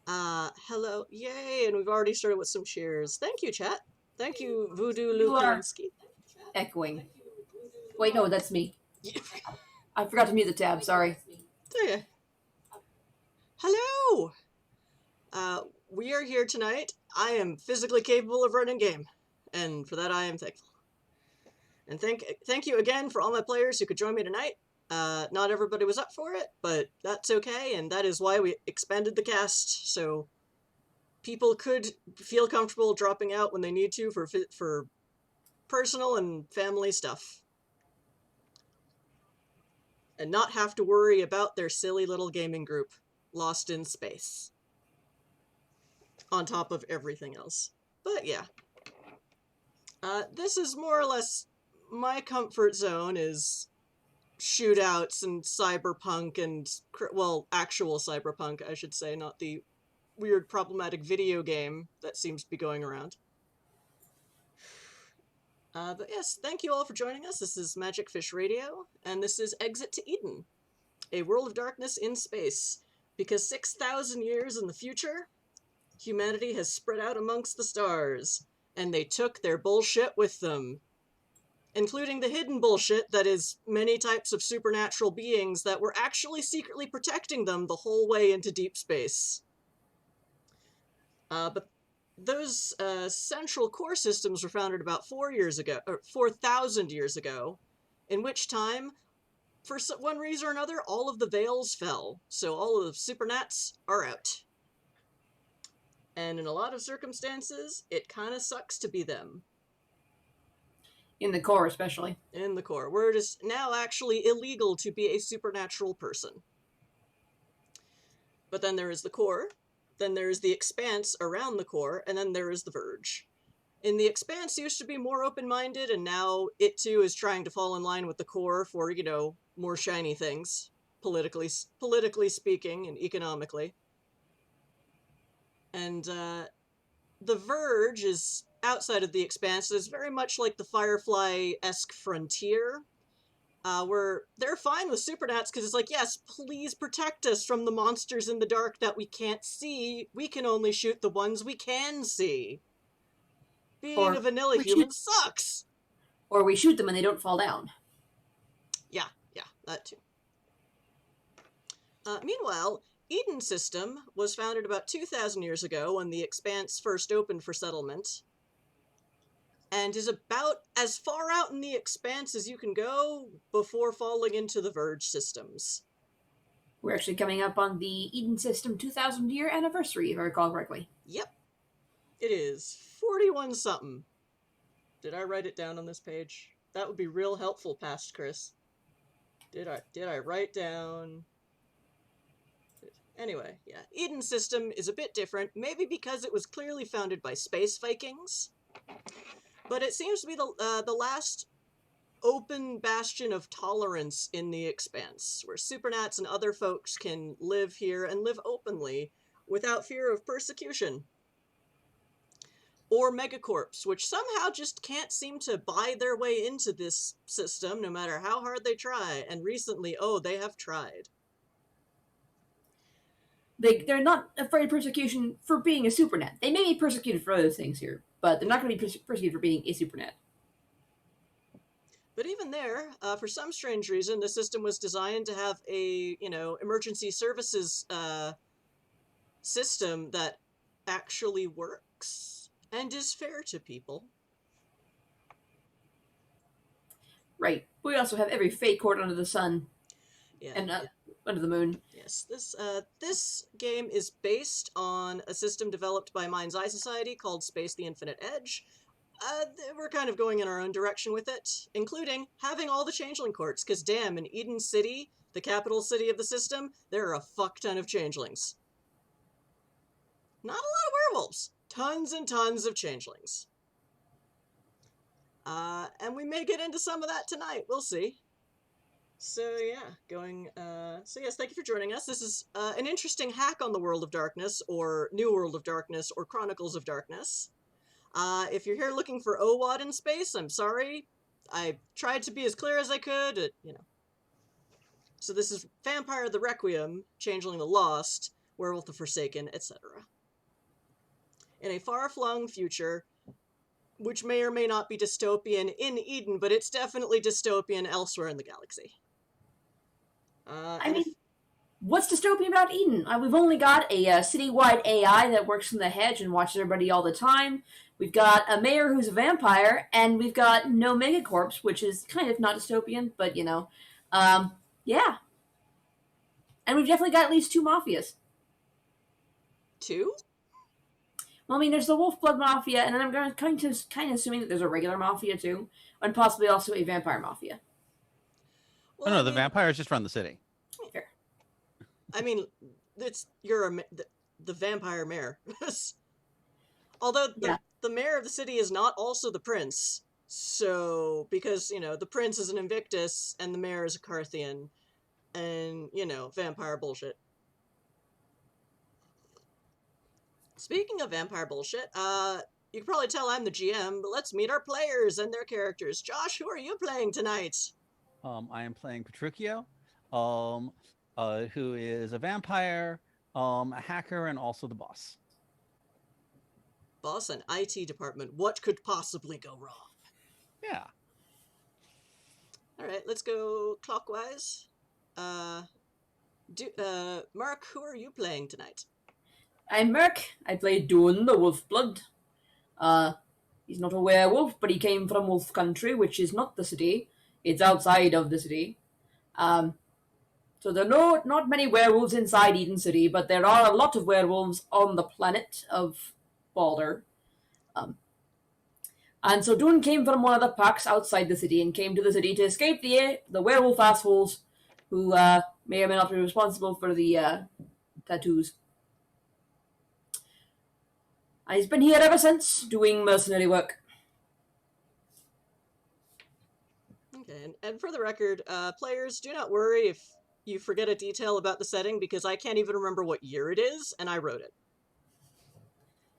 Hello. Yay, and we've already started with some cheers. Thank you, chat. Thank you, Voodoo You are Lukalinski. echoing. Wait, no, that's me. Yeah. I forgot to mute the tab. Sorry. Yeah. Hello! We are here tonight. I am physically capable of running game, and for that I am thankful. And thank you again for all my players who could join me tonight. Not everybody was up for it, but that's okay, and that is why we expanded the cast, so people could feel comfortable dropping out when they need to for personal and family stuff. And not have to worry about their silly little gaming group lost in space. On top of everything else. But yeah. This is more or less my comfort zone is shootouts and cyberpunk and, well, actual cyberpunk, I should say, not the weird problematic video game that seems to be going around. But yes, thank you all for joining us. This is Magic Fish Radio, and this is Exit to Eden, a world of darkness in space. Because 6,000 years in the future, humanity has spread out amongst the stars, and they took their bullshit with them. Including the hidden bullshit that is many types of supernatural beings that were actually secretly protecting them the whole way into deep space. But those central core systems were founded about 4,000 years ago, in which time, for one reason or another, all of the veils fell, so all of the Supernats are out. And in a lot of circumstances, it kind of sucks to be them. In the core, especially. In the core, where it is now actually illegal to be a supernatural person. But then there is the core, then there is the expanse around the core, and then there is the verge. And the expanse used to be more open-minded, and now it too is trying to fall in line with the core for, you know, more shiny things, politically speaking and economically. And the verge is outside of the expanse. It's very much like the Firefly-esque frontier, where they're fine with Supernats because it's like, yes, please protect us from the monsters in the dark that we can't see. We can only shoot the ones we can see. Being a vanilla human sucks! Or we shoot them and they don't fall down. Yeah, that too. Meanwhile, Eden System was founded about 2,000 years ago when the Expanse first opened for settlement, and is about as far out in the Expanse as you can go before falling into the Verge systems. We're actually coming up on the Eden System 2,000 year anniversary, if I recall correctly. Yep. It is 41 something. Did I write it down on this page? That would be real helpful, past Chris. Did I write down... Anyway, yeah. Eden System is a bit different, maybe because it was clearly founded by space Vikings, but it seems to be the last open bastion of tolerance in the Expanse, where Supernats and other folks can live here and live openly without fear of persecution. Or megacorps, which somehow just can't seem to buy their way into this system no matter how hard they try, and recently, they have tried. They're not afraid of persecution for being a Supernat. They may be persecuted for other things here, but they're not going to be persecuted for being a Supernat. But even there, for some strange reason, the system was designed to have a, emergency services system that actually works and is fair to people. Right. We also have every fate court under the sun. Yeah. And under the moon. Yes, this game is based on a system developed by Mind's Eye Society called Space the Infinite Edge. We're kind of going in our own direction with it, including having all the changeling courts, because damn, in Eden City, the capital city of the system, there are a fuck ton of changelings. Not a lot of werewolves. Tons and tons of changelings. And we may get into some of that tonight. We'll see. So yeah, so yes, thank you for joining us. This is an interesting hack on the World of Darkness, or New World of Darkness, or Chronicles of Darkness. If you're here looking for NWoD in space, I'm sorry. I tried to be as clear as I could, So this is Vampire the Requiem, Changeling the Lost, Werewolf the Forsaken, etc. In a far-flung future, which may or may not be dystopian in Eden, but it's definitely dystopian elsewhere in the galaxy. What's dystopian about Eden? We've only got a citywide AI that works from the hedge and watches everybody all the time. We've got a mayor who's a vampire, and we've got no megacorps, which is kind of not dystopian, but yeah. And we've definitely got at least 2 mafias. 2? Well, I mean, there's the Wolfblood Mafia, and then I'm kind of assuming that there's a regular mafia too, and possibly also a vampire mafia. Well, no, the vampires just run the city. Fair. I mean, you're the vampire mayor. Although the mayor of the city is not also the prince, so because the prince is an Invictus and the mayor is a Carthian, and vampire bullshit. Speaking of vampire bullshit, you can probably tell I'm the GM, but let's meet our players and their characters. Josh, who are you playing tonight? I am playing Petruchio, who is a vampire, a hacker, and also the boss. Boss and IT department. What could possibly go wrong? Yeah. All right, let's go clockwise. Mark, who are you playing tonight? I'm Merc. I play Idun, the Wolfblood. He's not a werewolf, but he came from Wolf Country, which is not the city. It's outside of the city. So there are not many werewolves inside Eden City, but there are a lot of werewolves on the planet of Balder. And so Dune came from one of the packs outside the city and came to the city to escape the werewolf assholes who may or may not be responsible for the tattoos. And he's been here ever since, doing mercenary work. Okay, and for the record, players, do not worry if you forget a detail about the setting, because I can't even remember what year it is, and I wrote it.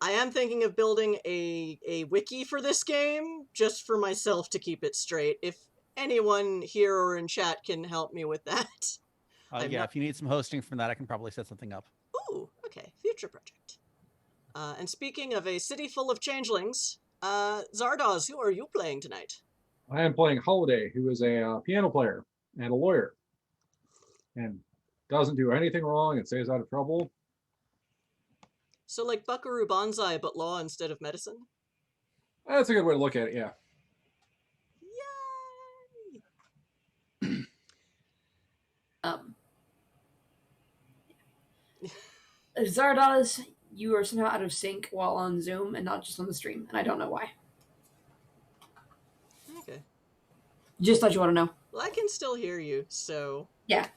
I am thinking of building a wiki for this game, just for myself to keep it straight. If anyone here or in chat can help me with that. If you need some hosting from that, I can probably set something up. Ooh, okay, future project. And speaking of a city full of changelings, Zardoz, who are you playing tonight? I am playing Holiday, who is a piano player and a lawyer, and doesn't do anything wrong and stays out of trouble. So like Buckaroo Banzai, but law instead of medicine? That's a good way to look at it, yeah. Yay! Zardoz, you are somehow out of sync while on Zoom and not just on the stream, and I don't know why. Okay. Just thought you want to know. Well, I can still hear you, so... Yeah.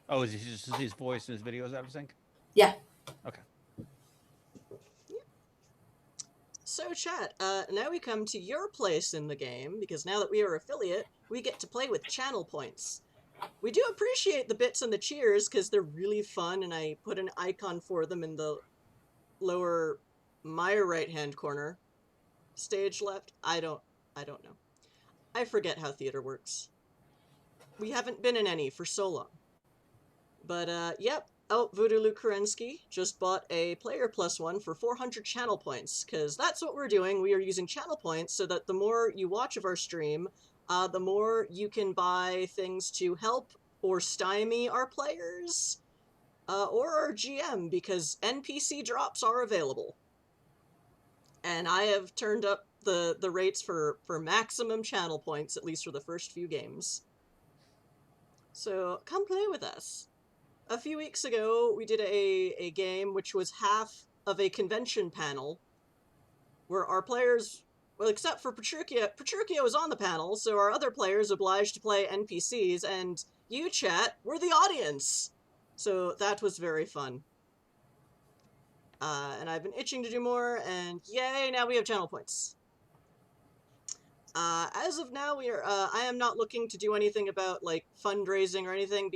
Oh, is just his voice and his videos out of sync? Yeah. Okay. So, chat, now we come to your place in the game, because now that we are affiliate, we get to play with channel points. We do appreciate the bits and the cheers, because they're really fun, and I put an icon for them in the lower, my right-hand corner. Stage left? I don't know. I forget how theater works. We haven't been in any for so long. But, yep. Oh, Voodoo Luke Kerensky just bought a player +1 for 400 channel points, because that's what we're doing. We are using channel points so that the more you watch of our stream, the more you can buy things to help or stymie our players, or our GM, because NPC drops are available. And I have turned up the rates for maximum channel points, at least for the first few games. So come play with us. A few weeks ago, we did a game which was half of a convention panel, where our players, well, except for Petruchio was on the panel, so our other players obliged to play NPCs, and you, chat, were the audience. So that was very fun. And I've been itching to do more, and yay, now we have channel points. As of now, I am not looking to do anything about, like, fundraising or anything,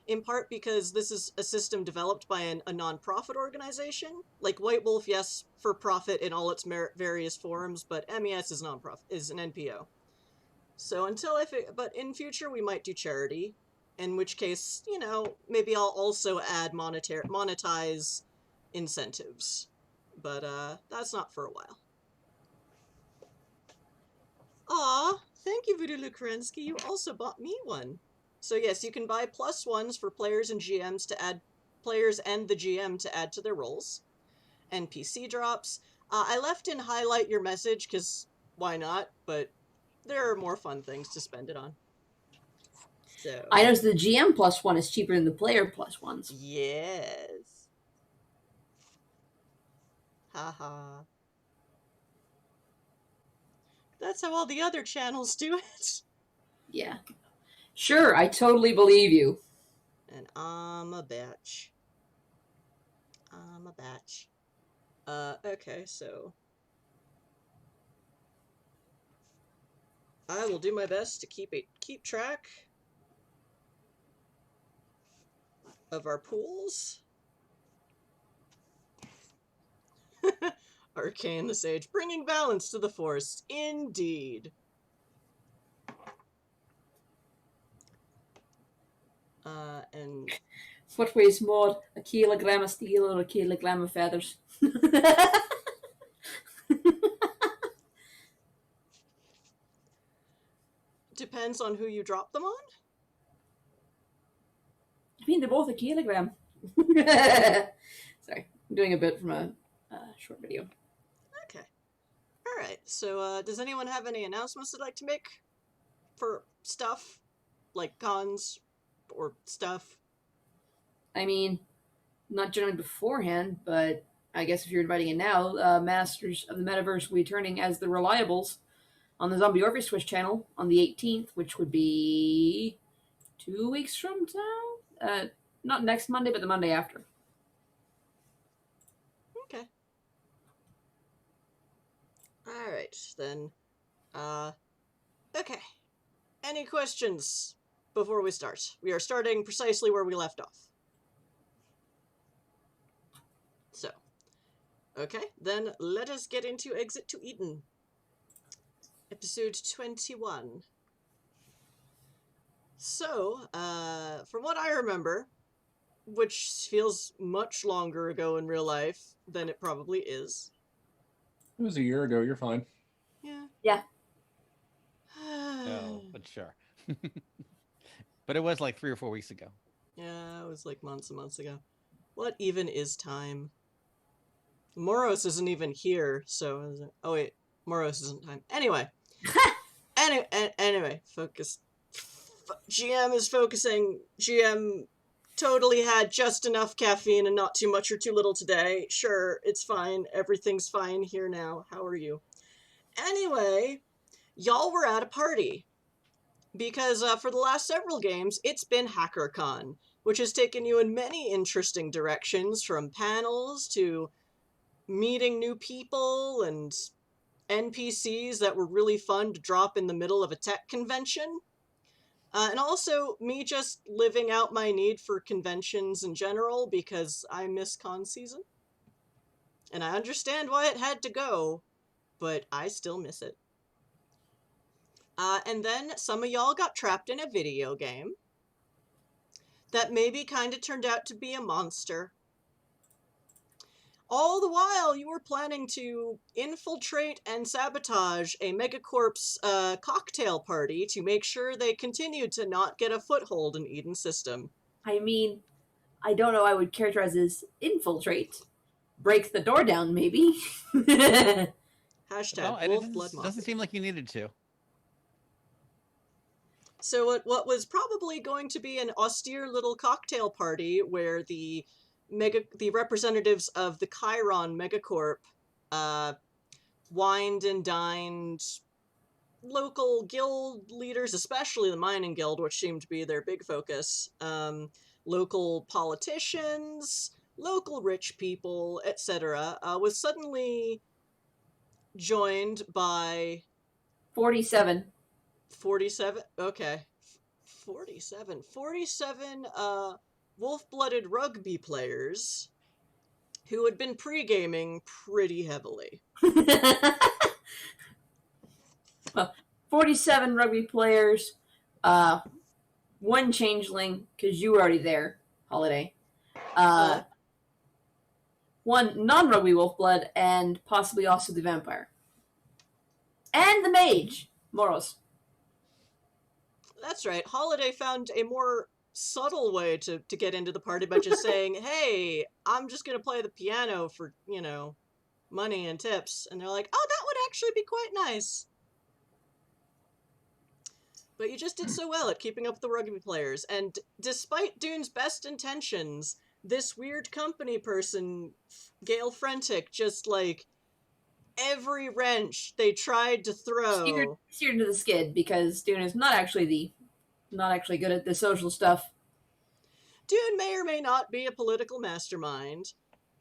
in part because this is a system developed by a non-profit organization. Like White Wolf, yes, for profit in all its various forms, but MES is non-profit, is an NPO. So but in future we might do charity. in which case, maybe I'll also add monetize incentives. But that's not for a while. Aw, thank you, Voodoo Lukrensky. You also bought me one. So yes, you can buy +1s for players and GMs to add players and the GM to add to their roles. NPC drops. I left in highlight your message because why not? But there are more fun things to spend it on. So I noticed the GM +1 is cheaper than the player +1s. yes. Haha. That's how all the other channels do it. Yeah. Sure, I totally believe you. And I'm a batch. I'm a batch. Okay, so I will do my best to keep track of our pools. Arcane the Sage, bringing balance to the Force. Indeed. And What weighs more, a kilogram of steel or a kilogram of feathers? depends on who you drop them on. I mean, they're both a kilogram. Sorry, I'm doing a bit from a short video. Okay. All right. So, does anyone have any announcements they'd like to make for stuff like cons or stuff? I mean, not generally beforehand, but I guess if you're inviting in now, Masters of the Metaverse will be returning as the Reliables on the Zombie Orpheus Twitch channel on the 18th, which would be 2 weeks from now. Not next Monday, but the Monday after. Okay. All right, then. Okay. Any questions before we start? We are starting precisely where we left off. So, okay, then let us get into Exit to Eden. Episode 21. So, from what I remember, which feels much longer ago in real life than it probably is. It was a year ago. You're fine. Yeah. Yeah. No, but sure. But it was like 3 or 4 weeks ago. Yeah, it was like months and months ago. What even is time? Moros isn't even here, so... Oh wait, Moros isn't time. Anyway. Anyway, focus. GM is focusing. GM totally had just enough caffeine and not too much or too little today. Sure, it's fine. Everything's fine here now. How are you? Anyway, y'all were at a party. Because for the last several games, it's been HackerCon, which has taken you in many interesting directions, from panels to meeting new people and NPCs that were really fun to drop in the middle of a tech convention. And also me just living out my need for conventions in general because I miss con season. And I understand why it had to go, but I still miss it. And then some of y'all got trapped in a video game that maybe kind of turned out to be a monster. All the while, you were planning to infiltrate and sabotage a Megacorp's cocktail party to make sure they continued to not get a foothold in Eden's system. I mean, I don't know I would characterize as infiltrate. Break the door down, maybe. Hashtag It Wolf Blood Mafia. doesn't seem like you needed to. So what was probably going to be an austere little cocktail party where the representatives of the Chiron Megacorp wined and dined local guild leaders, especially the mining guild, which seemed to be their big focus, local politicians, local rich people, etc., was suddenly joined by 47. 47, okay. 47 wolf-blooded rugby players who had been pre-gaming pretty heavily. 47 rugby players one changeling, because you were already there, Holiday. One non-rugby wolf blood, and possibly also the vampire. And the mage, Moros. That's right. Holiday found a more subtle way to get into the party by just saying, hey, I'm just going to play the piano for, money and tips. And they're like, oh, that would actually be quite nice. But you just did so well at keeping up with the rugby players. And despite Dune's best intentions, this weird company person, Gail Frentic, just like every wrench they tried to throw. Steered into the skid because Dune is not actually good at the social stuff. Dune may or may not be a political mastermind,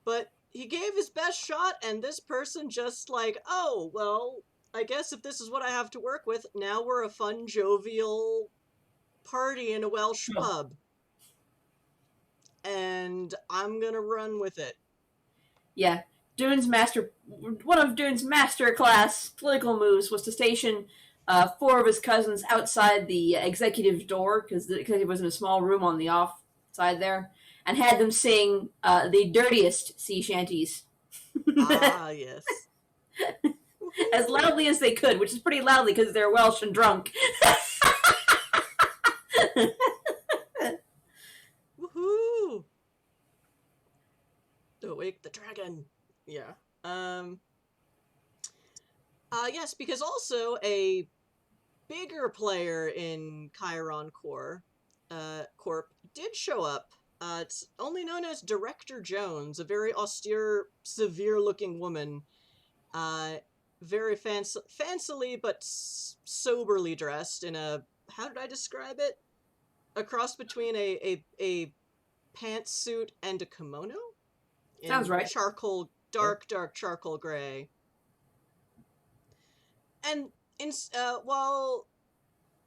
but he gave his best shot, and this person just like, oh, well, I guess if this is what I have to work with, now we're a fun, jovial party in a Welsh pub. And I'm gonna run with it. Yeah. One of Dune's master class political moves was to station 4 of his cousins outside the executive door, because the executive was in a small room on the off side there, and had them sing the dirtiest sea shanties. Ah, yes. As loudly as they could, which is pretty loudly because they're Welsh and drunk. Woohoo! Awake the dragon. Yeah. Yes, because also a bigger player in Chiron Corp did show up. It's only known as Director Jones, a very austere, severe-looking woman. Very fancily but soberly dressed in a, how did I describe it? A cross between a pantsuit and a kimono? Sounds right. Dark charcoal gray. And while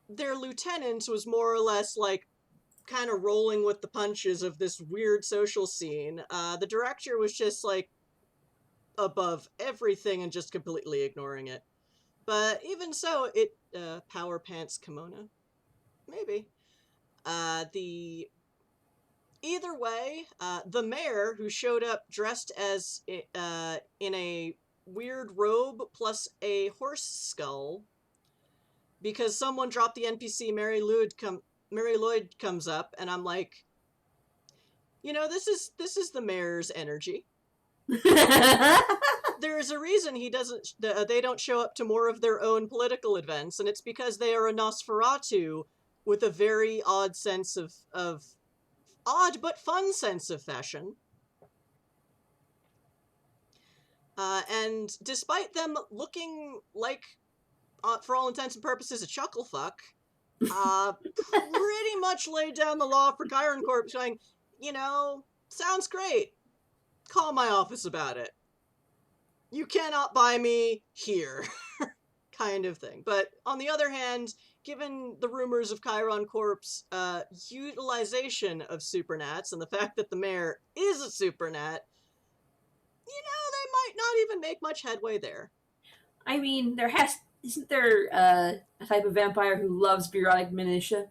their lieutenant was more or less like kind of rolling with the punches of this weird social scene, the director was just like above everything and just completely ignoring it. But even so, power pants kimono? Maybe. Either way, the mayor, who showed up dressed as in a weird robe plus a horse skull, because someone dropped the NPC Mary Lloyd comes up, and I'm like, this is the mayor's energy. There is a reason they don't show up to more of their own political events, and it's because they are a Nosferatu with a very odd but fun sense of fashion. And despite them looking like, for all intents and purposes, a chucklefuck, pretty much laid down the law for Chiron Corp, going, sounds great. Call my office about it. You cannot buy me here. Kind of thing. But on the other hand, given the rumors of Chiron Corp's utilization of Supernats and the fact that the mayor is a Supernat, they might not even make much headway there. I mean, isn't there a type of vampire who loves bureaucratic minutia?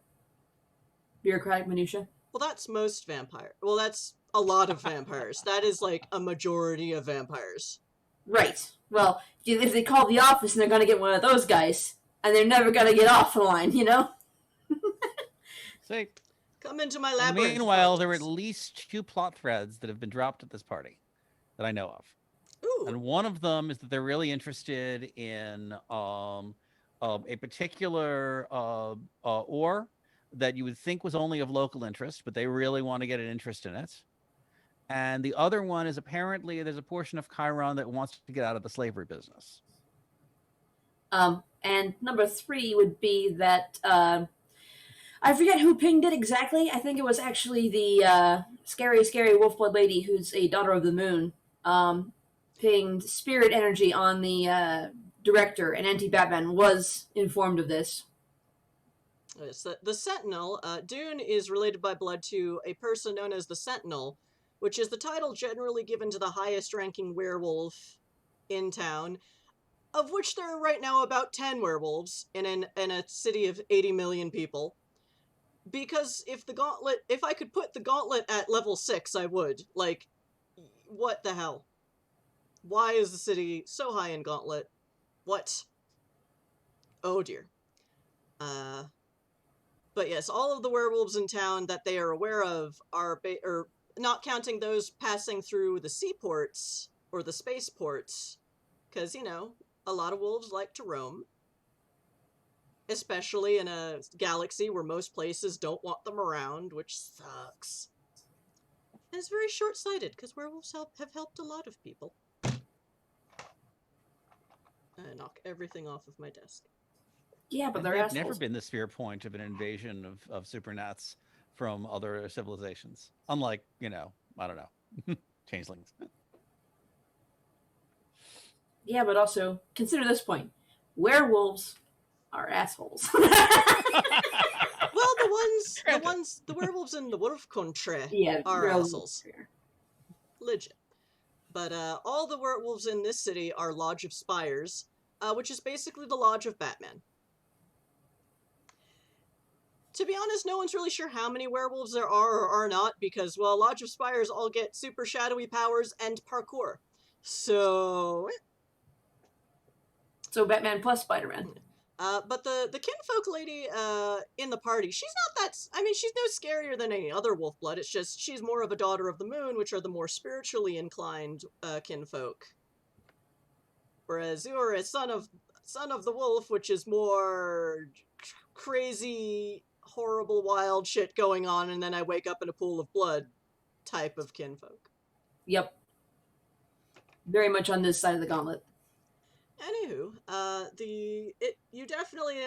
Well, that's most vampire. Well, that's a lot of vampires. That is like a majority of vampires. Right. Well, if they call the office and they're going to get one of those guys, and they're never going to get off the line, See, come into my labyrinth. Meanwhile, there are at least 2 plot threads that have been dropped at this party that I know of. Ooh. And one of them is that they're really interested in a particular ore that you would think was only of local interest, but they really want to get an interest in it. And the other one is apparently there's a portion of Chiron that wants to get out of the slavery business. And number 3 would be that I forget who pinged it exactly. I think it was actually the scary wolf-blood lady who's a daughter of the moon. Pinged spirit energy on the director, and anti-Batman was informed of this. Yes, the Sentinel. Dune is related by blood to a person known as the Sentinel, which is the title generally given to the highest-ranking werewolf in town, of which there are right now about 10 werewolves in a city of 80 million people. Because if I could put the gauntlet at level 6, I would. Like, what the hell? Why is the city so high in gauntlet? What? Oh dear. But yes, all of the werewolves in town that they are aware of are, or not counting those passing through the seaports or the spaceports, because, you know, a lot of wolves like to roam, especially in a galaxy where most places don't want them around, which sucks. And it's very short-sighted, because werewolves have helped a lot of people. Knock everything off of my desk. Yeah, but And they're they've assholes. never been the spear point of an invasion of Supernats from other civilizations. Unlike, you know, I don't know, changelings. Yeah, but also consider this point: werewolves are assholes. Well, the werewolves in the wolf country Yeah, are werewolves assholes. are. Legit. But all the werewolves in this city are Lodge of Spires, which is basically the Lodge of Batman. To be honest, no one's really sure how many werewolves there are or are not, because, well, Lodge of Spires all get super shadowy powers and parkour. So... So Batman plus Spider-Man. but the kinfolk lady in the party, she's not that... I mean, she's no scarier than any other wolf blood. It's just she's more of a daughter of the moon, which are the more spiritually inclined kinfolk. Whereas you are a son of the wolf, which is more crazy, horrible, wild shit going on, and then I wake up in a pool of blood type of kinfolk. Yep. Very much on this side of the gauntlet. Anywho, you definitely,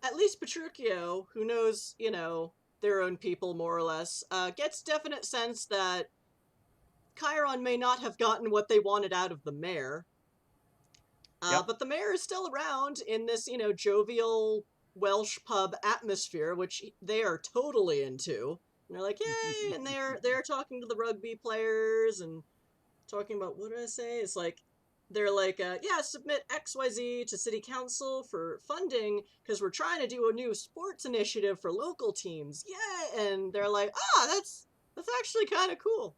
at least Petruchio, who knows, you know, their own people more or less, gets definite sense that Chiron may not have gotten what they wanted out of the mayor. Yep. But the mayor is still around in this, you know, jovial Welsh pub atmosphere, which they are totally into. And they're like, yay! And they're talking to the rugby players and talking about, what did I say? It's like, they're like, yeah, submit XYZ to city council for funding because we're trying to do a new sports initiative for local teams. Yeah, and they're like, that's actually kind of cool.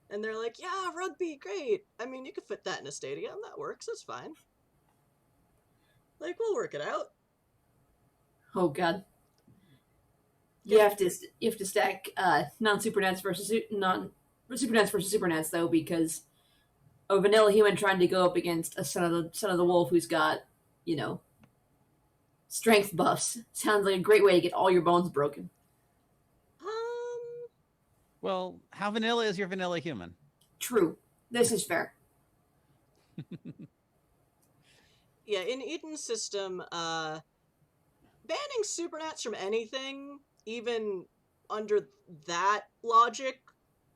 And they're like, yeah, rugby, great. I mean, you could fit that in a stadium. That works. That's fine. Like, we'll work it out. Oh god. You have to stack non-supernats versus supernats though, because a vanilla human trying to go up against a son of the wolf who's got, you know, strength buffs sounds like a great way to get all your bones broken. Well, how vanilla is your vanilla human? True. This is fair. Yeah, in Idun's system, banning supernats from anything, even under that logic,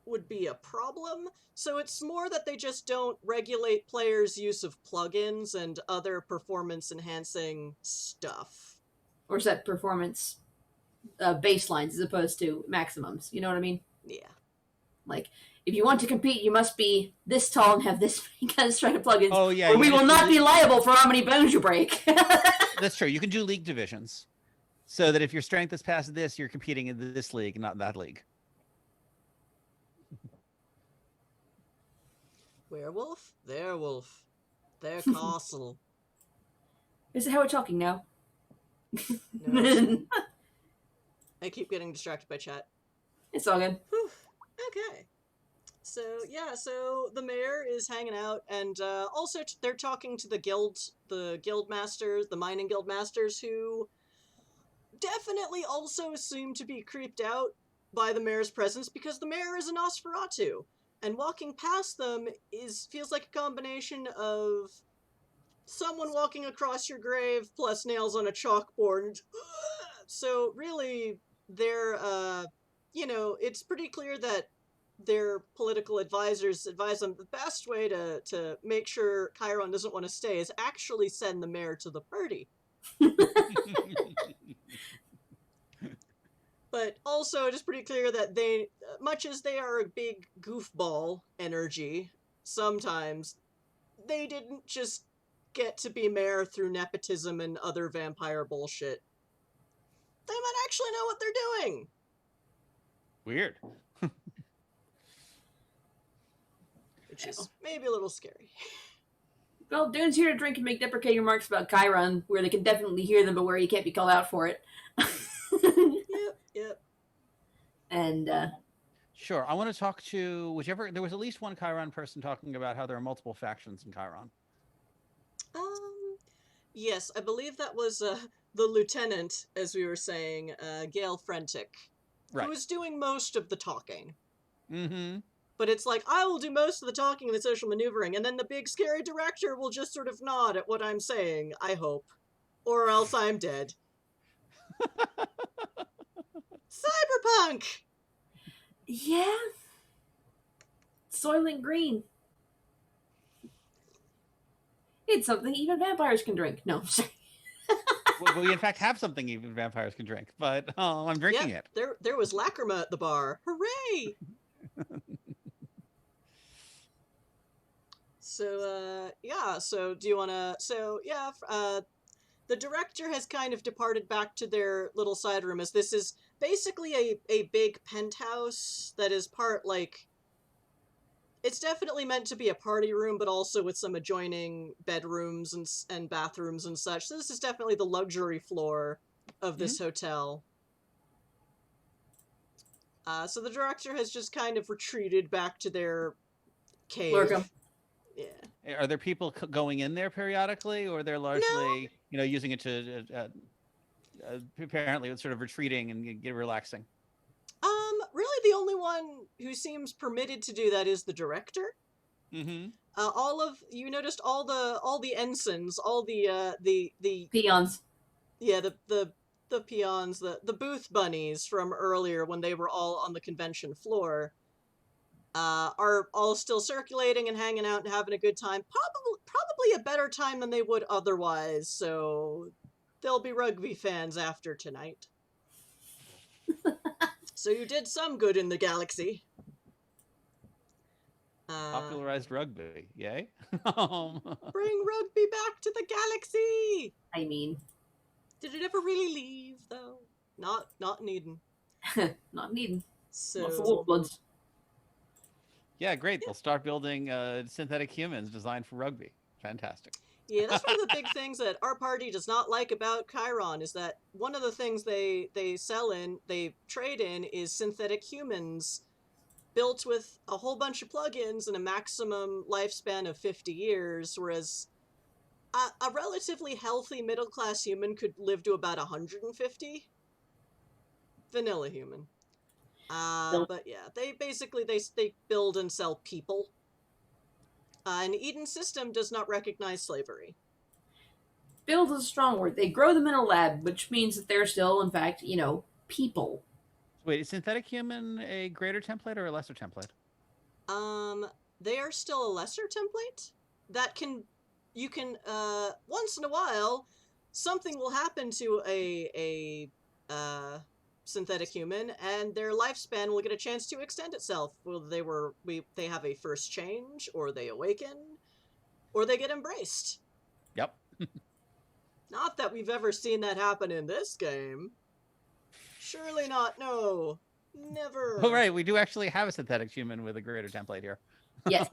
would be a problem. So it's more that they just don't regulate players' use of plugins and other performance-enhancing stuff. Or set performance baselines as opposed to maximums. You know what I mean? Yeah. Like, if you want to compete, you must be this tall and have this many guns trying to plugins. Oh, yeah. Or we will not be liable for how many bones you break. That's true. You can do league divisions. So that if your strength is past this, you're competing in this league, not that league. Werewolf? Their wolf. Their castle. Is it how we're talking now? No, I keep getting distracted by chat. It's all good. Whew. Okay. So, yeah, so the mayor is hanging out, and also they're talking to the guild masters, the mining guild masters, who definitely also seem to be creeped out by the mayor's presence because the mayor is a Nosferatu. And walking past them feels like a combination of someone walking across your grave plus nails on a chalkboard. So really, they're, you know, it's pretty clear that their political advisors advise them the best way to make sure Chiron doesn't want to stay is actually send the mayor to the party. But also, it is pretty clear that they, much as they are a big goofball energy, sometimes they didn't just get to be mayor through nepotism and other vampire bullshit. they might actually know what they're doing. Weird. Which is maybe a little scary. Well, Dune's here to drink and make deprecating remarks about Chiron, where they can definitely hear them, but where you can't be called out for it. Yep. And, Sure. I want to talk to whichever. There was at least one Chiron person talking about how there are multiple factions in Chiron. Yes, I believe that was the lieutenant, as we were saying, Gail Frentic, Right. who was doing most of the talking. Mm-hmm. But it's like, I will do most of the talking and the social maneuvering, and then the big scary director will just sort of nod at what I'm saying, I hope. Or else I'm dead. Cyberpunk! yeah. Soylent Green. It's something even vampires can drink. No, sorry. Well, we in fact have something even vampires can drink, but I'm drinking it. There was lacrima at the bar. Hooray! So, do you want to... the director has kind of departed back to their little side room, as this is basically a big penthouse that is part, like... It's definitely meant to be a party room, but also with some adjoining bedrooms and bathrooms and such. So this is definitely the luxury floor of this hotel. So the director has just kind of retreated back to their cave. Lurkum. Yeah. Are there people going in there periodically, or they're largely, using it to apparently it's sort of retreating and get relaxing? Really the only one who seems permitted to do that is the director. Mm-hmm. You noticed all the ensigns, all the Peons. Yeah, the peons, the booth bunnies from earlier when they were all on the convention floor, are all still circulating and hanging out and having a good time. Probably a better time than they would otherwise, so they'll be rugby fans after tonight. So you did some good in the galaxy. Popularized rugby, yay! Bring rugby back to the galaxy! I mean... Did it ever really leave, though? Not in Eden. Not needing. So... Not for Wolfbloods. Yeah, great. They'll start building synthetic humans designed for rugby. Fantastic. Yeah, that's one of the big things that our party does not like about Chiron, is that one of the things they trade in is synthetic humans built with a whole bunch of plugins and a maximum lifespan of 50 years, whereas a relatively healthy middle-class human could live to about 150. Vanilla human. But yeah, they basically, they build and sell people. And Eden's system does not recognize slavery. Build is a strong word. They grow them in a lab, which means that they're still, in fact, people. Wait, is synthetic human a greater template or a lesser template? They are still a lesser template that you can once in a while something will happen to a synthetic human and their lifespan will get a chance to extend itself. Well, they have a first change, or they awaken, or they get embraced. Yep. Not that we've ever seen that happen in this game. Surely not, no. Never. Oh, right, we do actually have a synthetic human with a greater template here. Yes.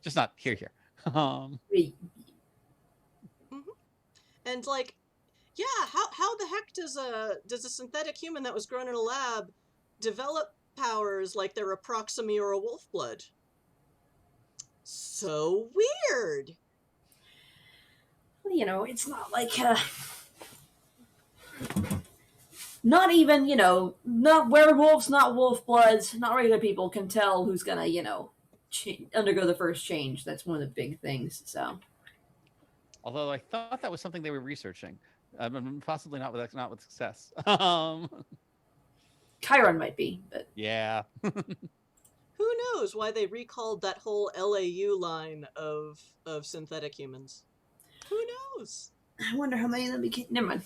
Just not here. And like, yeah, how the heck does a synthetic human that was grown in a lab develop powers like they're a Proximy or a Wolfblood? So weird. It's not like not even, not werewolves, not wolfbloods, not regular people can tell who's gonna, undergo the first change. That's one of the big things, so. Although I thought that was something they were researching. Possibly not with success. Chiron might be, but... Yeah. Who knows why they recalled that whole LAU line of synthetic humans? Who knows? I wonder how many of them became... Never mind.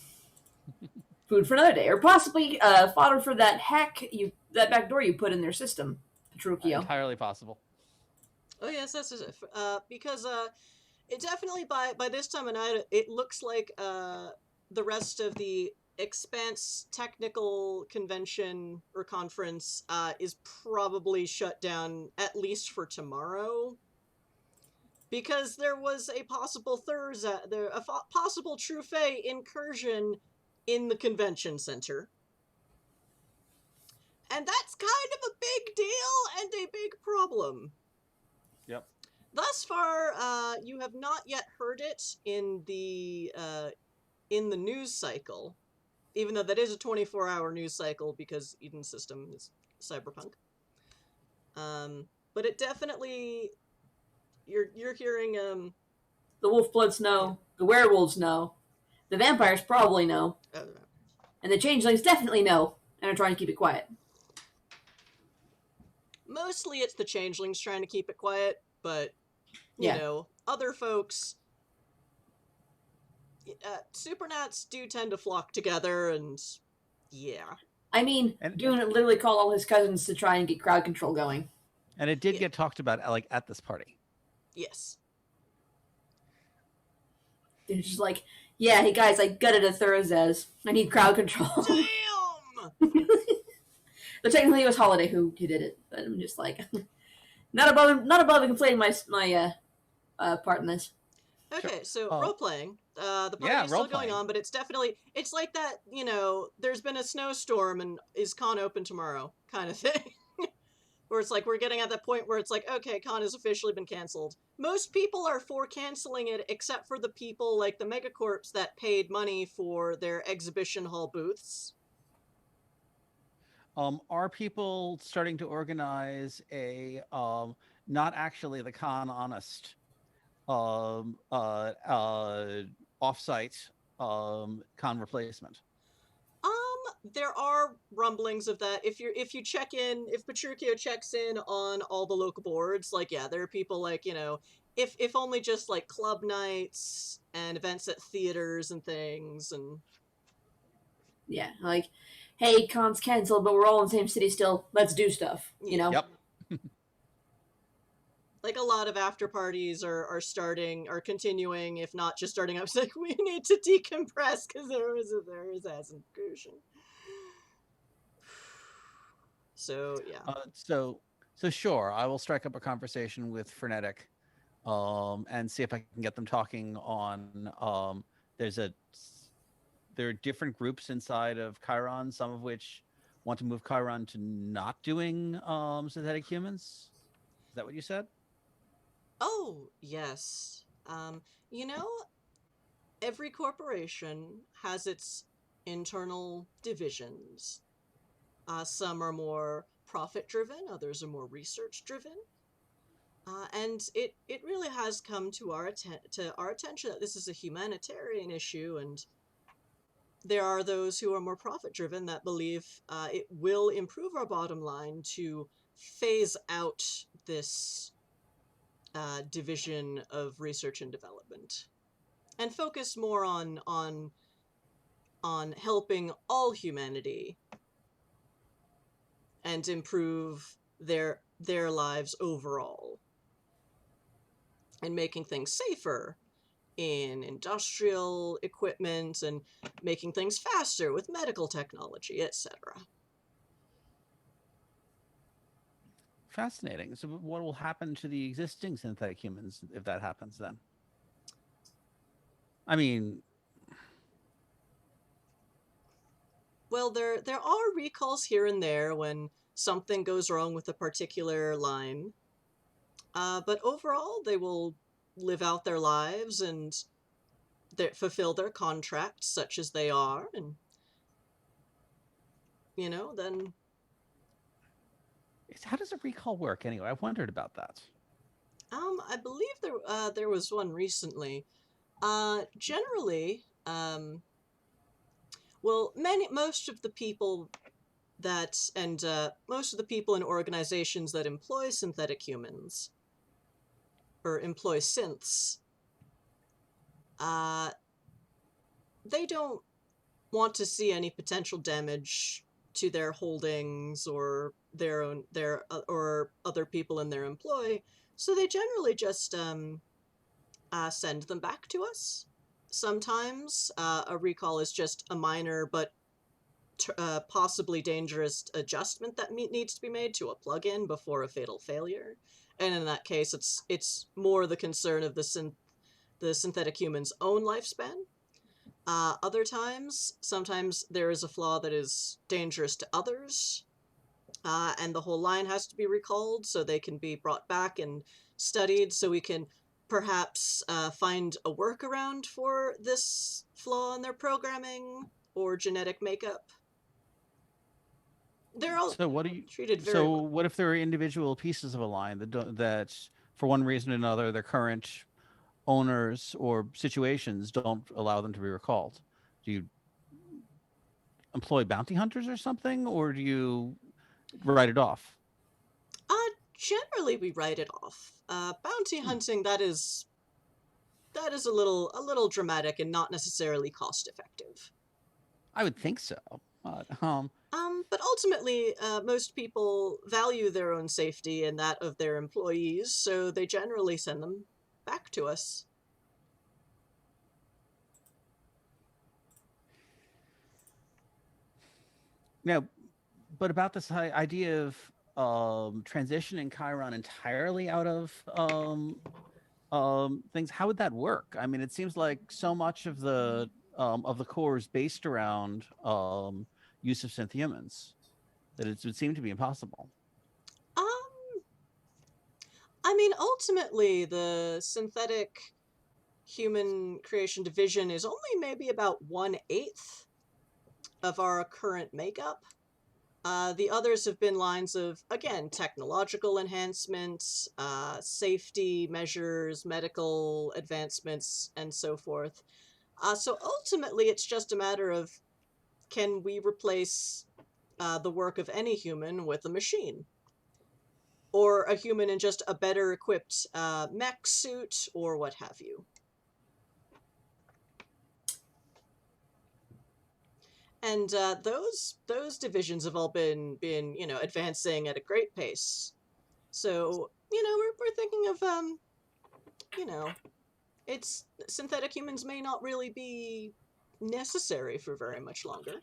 Food for another day. Or possibly fodder for that hack, that backdoor you put in their system, Petruchio. Entirely possible. Oh yes, that's because it definitely by this time of night it looks like the rest of the Expanse Technical Convention or Conference is probably shut down at least for tomorrow. Because there was a possible possible True Fae incursion in the convention center. And that's kind of a big deal and a big problem. Yep. Thus far, you have not yet heard it in the news cycle, even though that is a 24-hour news cycle because Eden's system is cyberpunk. But it definitely, you're hearing The Wolfbloods know. The werewolves know. The vampires probably know. And the changelings definitely know and are trying to keep it quiet. Mostly it's the changelings trying to keep it quiet, but, you Yeah. know, other folks... Supernats do tend to flock together, and yeah. I mean, And- Dune literally called all his cousins to try and get crowd control going. And it did Yeah. get talked about like at this party. Yes. They're just like, yeah, hey guys, I gutted a Thursdays. I need crowd control. Damn! But technically it was Holiday who did it. But I'm just like, not above conflating my part in this. Okay, so Oh. role-playing. The Yeah, party's still going role-playing. on, but it's definitely... It's like that, you know, there's been a snowstorm and is con open tomorrow kind of thing. Where it's like, we're getting at that point where it's like, okay, con has officially been canceled. Most people are for canceling it, except for the people like the megacorps that paid money for their exhibition hall booths. Are people starting to organize a not actually the con honest offsite con replacement? There are rumblings of that. If you check in, if Petruchio checks in on all the local boards, like, yeah, there are people like, you know, if only just like club nights and events at theaters and things, and Yeah, like, hey, con's canceled, but we're all in the same city still. Let's do stuff, you know? Yep. like a lot of after parties are continuing, if not just starting up. It's like, we need to decompress because there is as incursion. So yeah. So sure, I will strike up a conversation with Frenetic, and see if I can get them talking on. There are different groups inside of Chiron, some of which want to move Chiron to not doing synthetic humans. Is that what you said? Oh, yes. You know, every corporation has its internal divisions. Some are more profit-driven, others are more research-driven. And it really has come to our attention that this is a humanitarian issue, and there are those who are more profit-driven that believe it will improve our bottom line to phase out this division of research and development, and focus more on helping all humanity and improve their lives overall, and making things safer in industrial equipment and making things faster with medical technology, etc. Fascinating. So what will happen to the existing synthetic humans if that happens then? I mean, Well, there are recalls here and there when something goes wrong with a particular line. But overall, they will live out their lives and fulfill their contracts, such as they are, and, you know, then... how does a recall work anyway? I've wondered about that. I believe there was one recently. Generally, well, most of the people most of the people in organizations that employ synthetic humans, or employ synths, they don't want to see any potential damage to their holdings or or other people in their employ, so they generally just send them back to us. sometimes a recall is just a minor but possibly dangerous adjustment that needs to be made to a plugin before a fatal failure. And in that case, it's more the concern of the synthetic human's own lifespan. Other times, sometimes there is a flaw that is dangerous to others, and the whole line has to be recalled so they can be brought back and studied so we can perhaps find a workaround for this flaw in their programming or genetic makeup. They're all So what do you? treated very So well. what if there are individual pieces of a line that for one reason or another, their current owners or situations don't allow them to be recalled? Do you employ bounty hunters or something, or do you write it off? Generally we write it off. Bounty hunting, that is a little dramatic and not necessarily cost effective. I would think so. But ultimately, most people value their own safety and that of their employees, so they generally send them back to us. Now, but about this idea of transitioning Chiron entirely out of things, how would that work? I mean, it seems like so much of the core is based around use of synth humans that it would seem to be impossible. I mean, ultimately, the synthetic human creation division is only maybe about 1/8 of our current makeup. The others have been lines of, again, technological enhancements, safety measures, medical advancements, and so forth. So ultimately, it's just a matter of, can we replace the work of any human with a machine? Or a human in just a better equipped mech suit, or what have you. And those divisions have all been advancing at a great pace. So we're thinking of it's synthetic humans may not really be necessary for very much longer.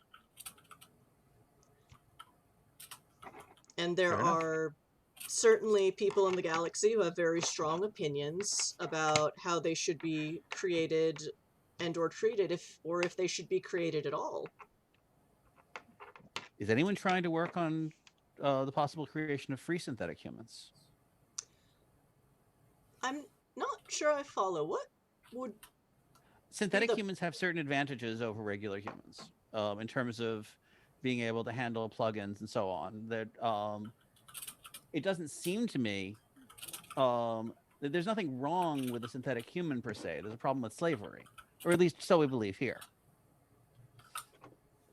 And there are certainly people in the galaxy who have very strong opinions about how they should be created and or treated, if they should be created at all. Is anyone trying to work on the possible creation of free synthetic humans? I'm not sure I follow. What would synthetic humans have certain advantages over regular humans in terms of being able to handle plugins and so on? That it doesn't seem to me that there's nothing wrong with a synthetic human per se. There's a problem with slavery, or at least so we believe here.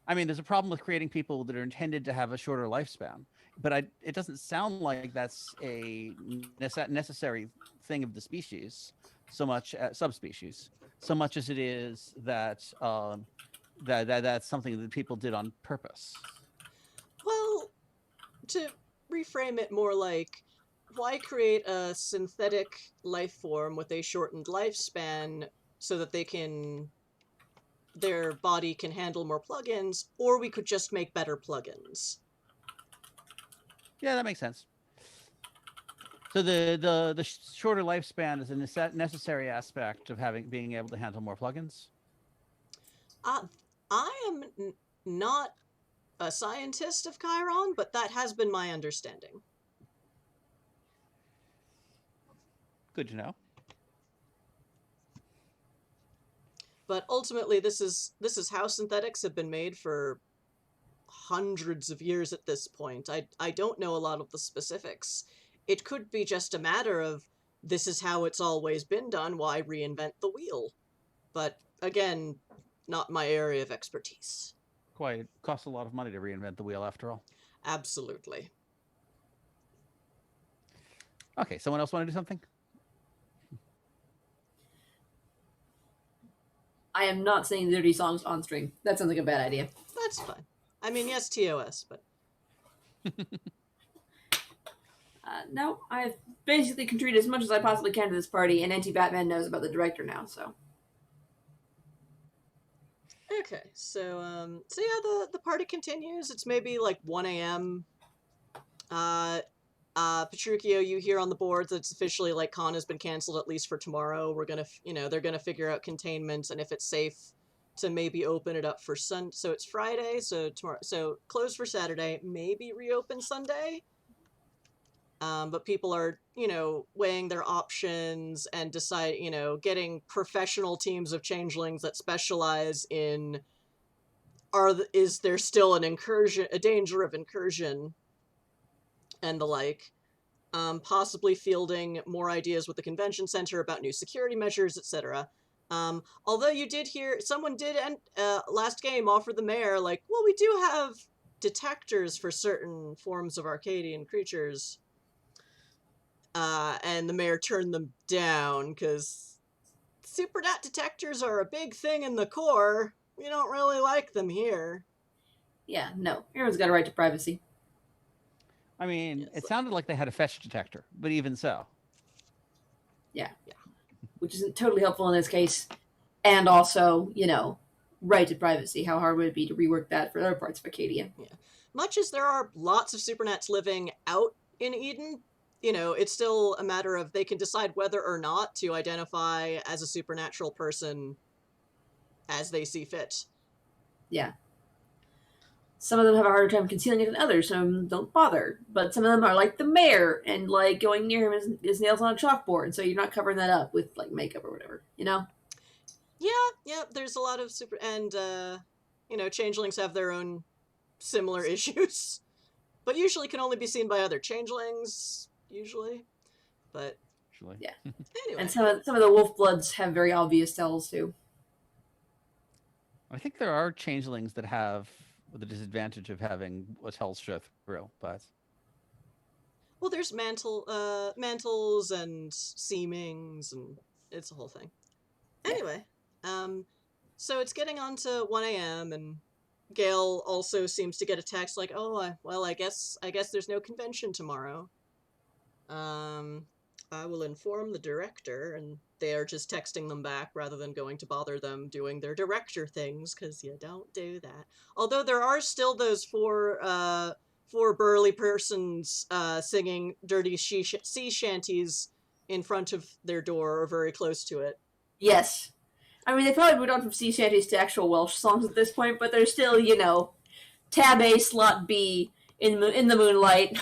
I mean, there's a problem with creating people that are intended to have a shorter lifespan, but it doesn't sound like that's a necessary thing of the species, so much subspecies, so much as it is that that's something that people did on purpose. Well, to reframe it more like, why create a synthetic life form with a shortened lifespan so that their body can handle more plugins, or we could just make better plugins. Yeah, that makes sense. So the shorter lifespan is a necessary aspect of being able to handle more plugins? I am not a scientist of Chiron, but that has been my understanding. Good to know. But ultimately, this is how synthetics have been made for hundreds of years at this point. I don't know a lot of the specifics. It could be just a matter of, this is how it's always been done, why reinvent the wheel? But again, not my area of expertise. Quite. It costs a lot of money to reinvent the wheel, after all. Absolutely. Okay, someone else want to do something? I am not singing dirty songs on stream. That sounds like a bad idea. That's fine. I mean, yes, TOS, but... No, I've basically contributed as much as I possibly can to this party, and Anti-Batman knows about the director now, so... Okay, so yeah, the party continues. It's maybe like 1 a.m. Petruchio, you hear on the boards that it's officially like con has been canceled at least for tomorrow. We're gonna, they're gonna figure out containment and if it's safe to maybe open it up for So it's Friday, so tomorrow, so closed for Saturday, maybe reopen Sunday. But people are, weighing their options and decide, getting professional teams of changelings that specialize in is there still an incursion, a danger of incursion, and the like. Possibly fielding more ideas with the convention center about new security measures, etc. Although you did hear someone did last game offer the mayor like, well, we do have detectors for certain forms of Arcadian creatures. And the mayor turned them down because Supernat detectors are a big thing in the core. We don't really like them here. Yeah, no. Everyone's got a right to privacy. I mean, Yes. it sounded like they had a fetch detector, but even so. Yeah. Which isn't totally helpful in this case. And also, right to privacy. How hard would it be to rework that for other parts of Acadia? Yeah. Much as there are lots of Supernats living out in Eden, it's still a matter of they can decide whether or not to identify as a supernatural person as they see fit. Yeah. Some of them have a harder time concealing it than others. Some of them don't bother. But some of them are like the mayor, and like going near him is nails on a chalkboard, so you're not covering that up with like makeup or whatever, Yeah, there's a lot of changelings have their own similar issues, but usually can only be seen by other changelings, usually. But Actually. Yeah. Anyway. And some of the wolf bloods have very obvious tells too. I think there are changelings that have the disadvantage of having a tell show through, but Well, there's mantles and seemings, and it's a whole thing. Anyway, so it's getting on to 1 a.m. and Gail also seems to get a text like, "Oh, I guess there's no convention tomorrow. I will inform the director," and they are just texting them back rather than going to bother them doing their director things, because you don't do that. Although there are still those four burly persons singing dirty sea shanties in front of their door or very close to it. Yes. I mean, they probably moved on from sea shanties to actual Welsh songs at this point, but they're still, tab A, slot B in the moonlight.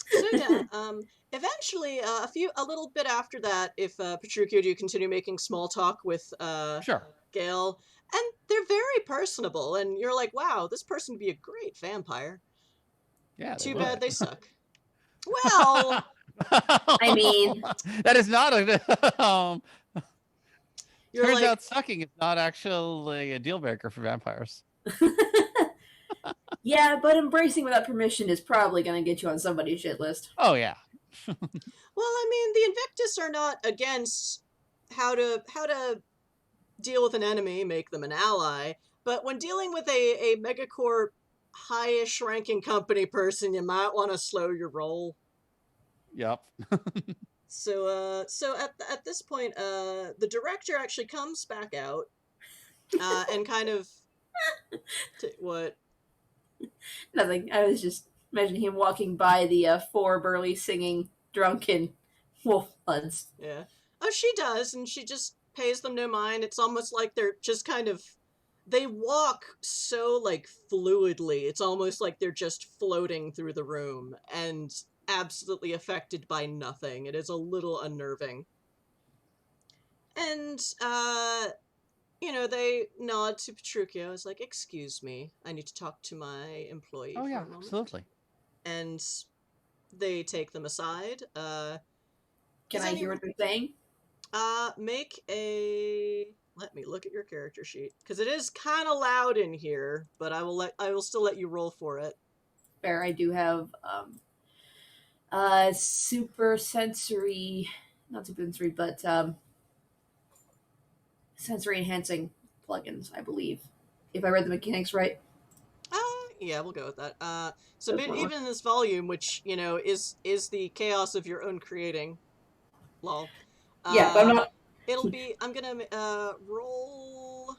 So yeah, eventually, a little bit after that, if Petruchio, do you continue making small talk with sure. Gail, and they're very personable, and you're like, wow, this person would be a great vampire. Yeah. Too bad they suck. Well, I mean, that is not a. Turns like, out sucking is not actually a deal breaker for vampires. yeah, but embracing without permission is probably going to get you on somebody's shit list. Oh yeah. well, I mean, the Invictus are not against how to deal with an enemy, make them an ally, but when dealing with a megacorp highish ranking company person, you might want to slow your roll. Yep. So at this point, the director actually comes back out, and kind of what? Nothing. I was just imagining him walking by the four burly singing drunken wolf bloods. Yeah. Oh, she does, and she just pays them no mind. It's almost like they're just kind of, they walk so like fluidly. It's almost like they're just floating through the room and absolutely affected by nothing. It is a little unnerving. And they nod to Petruchio. It's like, excuse me, I need to talk to my employee for a moment. Absolutely. And they take them aside. Can I hear what they're saying? Make a... Let me look at your character sheet, because it is kind of loud in here, but I will still let you roll for it. Fair. I do have super sensory, not super sensory, but sensory enhancing plugins, I believe, if I read the mechanics right. Yeah, we'll go with that. So even in this volume, which is the chaos of your own creating, lol. Yeah, but It'll be. I'm gonna roll.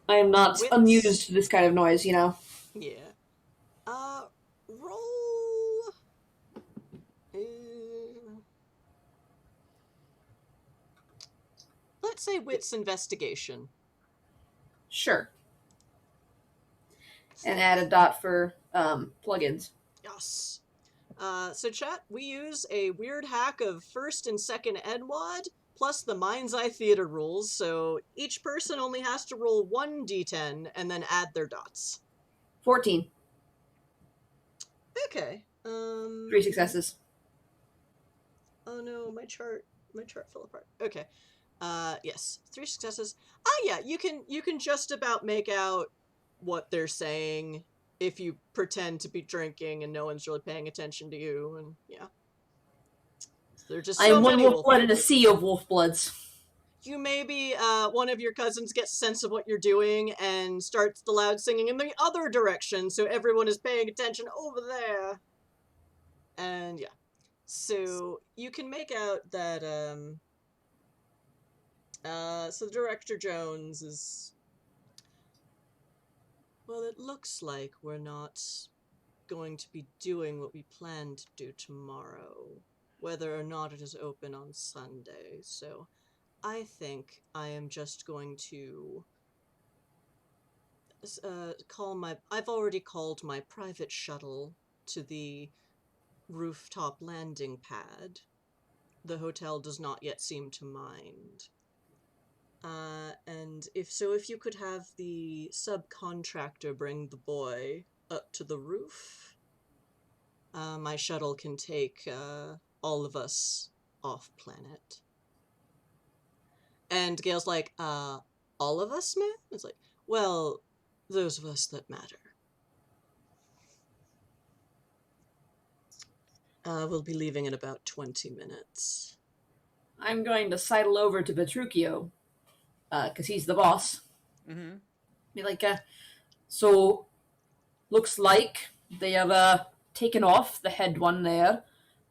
I am not Wits. unused to this kind of noise, you know. Yeah. Roll. Let's say wits investigation. Sure. And add a dot for plugins. Yes. So chat, we use a weird hack of first and second NWoD plus the Mind's Eye Theater rules, so each person only has to roll 1d10 and then add their dots. 14. Okay. 3 successes. Oh no, my chart fell apart. Okay. Yes, 3 successes. Yeah, you can just about make out what they're saying if you pretend to be drinking and no one's really paying attention to you, and yeah. There are just so I'm one many wolf blood in a sea of wolf bloods. You maybe, one of your cousins gets a sense of what you're doing and starts the loud singing in the other direction, so everyone is paying attention over there. And yeah. So you can make out that, so Director Jones is... Well, it looks like we're not going to be doing what we plan to do tomorrow, whether or not it is open on Sunday, so I think I am just going to I've already called my private shuttle to the rooftop landing pad. The hotel does not yet seem to mind. And if you could have the subcontractor bring the boy up to the roof, my shuttle can take all of us off planet. And Gail's like, all of us, man? It's like, well, those of us that matter. We'll be leaving in about 20 minutes. I'm going to sidle over to Petruchio, because he's the boss. Mm-hmm. Be like, so, looks like they have taken off the head one there.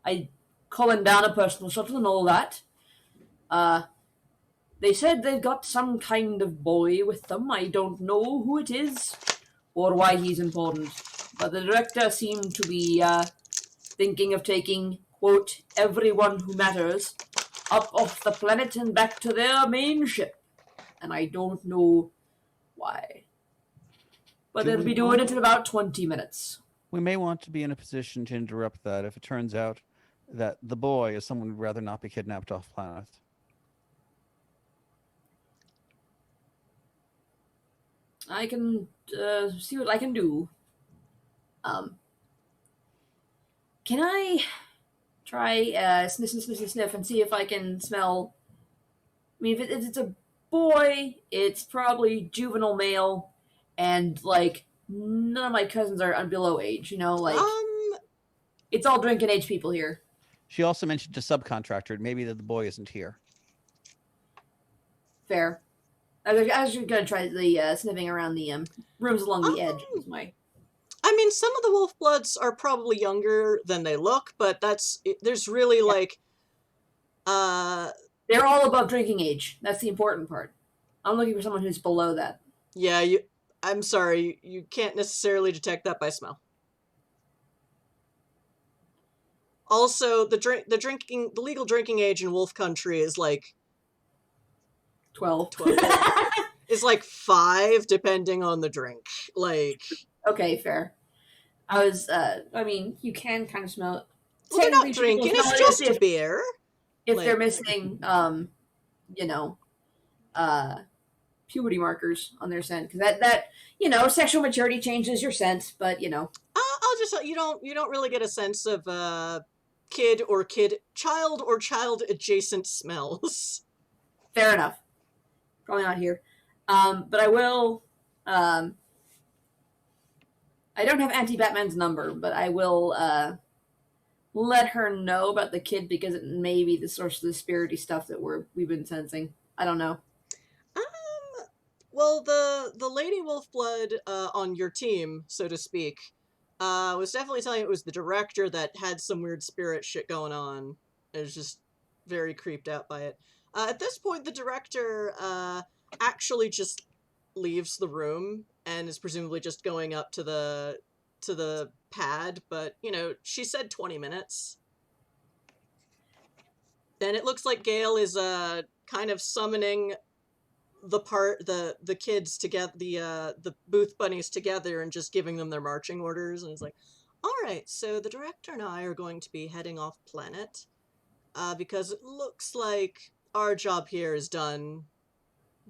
I calling down a personal shuttle and all that. They said they've got some kind of boy with them. I don't know who it is or why he's important. But the director seemed to be thinking of taking, quote, everyone who matters up off the planet and back to their main ship. And I don't know why. But they'll be doing it in about 20 minutes. We may want to be in a position to interrupt that if it turns out that the boy is someone who'd rather not be kidnapped off planet. I can see what I can do. Can I try sniff and see if I can smell? I mean, if it's a boy, it's probably juvenile male, and like none of my cousins are below age. You know, like it's all drinking age people here. She also mentioned a subcontractor. Maybe that the boy isn't here. Fair. I was going to try the sniffing around the rooms along the edge. Is my... I mean, some of the wolf bloods are probably younger than they look, but there's really like... They're all above drinking age. That's the important part. I'm looking for someone who's below that. Yeah, I'm sorry, you can't necessarily detect that by smell. Also, the legal drinking age in wolf country is like 12. It's like 5, depending on the drink. Like, okay, fair. I mean, you can kind of smell it. Well, they're not drinking, it's just beer. If they're missing, puberty markers on their scent, because that sexual maturity changes your scent, but I'll just you don't really get a sense of child or child adjacent smells. Fair enough. Probably not here. But I will, I don't have Auntie Batman's number, but I will, let her know about the kid, because it may be the source of the spirity stuff that we've been sensing. I don't know. Well, the Lady Wolfblood on your team, so to speak, was definitely telling it was the director that had some weird spirit shit going on. It was just very creeped out by it. At this point, the director actually just leaves the room and is presumably just going up to the pad, but she said 20 minutes. Then it looks like Gale is kind of summoning the kids together, the booth bunnies together, and just giving them their marching orders, and it's like, all right, so the director and I are going to be heading off planet because it looks like our job here is done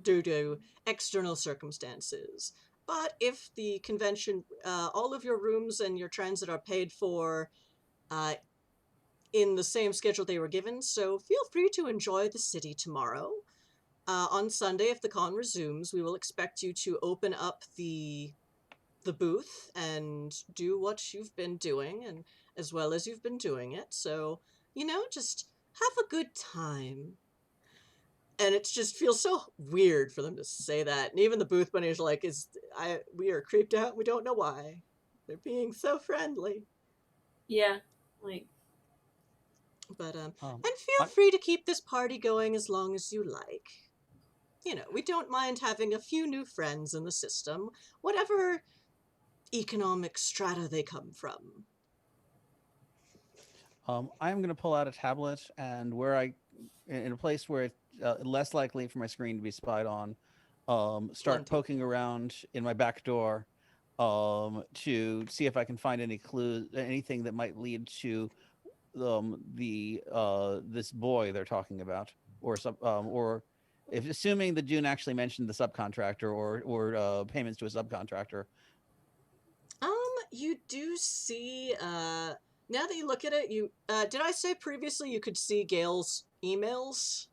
due to external circumstances. But if the convention, all of your rooms and your transit are paid for in the same schedule they were given, so feel free to enjoy the city tomorrow. On Sunday, if the con resumes, we will expect you to open up the booth and do what you've been doing, and as well as you've been doing it. So, just have a good time. And it just feels so weird for them to say that. And even the booth bunnies are like, we are creeped out. We don't know why. They're being so friendly. Yeah, like. But, and feel free to keep this party going as long as you like. We don't mind having a few new friends in the system, whatever economic strata they come from. I'm going to pull out a tablet, and in a place where it's less likely for my screen to be spied on, start poking around in my back door to see if I can find any clues, anything that might lead to this boy they're talking about, or if assuming that June actually mentioned the subcontractor or payments to a subcontractor. You do see, now that you look at it, did I say previously you could see Gale's emails?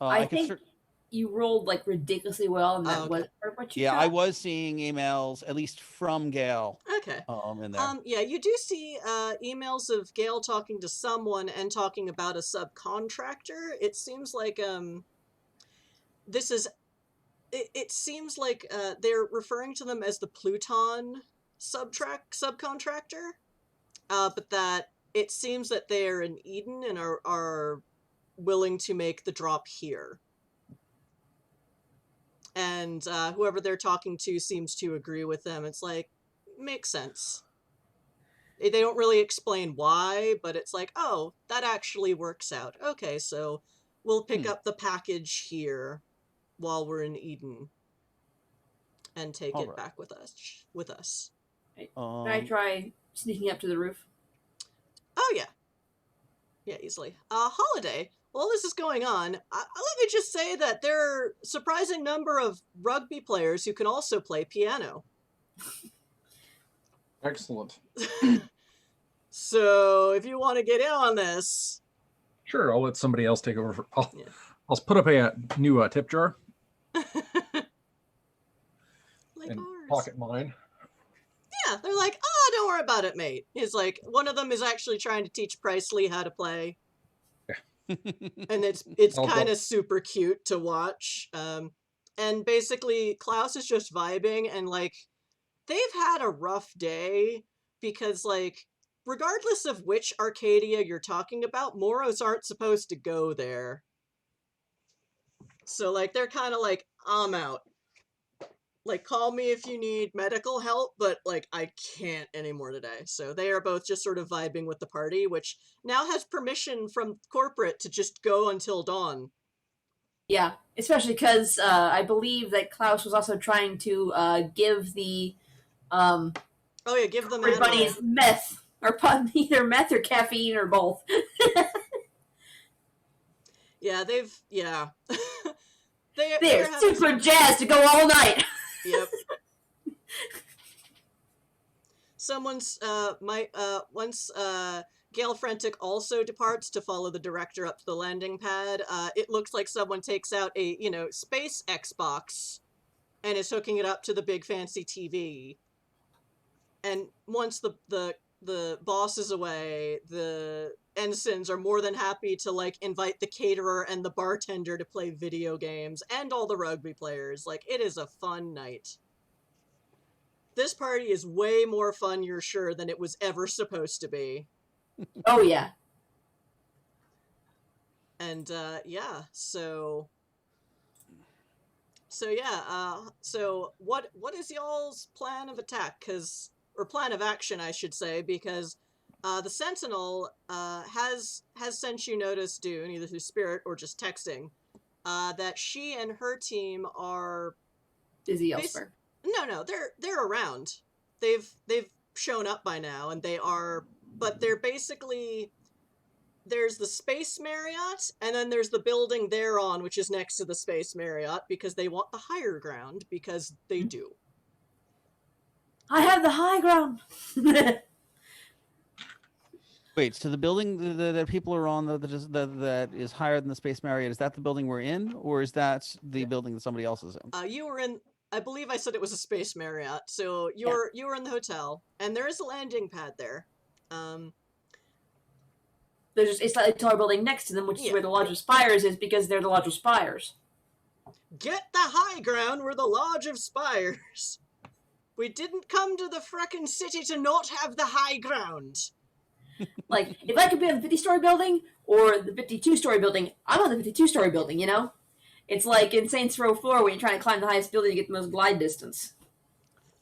I think you rolled like ridiculously well, and that was what you got. I was seeing emails, at least from Gale. Okay. In there. Yeah, you do see emails of Gale talking to someone and talking about a subcontractor. It seems like this is. It seems like they're referring to them as the Pluton subcontractor, but that it seems that they're in Eden and are willing to make the drop here. And whoever they're talking to seems to agree with them. It's like, makes sense. They don't really explain why, but it's like, oh, that actually works out. Okay, so we'll pick up the package here while we're in Eden and take it back with us. Can I try sneaking up to the roof? Oh, yeah. Yeah, easily. Holiday, while this is going on, let me just say that there are a surprising number of rugby players who can also play piano. Excellent. So, if you want to get in on this... Sure, I'll let somebody else take over. I'll put up a new tip jar. And ours. Pocket mine. Yeah, they're like, oh, don't worry about it, mate. He's like, one of them is actually trying to teach Presley how to play. Yeah. And it's kind of super cute to watch. And basically, Klaus is just vibing, and like, they've had a rough day because, like, regardless of which Arcadia you're talking about, Moros aren't supposed to go there. So, like, they're kind of like, I'm out. Like, call me if you need medical help, but, like, I can't anymore today. So they are both just sort of vibing with the party, which now has permission from corporate to just go until dawn. Yeah, especially because I believe that Klaus was also trying to give the... give them everybody's meth, or either meth or caffeine or both. Yeah, They're super jazzed to go all night. Yep. Someone's once Gale Frantic also departs to follow the director up to the landing pad. It looks like someone takes out a space Xbox and is hooking it up to the big fancy TV. And once the boss is away, the ensigns are more than happy to like invite the caterer and the bartender to play video games and all the rugby players. Like, it is a fun night. This party is way more fun, you're sure, than it was ever supposed to be. Oh, yeah. And yeah, so yeah, so what is y'all's plan of attack? Or plan of action, I should say, because the Sentinel has sent you notice, Dune, either through spirit or just texting, that she and her team are Busy elsewhere. no, they're around. They've shown up by now, and but they're basically, there's the Space Marriott, and then there's the building they're on, which is next to the Space Marriott, because they want the higher ground, because they do. I have the high ground. Wait, so the building that people are on that is higher than the Space Marriott, is that the building we're in, or is that the building that somebody else is in? You were in, I believe I said it was a Space Marriott, so you were in the hotel, and there is a landing pad there. There's just a slightly taller building next to them, which is where the Lodge of Spires is, because they're the Lodge of Spires. Get the high ground, we're the Lodge of Spires. We didn't come to the frickin' city to not have the high ground. Like, if I could be on the 50-story building or the 52-story building, I'm on the 52-story building, you know? It's like in Saints Row 4 when you're trying to climb the highest building to get the most glide distance.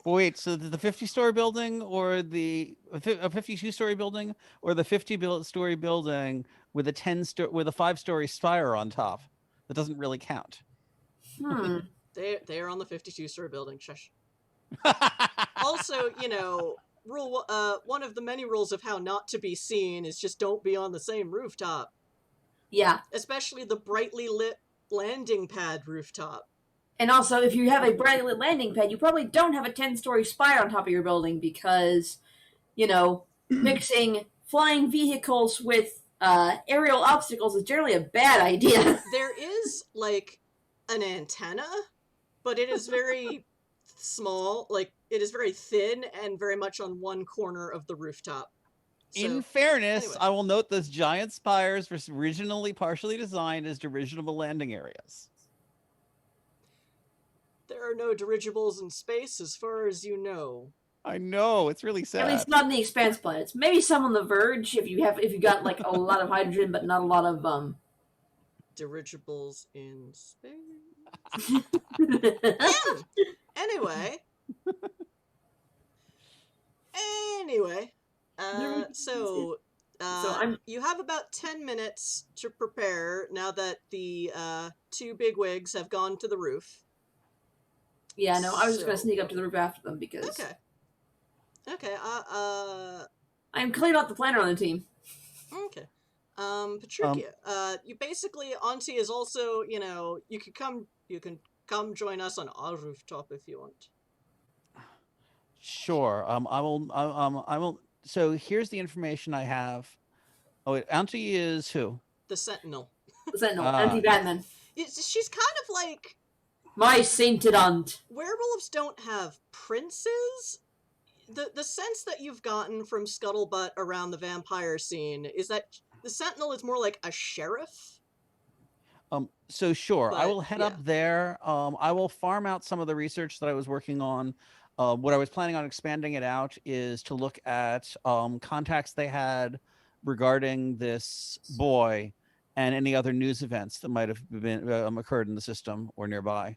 Wait, so the 50-story building or a 52-story building or the 50-story building with a 5-story spire on top? That doesn't really count. They are on the 52-story building. Shush. Also, you know, one of the many rules of how not to be seen is just don't be on the same rooftop. Yeah. Especially the brightly lit landing pad rooftop. And also, if you have a brightly lit landing pad, you probably don't have a 10-story spire on top of your building because, you know, mixing flying vehicles with aerial obstacles is generally a bad idea. There is, like, an antenna, but it is very small. Like, it is very thin and very much on one corner of the rooftop. So, in fairness, anyway. I will note those giant spires were originally partially designed as dirigible landing areas. There are no dirigibles in space as far as you know. I know, it's really sad. At least not in the Expanse planets. Maybe some on the Verge if you got like a lot of hydrogen but not a lot of dirigibles in space. Anyway. So you have about 10 minutes to prepare now that the two bigwigs have gone to the roof. Yeah, no, I was just gonna sneak up to the roof after them because. Okay. I'm clearly not the planner on the team. Okay. Patricia, you basically, Auntie is also, you know, you can come join us on our rooftop if you want. Sure. I will. So here's the information I have. Oh, wait, Auntie is who? The Sentinel. The Sentinel, anti-Batman. She's kind of like my sainted aunt. Werewolves don't have princes. The sense that you've gotten from Scuttlebutt around the vampire scene is that the Sentinel is more like a sheriff. So sure, But, I will head up there. I will farm out some of the research that I was working on. What I was planning on expanding it out is to look at contacts they had regarding this boy and any other news events that might have been occurred in the system or nearby.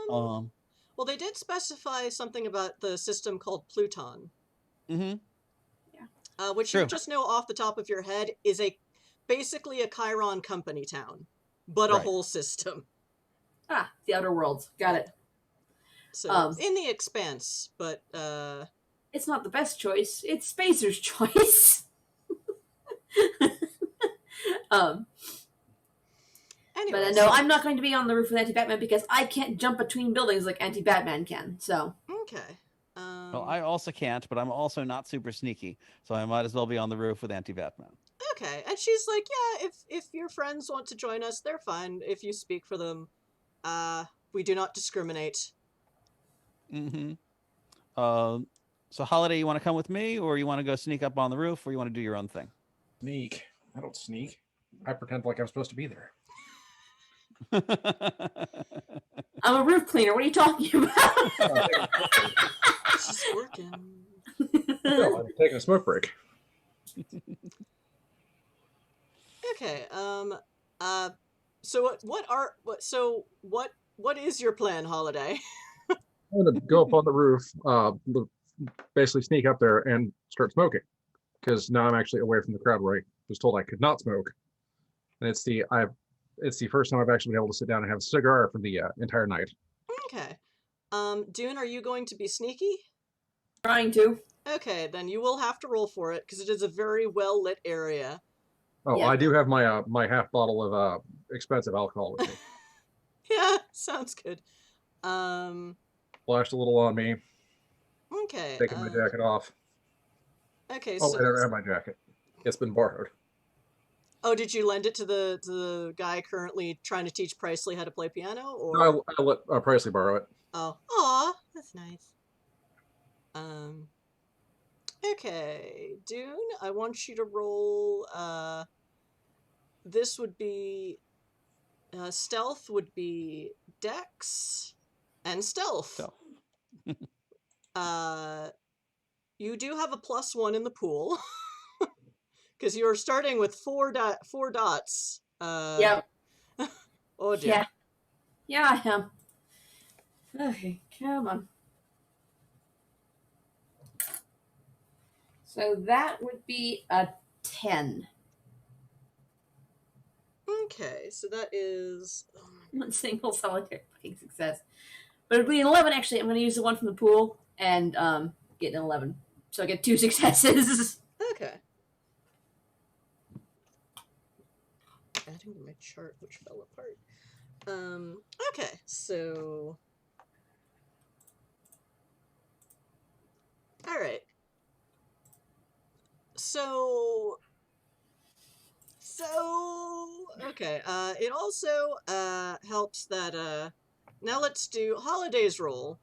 Well, they did specify something about the system called Pluton. Mm-hmm. Yeah. Which you just know off the top of your head is basically a Chiron company town, but a whole system. Ah, the Outer Worlds. Got it. So, in the Expanse, but, it's not the best choice. It's Spacer's choice. Anyways. But no, I'm not going to be on the roof with Anti-Batman because I can't jump between buildings like Anti-Batman can, so. Okay. Well, I also can't, but I'm also not super sneaky, so I might as well be on the roof with Anti-Batman. Okay, and she's like, yeah, if your friends want to join us, they're fine. If you speak for them, we do not discriminate. Mm-hmm. So Holiday, you want to come with me, or you want to go sneak up on the roof, or you want to do your own thing? Sneak. I don't sneak. I pretend like I'm supposed to be there. I'm a roof cleaner. What are you talking about? She's working. No, I'm taking a smoke break. If Okay. So what is your plan, Holiday? I'm gonna go up on the roof, basically sneak up there and start smoking, because now I'm actually away from the crowd where I was told I could not smoke, and it's the first time I've actually been able to sit down and have a cigar for the entire night. Okay. Dune, are you going to be sneaky? Trying to. Okay, then you will have to roll for it because it is a very well lit area. Oh, Yeah. I do have my my half bottle of expensive alcohol with me. Yeah, sounds good. Um, Flashed a little on me, okay. taking my jacket off. Okay, Oh, so I don't have my jacket. It's been borrowed. oh, did you lend it to the guy currently trying to teach Presley how to play piano, or? No, I let Presley borrow it. Oh, aw, that's nice. Um, okay, Dune, I want you to roll. This would be stealth would be Dex and stealth. So Uh, you do have a +1 in the pool because you are starting with four dots. Yeah. Oh dear. Yeah. Yeah, I am. Okay, come on. So that would be a 10. Okay, so that is. One single solitary fucking success. But it'd be an 11, actually. I'm going to use the one from the pool and get an 11. So I get 2 successes. Okay. Adding to my chart, which fell apart. Okay, so. Alright. So. Okay, it also, helps that, now let's do Holiday's roll.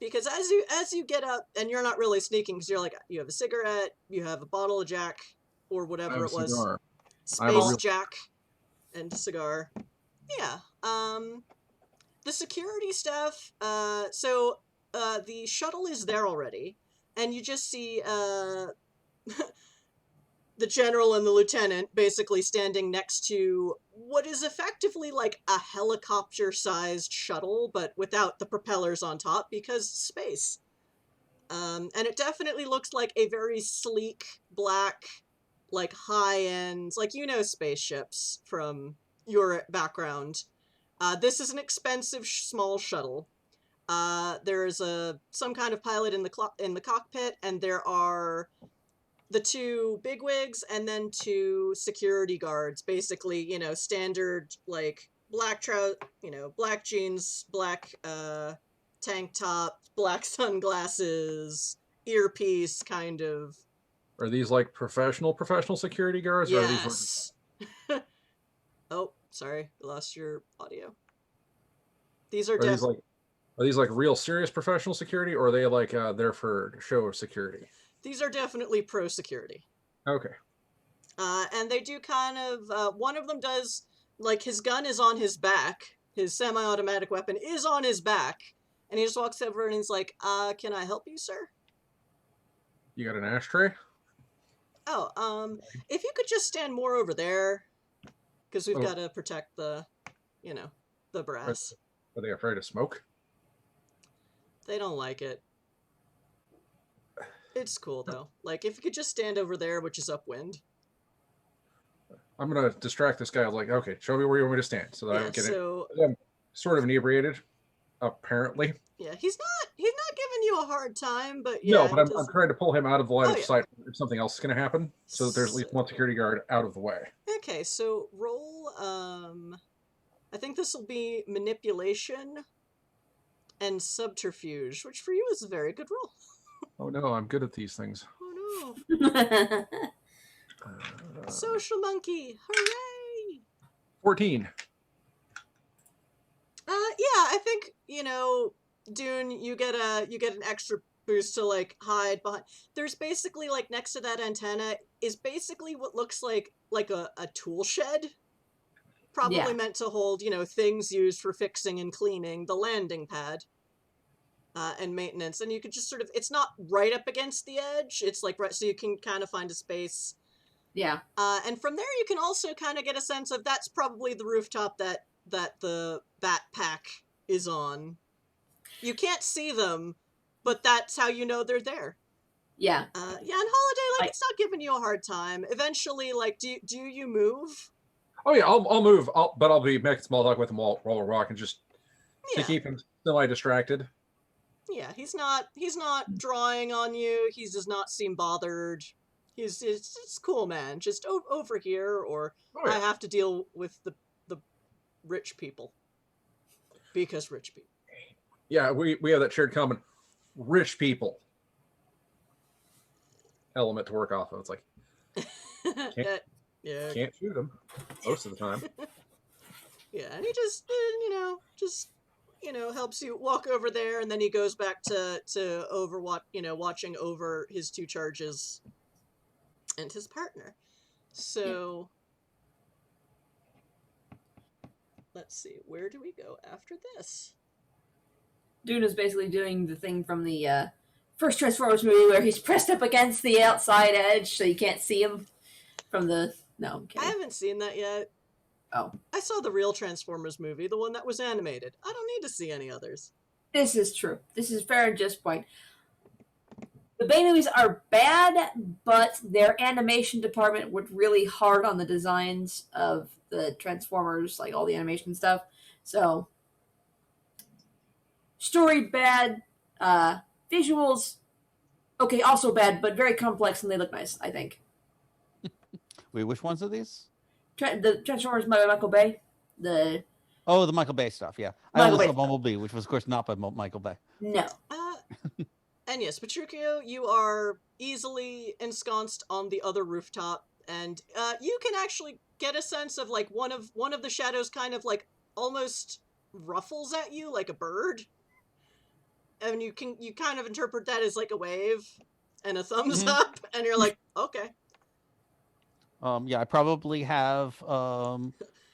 Because as you get up, and you're not really sneaking, because you're like, you have a cigarette, you have a bottle of Jack, or I whatever have a it was. cigar. Space Jack and cigar. Yeah. The security staff, the shuttle is there already, and you just see, the general and the lieutenant basically standing next to what is effectively like a helicopter-sized shuttle, but without the propellers on top, because space. And it definitely looks like a very sleek, black, like high-end, like spaceships from your background. This is an expensive small shuttle. There is some kind of pilot in the cockpit, and there are the 2 bigwigs and then 2 security guards. Basically, standard like black black jeans, black tank top, black sunglasses, earpiece, kind of. Are these like professional security guards? Or are these Yes. Oh, sorry, I lost your audio. These are are these like real serious professional security, or are they like there for show security? These are definitely pro security. Okay. And they do kind of, one of them does, like, his gun is on his back, his semi-automatic weapon is on his back, and he just walks over and he's like, can I help you, sir? You got an ashtray? Oh, if you could just stand more over there, because we've Oh. got to protect the brass. Are they afraid of smoke? They don't like it. It's cool, though. Like, if you could just stand over there, which is upwind. I'm gonna distract this guy. I was like, okay, show me where you want me to stand, so that I don't get it. I'm sort of inebriated, apparently. Yeah, he's not giving you a hard time, but yeah. No, but I'm trying to pull him out of the line of yeah. sight if something else is going to happen, so that there's at least one security guard out of the way. Okay, so roll, I think this will be manipulation and subterfuge, which for you is a very good roll. Oh no, I'm good at these things. Oh no. Social monkey, hooray! 14. Yeah, I think, Dune, you get an extra boost to like hide behind. There's basically like next to that antenna is basically what looks like a tool shed. Probably meant to hold, things used for fixing and cleaning, the landing pad. And maintenance, and you could just sort of, it's not right up against the edge, it's like right, so you can kind of find a space. Yeah. And from there, you can also kind of get a sense of that's probably the rooftop that the Bat Pack is on. You can't see them, but that's how you know they're there. Yeah. Yeah, and Holiday, it's not giving you a hard time. Eventually, do you move? Oh yeah, I'll move. But I'll be making small talk with him while we're walking, just to Yeah. keep him semi-distracted. Yeah, he's not drawing on you. He does not seem bothered. It's cool, man. Just over here, or Oh, yeah. I have to deal with the rich people. Because rich people. Yeah, we have that shared common rich people element to work off of. It's like yeah. can't shoot them most of the time. Yeah, and he just helps you walk over there, and then he goes back to watching over his 2 charges and his partner. So let's see, where do we go after this? Dune is basically doing the thing from the first Transformers movie where he's pressed up against the outside edge so you can't see him from the... No, I'm kidding. I haven't seen that yet. Oh. I saw the real Transformers movie, the one that was animated. I don't need to see any others. This is true. This is fair and just point. The Bay movies are bad, but their animation department worked really hard on the designs of the Transformers, like all the animation stuff. So, story bad, visuals okay, also bad, but very complex, and they look nice, I think. Wait, which ones are these? The Transformers by Michael Bay. The Michael Bay stuff, yeah. I Michael only Bay saw Bumblebee, which was, of course, not by Michael Bay. No. And yes, Petruchio, you are easily ensconced on the other rooftop, and you can actually get a sense of like one of the shadows kind of like almost ruffles at you like a bird, and you kind of interpret that as like a wave and a thumbs up, and you're like, okay. Yeah, I probably have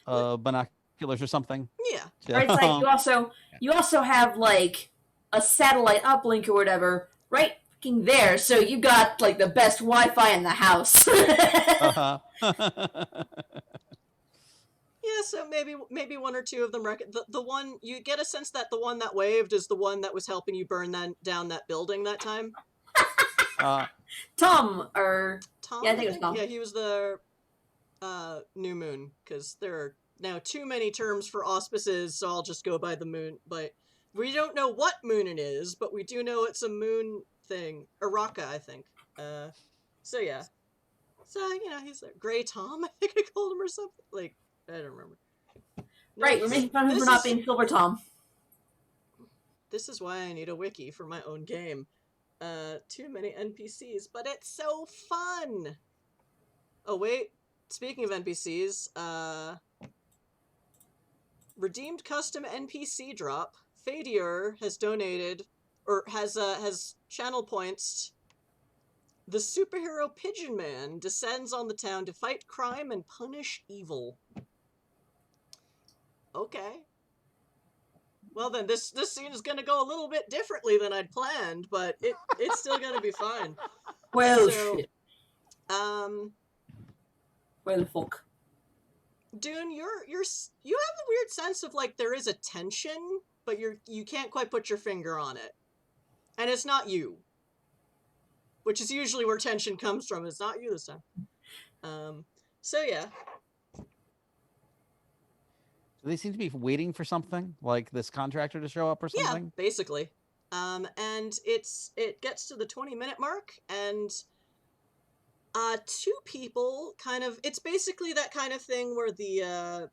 binoculars or something. Yeah. Right, it's like you also have like a satellite uplink or whatever right fucking there, so you got like the best Wi-Fi in the house. Uh-huh. Yeah, so maybe one or two of them the one you get a sense that the one that waved is the one that was helping you burn down that building that time. Tom, or Tom, yeah, I think it was Tom. Yeah, he was the New Moon, because there are now too many terms for auspices, so I'll just go by the moon. But we don't know what moon it is, but we do know it's a moon thing. Araka, I think. So yeah. So, he's there. Gray Tom, I think I called him, or something. Like, I don't remember. No, Right, we're making fun of him for not being Silver Tom. This is why I need a wiki for my own game. Too many NPCs, but it's so fun! Oh, wait. Speaking of NPCs, redeemed custom NPC drop. Fadier has donated, or has channel points. The superhero Pigeon Man descends on the town to fight crime and punish evil. Okay. Well then, this scene is gonna go a little bit differently than I'd planned, but it's still gonna be fine. Well, so, shit. Well, fuck. Dune, you have a weird sense of like there is a tension, but you can't quite put your finger on it, and it's not you, which is usually where tension comes from. It's not you this time. So yeah. They seem to be waiting for something, like this contractor to show up or something. Yeah, basically. And it gets to the 20-minute mark, and two people kind of, it's basically that kind of thing where the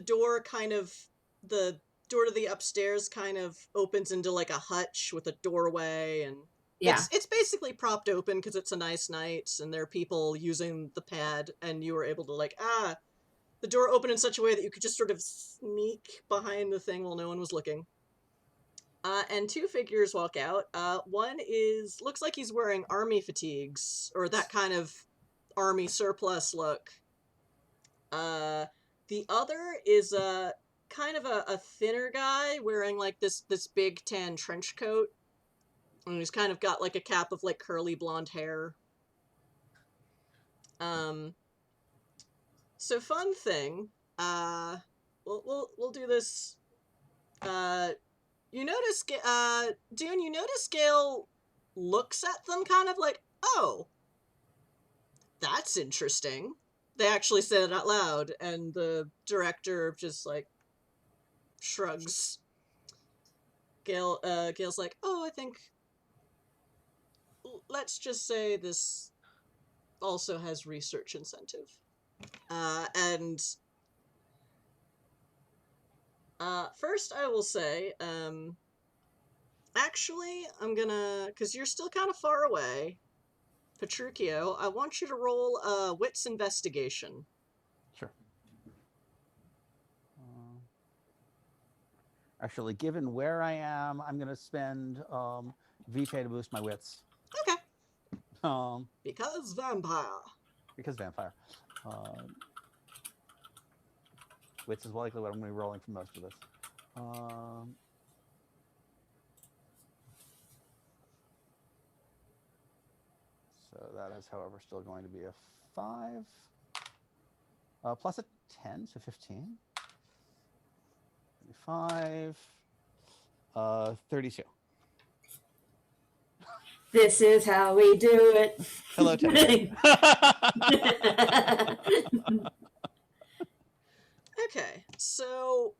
door to the upstairs kind of opens into like a hutch with a doorway, and yeah, it's basically propped open because it's a nice night, and there are people using the pad, and you were able to like, the door opened in such a way that you could just sort of sneak behind the thing while no one was looking. And two figures walk out. One looks like he's wearing army fatigues, or that kind of army surplus look. The other is kind of a thinner guy wearing like this big tan trench coat. And he's kind of got like a cap of like curly blonde hair. So fun thing, we'll do this. You notice, Dune, you notice Gale looks at them kind of like, oh, that's interesting. They actually said it out loud, and the director just like shrugs. Gale's like, oh, I think let's just say this also has research incentive. And first I will say, actually, I'm gonna, because you're still kind of far away, Petruchio, I want you to roll a wits investigation. Sure. Actually, given where I am, I'm going to spend VK to boost my wits. Okay. Um, Because vampire. Because vampire. Wits is likely what I'm going to be rolling for most of this. So that is, however, still going to be a 5. Plus a 10, so 15. 5. 32. This is how we do it. Hello, Teddy. Okay, so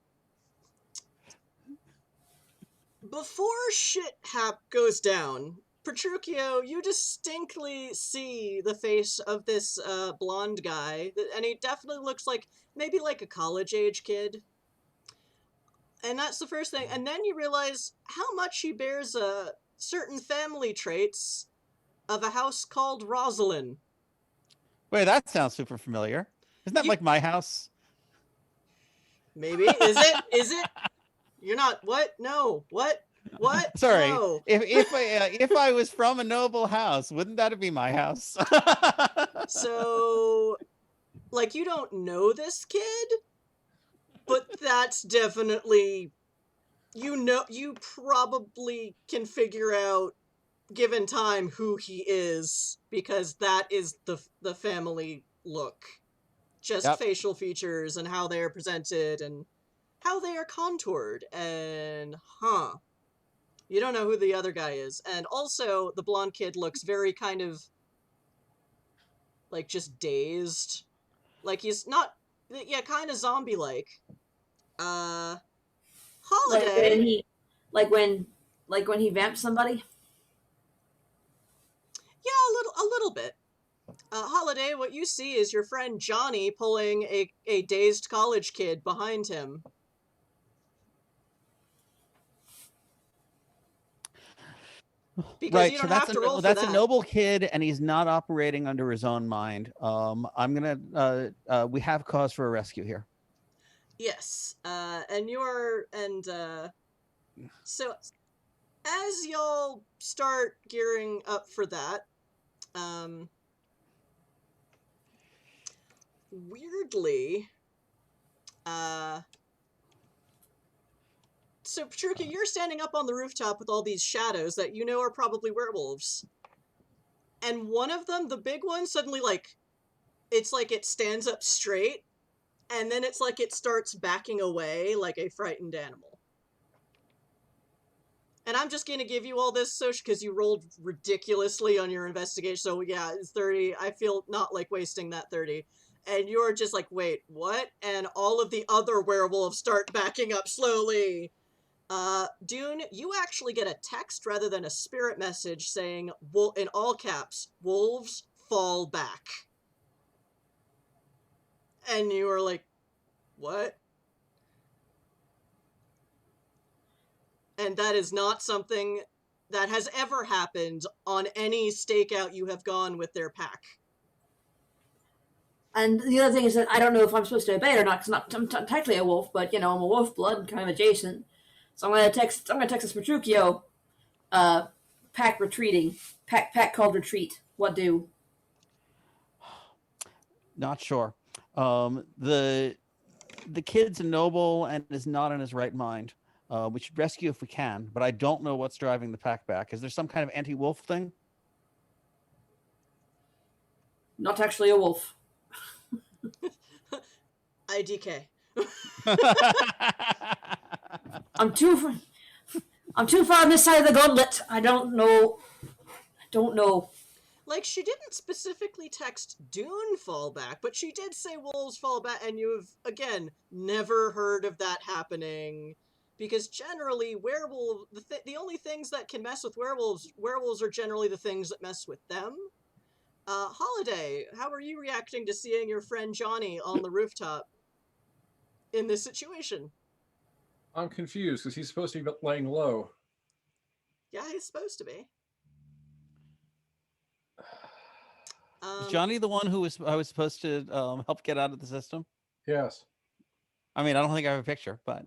before shit goes down, Petruchio, you distinctly see the face of this blonde guy, and he definitely looks like maybe like a college-age kid. And that's the first thing. And then you realize how much he bears certain family traits of a house called Rosalind. Wait, that sounds super familiar. Isn't that like my house? Maybe. Is it? Is it? You're not. What? No. What? What? Sorry. No. If I was from a noble house, wouldn't that be my house? So, like, you don't know this kid, but that's definitely, you probably can figure out, given time, who he is, because that is the family look. Just Yep. facial features and how they are presented and how they are contoured, and you don't know who the other guy is. And also, the blonde kid looks very kind of like just dazed. Like he's not, yeah, kind of zombie-like. Holiday. Like when he vamps somebody. Yeah, a little bit. Holiday, what you see is your friend Johnny pulling a dazed college kid behind him. Because right, you so don't have to roll for that's that. a noble kid, and he's not operating under his own mind. I'm gonna. We have cause for a rescue here. Yes, so as y'all start gearing up for that, weirdly, so Petruchio, you're standing up on the rooftop with all these shadows that you know are probably werewolves. And one of them, the big one, suddenly, like, it's like it stands up straight, and then it's like it starts backing away like a frightened animal. And I'm just gonna give you all this, Soch, because you rolled ridiculously on your investigation, so yeah, it's 30. I feel not like wasting that 30. And you're just like, wait, what? And all of the other werewolves start backing up slowly. Dune, you actually get a text rather than a spirit message saying, in all caps, wolves fall back. And you are like, what? And that is not something that has ever happened on any stakeout you have gone with their pack. And the other thing is that I don't know if I'm supposed to obey it or not, because I'm technically a wolf, but I'm a wolf blood, kind of adjacent. So I'm gonna text this Petruchio, pack retreating, pack called retreat. What do? Not sure. The kid's a noble and is not in his right mind. We should rescue if we can, but I don't know what's driving the pack back. Is there some kind of anti-wolf thing? Not actually a wolf. IDK. I'm too far on this side of the gauntlet. I don't know. Like, she didn't specifically text Dune fall back, but she did say wolves fall back, and you've, again, never heard of that happening. Because generally, the only things that can mess with werewolves are generally the things that mess with them. Holiday, how are you reacting to seeing your friend Johnny on the rooftop in this situation? I'm confused because he's supposed to be laying low. Yeah, he's supposed to be. Is Johnny the one who I was supposed to help get out of the system? Yes. I mean, I don't think I have a picture, but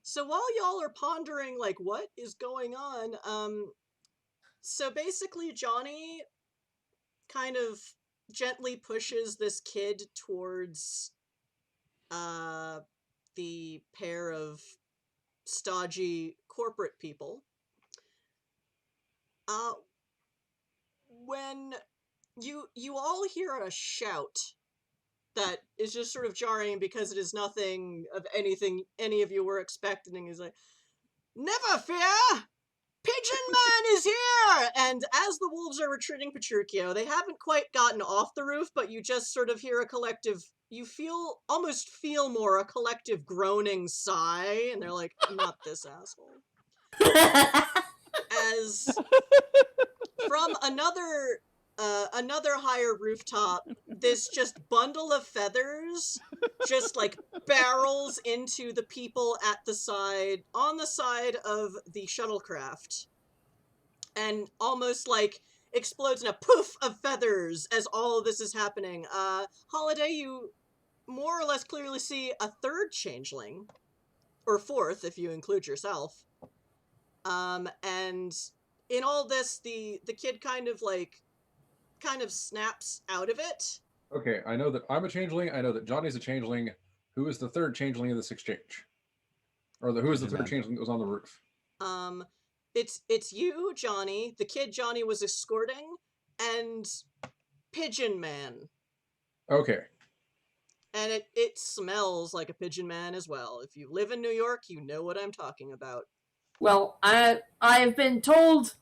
So while y'all are pondering, like, what is going on, so basically Johnny kind of gently pushes this kid towards the pair of stodgy corporate people. When you all hear a shout that is just sort of jarring because it is nothing of anything any of you were expecting. Is like, never fear! Pigeon Man is here! And as the wolves are retreating Petruchio, they haven't quite gotten off the roof, but you just sort of hear a collective, almost feel more a collective groaning sigh, and they're like, not this asshole. As from another higher rooftop, this just bundle of feathers just like barrels into the people on the side of the shuttlecraft, and almost like explodes in a poof of feathers as all of this is happening. Holiday, you more or less clearly see a third changeling, or fourth if you include yourself. And in all this, the kid kind of snaps out of it. Okay, I know that I'm a changeling. I know that Johnny's a changeling. Who is the third changeling in this exchange? Or who is the third changeling that was on the roof? It's you, Johnny, the kid Johnny was escorting, and Pigeon Man. Okay. And it smells like a Pigeon Man as well. If you live in New York, you know what I'm talking about. Well, I've been told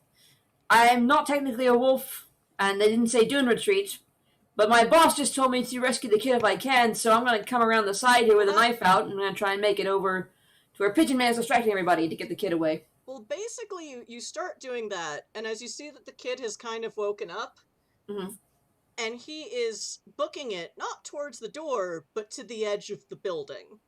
I'm not technically a wolf, and they didn't say Dune retreat, but my boss just told me to rescue the kid if I can, so I'm going to come around the side here with a knife out, and I'm going to try and make it over to where Pigeon Man is distracting everybody to get the kid away. Well, basically, you start doing that, and as you see that the kid has kind of woken up, and he is booking it not towards the door, but to the edge of the building.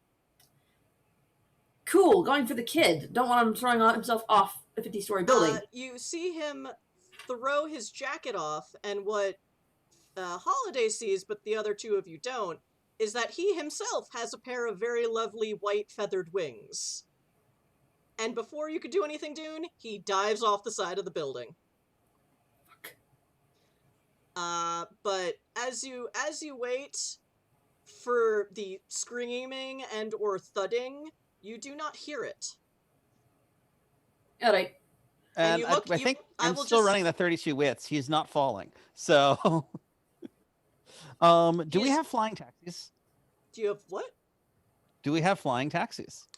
Cool, going for the kid. Don't want him throwing himself off a 50-story building. You see him throw his jacket off, and what Holiday sees, but the other two of you don't, is that he himself has a pair of very lovely white feathered wings. And before you could do anything, Dune, he dives off the side of the building. Fuck. But as you wait for the screaming and or thudding, you do not hear it. All right. And I think I'm still running the 32 wits. He's not falling. So, do we have flying taxis? Do you have what? Do we have flying taxis?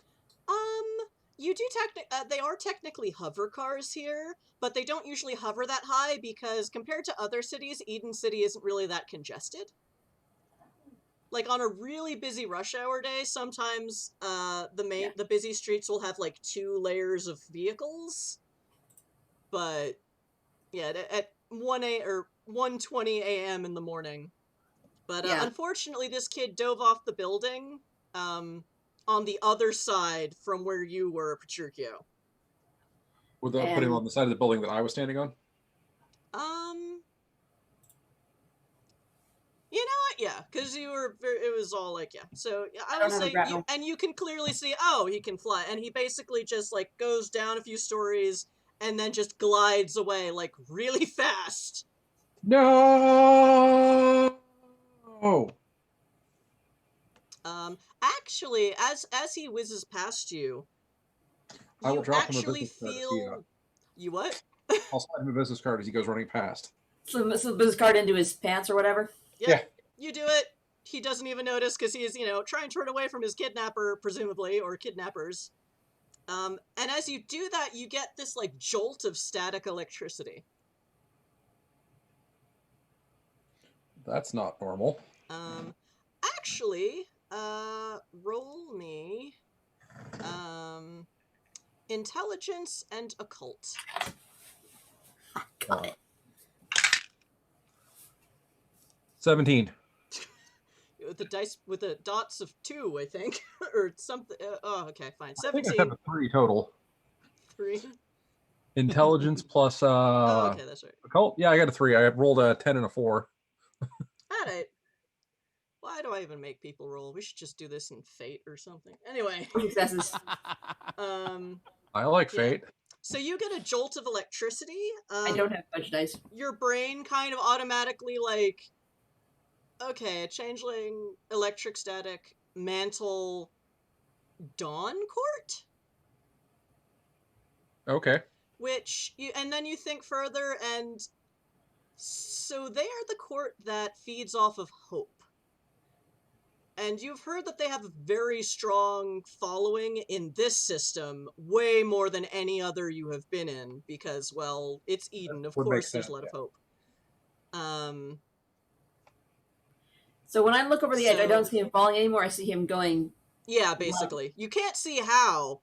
You do they are technically hover cars here, but they don't usually hover that high because compared to other cities, Eden City isn't really that congested. Like on a really busy rush hour day, sometimes the busy streets will have like 2 layers of vehicles. But yeah, at 1:20 a.m. in the morning. But unfortunately, this kid dove off the building on the other side from where you were, Petruchio. Would that put him on the side of the building that I was standing on? You know what? Yeah, because it was all like, yeah. So I would say, and you can clearly see, oh, he can fly. And he basically just like goes down a few stories and then just glides away like really fast. No! Actually, as he whizzes past you, I will drop him a actually business card. feel... You what? I'll slide him a business card as he goes running past. slip his card into his pants or whatever. Yep. Yeah. You do it. He doesn't even notice because he's, trying to run away from his kidnapper, presumably, or kidnappers. And as you do that, you get this, like, jolt of static electricity. That's not normal. Actually, roll me, intelligence and occult. Got it. 17. With the dice, with the dots of 2, I think, or something. Okay, fine. I think 17. I have a 3 total. 3. Intelligence plus Oh, okay, that's right. occult. Yeah, I got a 3. I rolled a 10 and a 4. Alright. Why do I even make people roll? We should just do this in Fate or something. Anyway. Successes. I like Yeah. Fate. So you get a jolt of electricity. I don't have much dice. Your brain kind of automatically, like, okay, a changeling, electric static, mantle, dawn court? Okay. And then you think further, and so they are the court that feeds off of hope. And you've heard that they have a very strong following in this system, way more than any other you have been in, because, well, it's Eden, of would make course there's sense, a lot of yeah. hope. So when I look over the edge, I don't So- see him falling anymore. I see him going. Yeah, basically. You can't see how,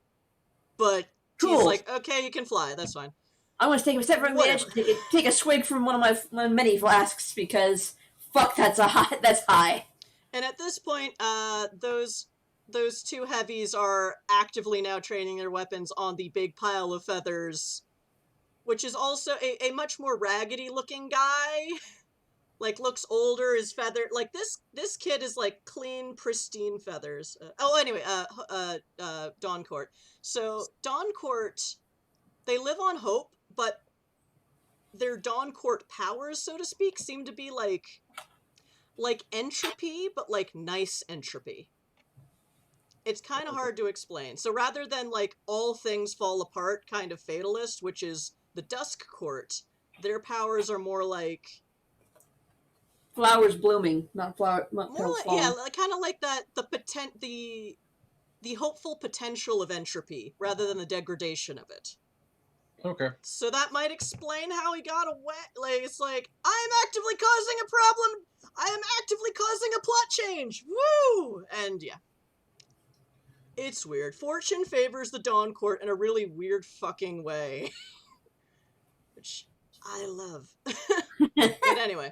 but Cool. he's like, okay, you can fly, that's fine. I want to take a step from the edge, Whatever. take a swig from one of my many flasks because fuck, that's high. And at this point, those 2 heavies are actively now training their weapons on the big pile of feathers, which is also a much more raggedy looking guy. Like, looks older, is feathered. Like, this kid is, like, clean, pristine feathers. Anyway, Dawn Court. So, Dawn Court, they live on hope, but their Dawn Court powers, so to speak, seem to be, like entropy, but, like, nice entropy. It's kind of hard to explain. So, rather than, like, all things fall apart kind of fatalist, which is the Dusk Court, their powers are more like... Flowers blooming, not more petals like, falling. yeah, kind of like that, the hopeful potential of entropy rather than the degradation of it. Okay. So that might explain how he got away. Like, it's like, I am actively causing a problem. I am actively causing a plot change. Woo! And yeah. It's weird. Fortune favors the Dawn Court in a really weird fucking way. Which I love. But anyway.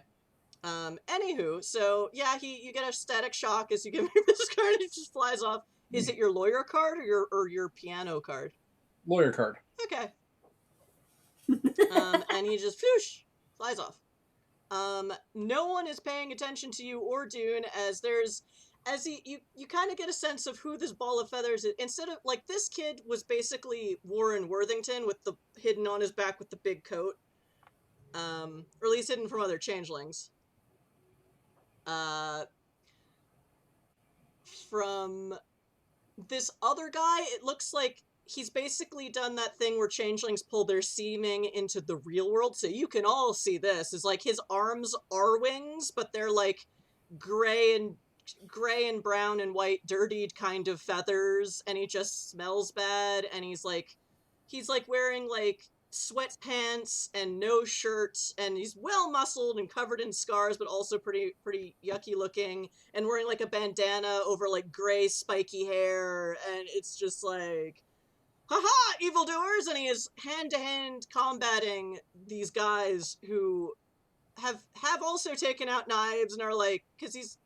Anywho, so yeah, you get a static shock as you give him this card, and it just flies off. Is it your lawyer card or your piano card? Lawyer card. Okay. And he just floosh flies off. No one is paying attention to you or Dune you kind of get a sense of who this ball of feathers is. Instead of, like, this kid was basically Warren Worthington with the hidden on his back with the big coat. Or at least hidden from other changelings. From this other guy, it looks like he's basically done that thing where changelings pull their seeming into the real world, so you can all see this. Is like his arms are wings, but they're like gray and brown and white dirtied kind of feathers, and he just smells bad, and he's like wearing like sweatpants and no shirt, and he's well muscled and covered in scars, but also pretty yucky looking, and wearing like a bandana over like gray spiky hair, and it's just like, haha, evildoers! And he is hand-to-hand combating these guys who have also taken out knives and are like, because he's,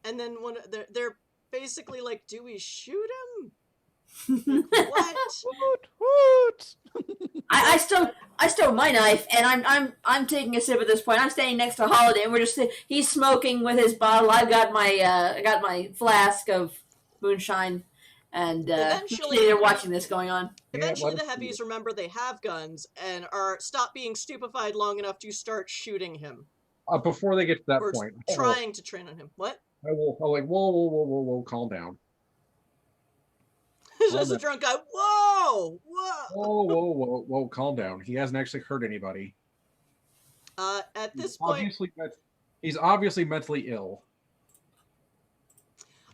and then they're basically like, do we shoot him? Like, what? Woot! I stole my knife, and I'm taking a sip at this point. I'm standing next to Holiday, and he's smoking with his bottle. I got my flask of moonshine, and Eventually- they're watching this going on. Eventually, Yeah, the heavies remember they have guns and stop being stupefied long enough to start shooting him. Before they get to that Or point, trying to train on him. What? I'm like, whoa, calm down. There's just a drunk guy. Whoa! Whoa, calm down. He hasn't actually hurt anybody. At He's this point, he's obviously mentally ill.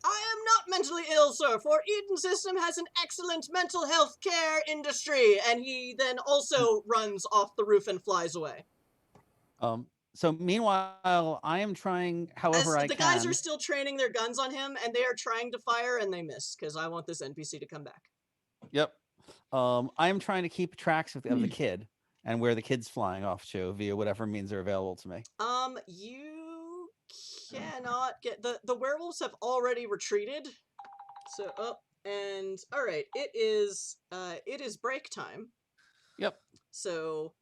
I am not mentally ill, sir, for Eden System has an excellent mental health care industry, and he then also runs off the roof and flies away. So meanwhile, I am trying, however I The can. guys are still training their guns on him, and they are trying to fire, and they miss, because I want this NPC to come back. Yep. I am trying to keep tracks of the kid and where the kid's flying off to via whatever means are available to me. You cannot get the werewolves have already retreated. So and all right, it is break time. Yep. So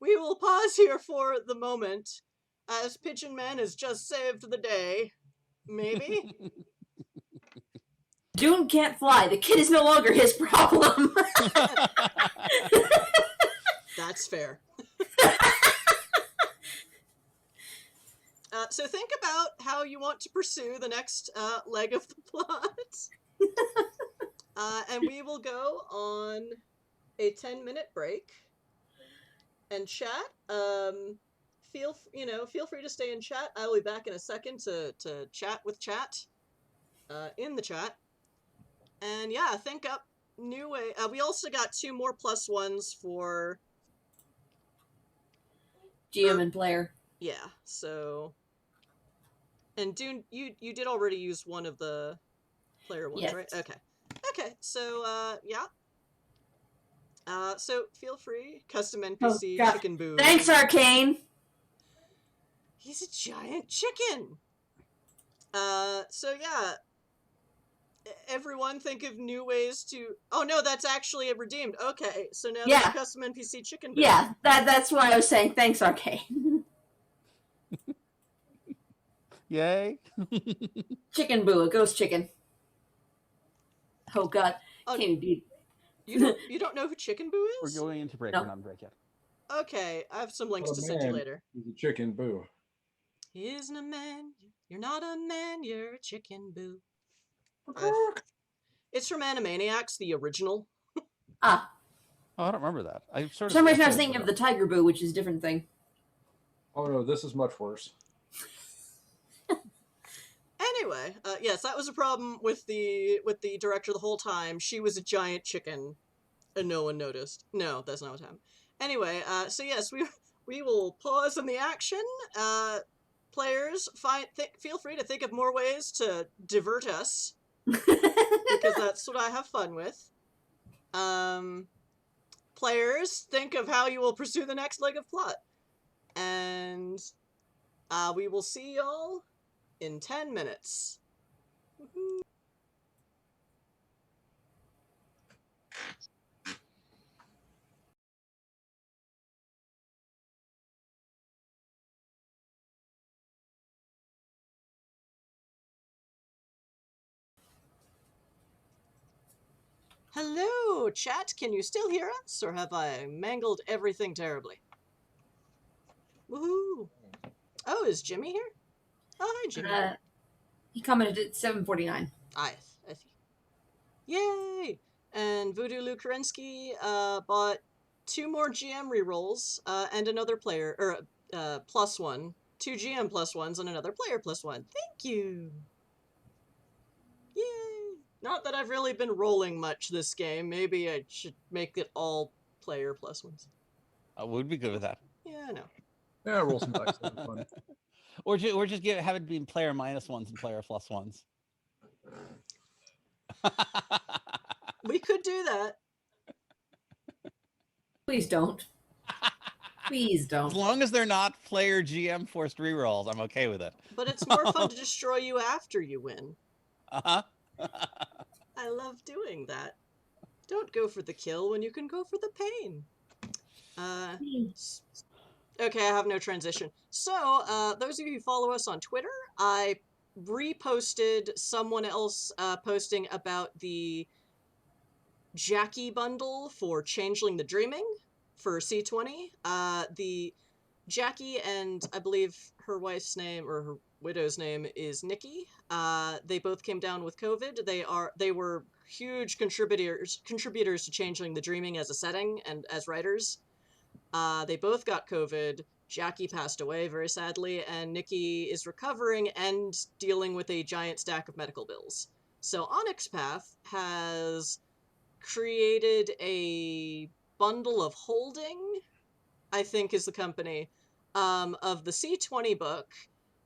we will pause here for the moment as Pigeon Man has just saved the day. Maybe. Dune can't fly. The kid is no longer his problem. That's fair. So think about how you want to pursue the next leg of the plot. And we will go on a 10-minute break and chat. Feel free to stay in chat. I will be back in a second to chat with chat in the chat. And yeah, think up new way. We also got 2 more +1s for GM and player. Yeah, so and Dune, you did already use one of the player ones, yes. Right? Okay, so yeah. So feel free, custom NPC Chicken Boo. Thanks, Arcane. He's a giant chicken. So yeah. Everyone think of new ways to. Oh no, that's actually redeemed. Okay, so now there's custom NPC Chicken Boo. Yeah, that's why I was saying thanks, Arcane. Yay. Chicken Boo, a ghost chicken. Oh god. Oh, can't be. You don't know who Chicken Boo is? We're going into break. No. We're not in break yet. Okay, I have some links to send you later. He's a chicken boo. He isn't a man. You're not a man. You're a chicken boo. It's from Animaniacs, the original. Ah. Oh, I don't remember that. For some reason I was thinking of the Tiger Boo, which is a different thing. Oh no, this is much worse. Anyway, yes, that was a problem with the director the whole time. She was a giant chicken, and no one noticed. No, that's not what happened. Anyway, so yes, we will pause in the action. Players, feel free to think of more ways to divert us, because that's what I have fun with. Players, think of how you will pursue the next leg of plot, and we will see y'all in 10 minutes. Woohoo. Hello, chat. Can you still hear us, or have I mangled everything terribly? Woohoo! Oh, is Jimmy here? Oh, hi, Jimmy. He commented at 7:49. I see. Yay! And Voodoo Lou Kerensky bought 2 more GM rerolls and another player, or +1. 2 GM +1s and another player +1. Thank you! Yay! Not that I've really been rolling much this game. Maybe I should make it all player +1s. I would be good with that. Yeah, I know. Yeah, roll some dice. That'd be fun. Or just have it be player -1s and player +1s. We could do that. Please don't. Please As don't. long as they're not player GM forced rerolls, I'm okay with it. But it's more fun to destroy you after you win. Uh-huh. I love doing that. Don't go for the kill when you can go for the pain. Okay, I have no transition. So, those of you who follow us on Twitter, I reposted someone else posting about the Jackie bundle for Changeling the Dreaming for C20. The Jackie and I believe her wife's name or her widow's name is Nikki. They both came down with COVID. They were huge contributors to Changeling the Dreaming as a setting and as writers. They both got COVID. Jackie passed away, very sadly, and Nikki is recovering and dealing with a giant stack of medical bills. So Onyx Path has created a bundle of holding, I think is the company, of the C20 book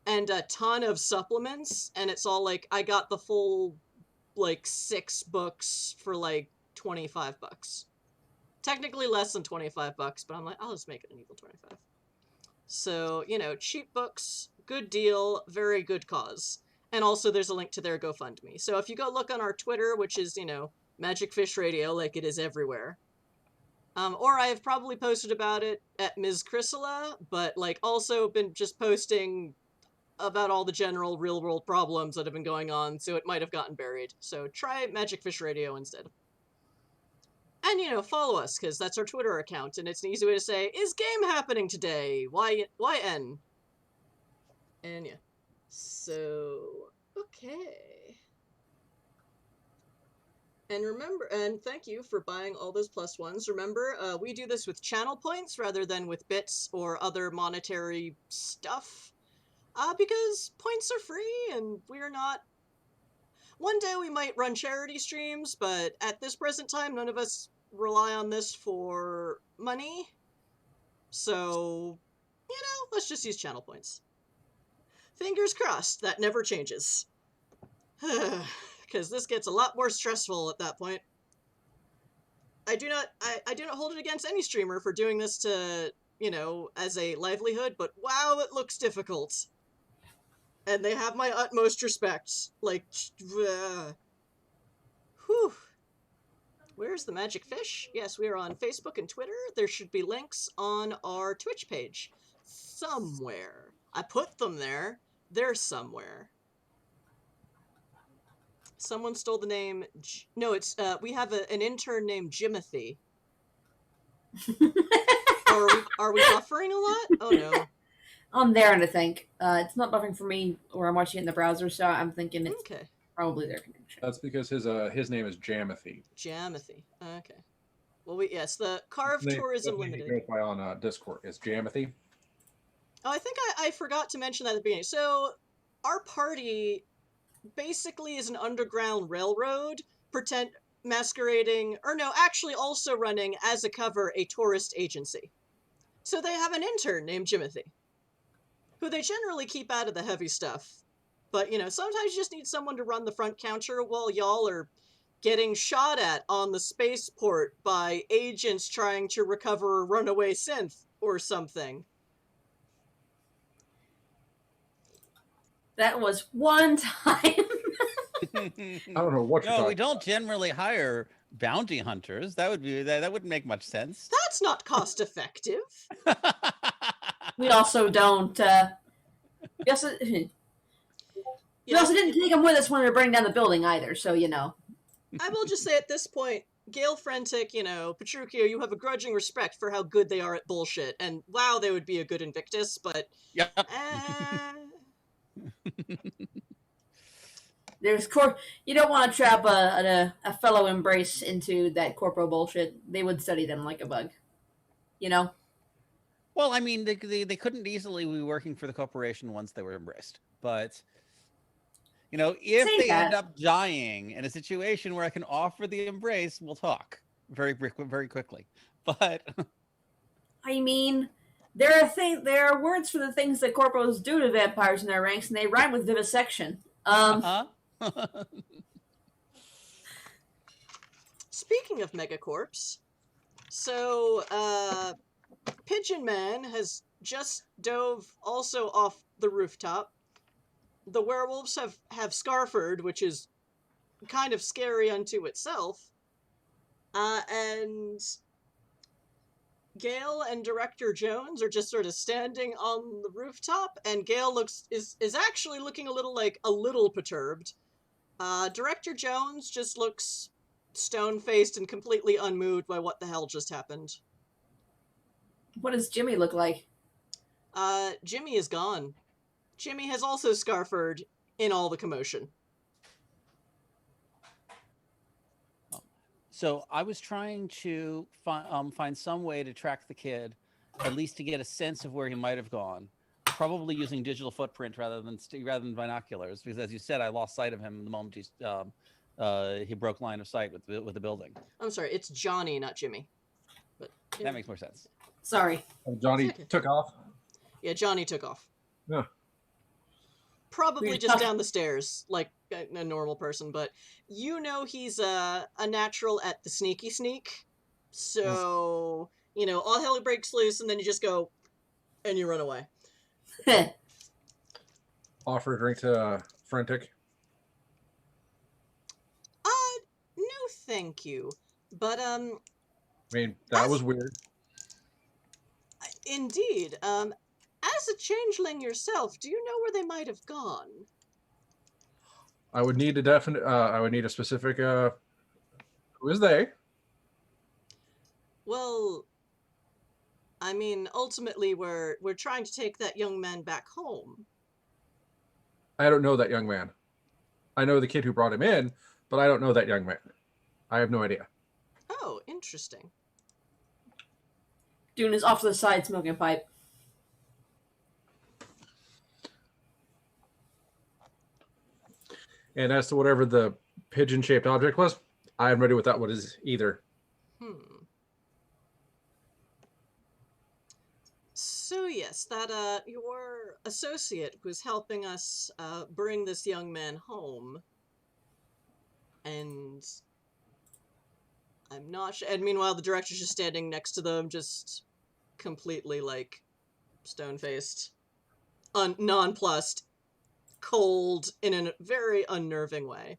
and a ton of supplements, and it's all like, I got the full, like, 6 books for, like, $25. Technically less than $25, but I'm like, I'll just make it an equal 25. So, you know, cheap books, good deal, very good cause. And also there's a link to their GoFundMe. So if you go look on our Twitter, which is, you know, Magic Fish Radio, like it is everywhere. Or I have probably posted about it at Ms. Chrysula, but like also been just posting about all the general real world problems that have been going on, so it might have gotten buried. So try Magic Fish Radio instead. And, you know, follow us, because that's our Twitter account, and it's an easy way to say, is game happening today? YN. And yeah. So, okay. And remember, and thank you for buying all those +1s. Remember, we do this with channel points rather than with bits or other monetary stuff. Because points are free, and we're not... One day we might run charity streams, but at this present time, none of us rely on this for money. So, you know, let's just use channel points. Fingers crossed, that never changes. Because this gets a lot more stressful at that point. I do not hold it against any streamer for doing this to, you know, as a livelihood, but wow, it looks difficult. And they have my utmost respect. Like, whew. Where's the magic fish? Yes, we are on Facebook and Twitter. There should be links on our Twitch page. Somewhere. I put them there. They're somewhere. Someone stole the name... No, it's, we have an intern named Jimothy. Are we buffering a lot? Oh no. I'm there, and I think it's not buffering for me, or I'm watching it in the browser, so I'm thinking it's Okay. probably their connection. That's because his name is Jamothy. Jamothy. Okay. Well, yes, the Carve The Tourism name he Limited. goes by on Discord is Jamothy. Oh, I think I forgot to mention that at the beginning. So, our party basically is an underground railroad, masquerading, or no, actually also running as a cover a tourist agency. So they have an intern named Jimothy, who they generally keep out of the heavy stuff. But, you know, sometimes you just need someone to run the front counter while y'all are getting shot at on the spaceport by agents trying to recover a runaway synth or something. That was one time. I don't know what you're No, talking we don't generally hire bounty hunters. That wouldn't make much sense. That's not cost effective. We also don't. We also didn't take them with us when we were burning down the building either. So you know. I will just say at this point, Gale Frentic, you know, Petruchio, you have a grudging respect for how good they are at bullshit, and wow, they would be a good Invictus, but Yep. There's you don't want to trap a fellow embrace into that corporal bullshit. They would study them like a bug, you know. Well, I mean, they couldn't easily be working for the corporation once they were embraced. But, you know, if they end up dying in a situation where I can offer the embrace, we'll talk very quickly. But I mean, there are words for the things that corporals do to vampires in their ranks, and they rhyme with vivisection. Speaking of megacorps, so Pigeon Man has just dove also off the rooftop. The werewolves have Scarford, which is kind of scary unto itself. And Gale and Director Jones are just sort of standing on the rooftop, and Gale is actually looking a little perturbed. Director Jones just looks stone-faced and completely unmoved by what the hell just happened. What does Jimmy look like? Jimmy is gone. Jimmy has also Scarford in all the commotion. So I was trying to find some way to track the kid at least to get a sense of where he might have gone. Probably using digital footprint rather than binoculars, because as you said, I lost sight of him the moment he broke line of sight with the building. I'm sorry, it's Johnny, not Jimmy. But yeah. That makes more sense. Sorry. Johnny Okay. took off. Yeah, Johnny took off. Yeah. Probably Weird just stuff. down the stairs, like a normal person, but you know he's a natural at the sneaky sneak. So, all hell breaks loose, and then you just go, and you run away. Offer a drink to Frantic. No thank you. But, I mean, that was weird. indeed, as a changeling yourself, do you know where they might have gone? I would need I would need a specific. Who is they? Well, I mean, ultimately, we're trying to take that young man back home. I don't know that young man. I know the kid who brought him in, but I don't know that young man. I have no idea. Oh, interesting. Dune is off to the side smoking a pipe. And as to whatever the pigeon-shaped object was, I am ready with that one is either. So yes, that your associate was helping us bring this young man home, and I'm not sure. And meanwhile, the director's just standing next to them, just completely like stone-faced, nonplussed, cold in a very unnerving way.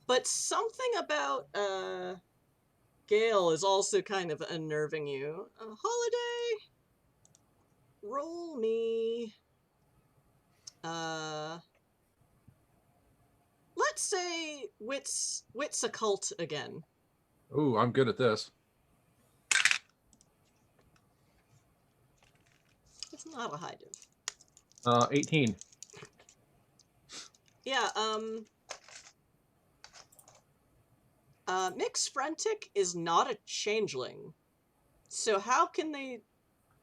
But something about Gale is also kind of unnerving you. Holiday, roll me. Let's say wits occult again. Ooh, I'm good at this. It's not a high div. 18. Yeah, Mix Frantic is not a changeling. So how can they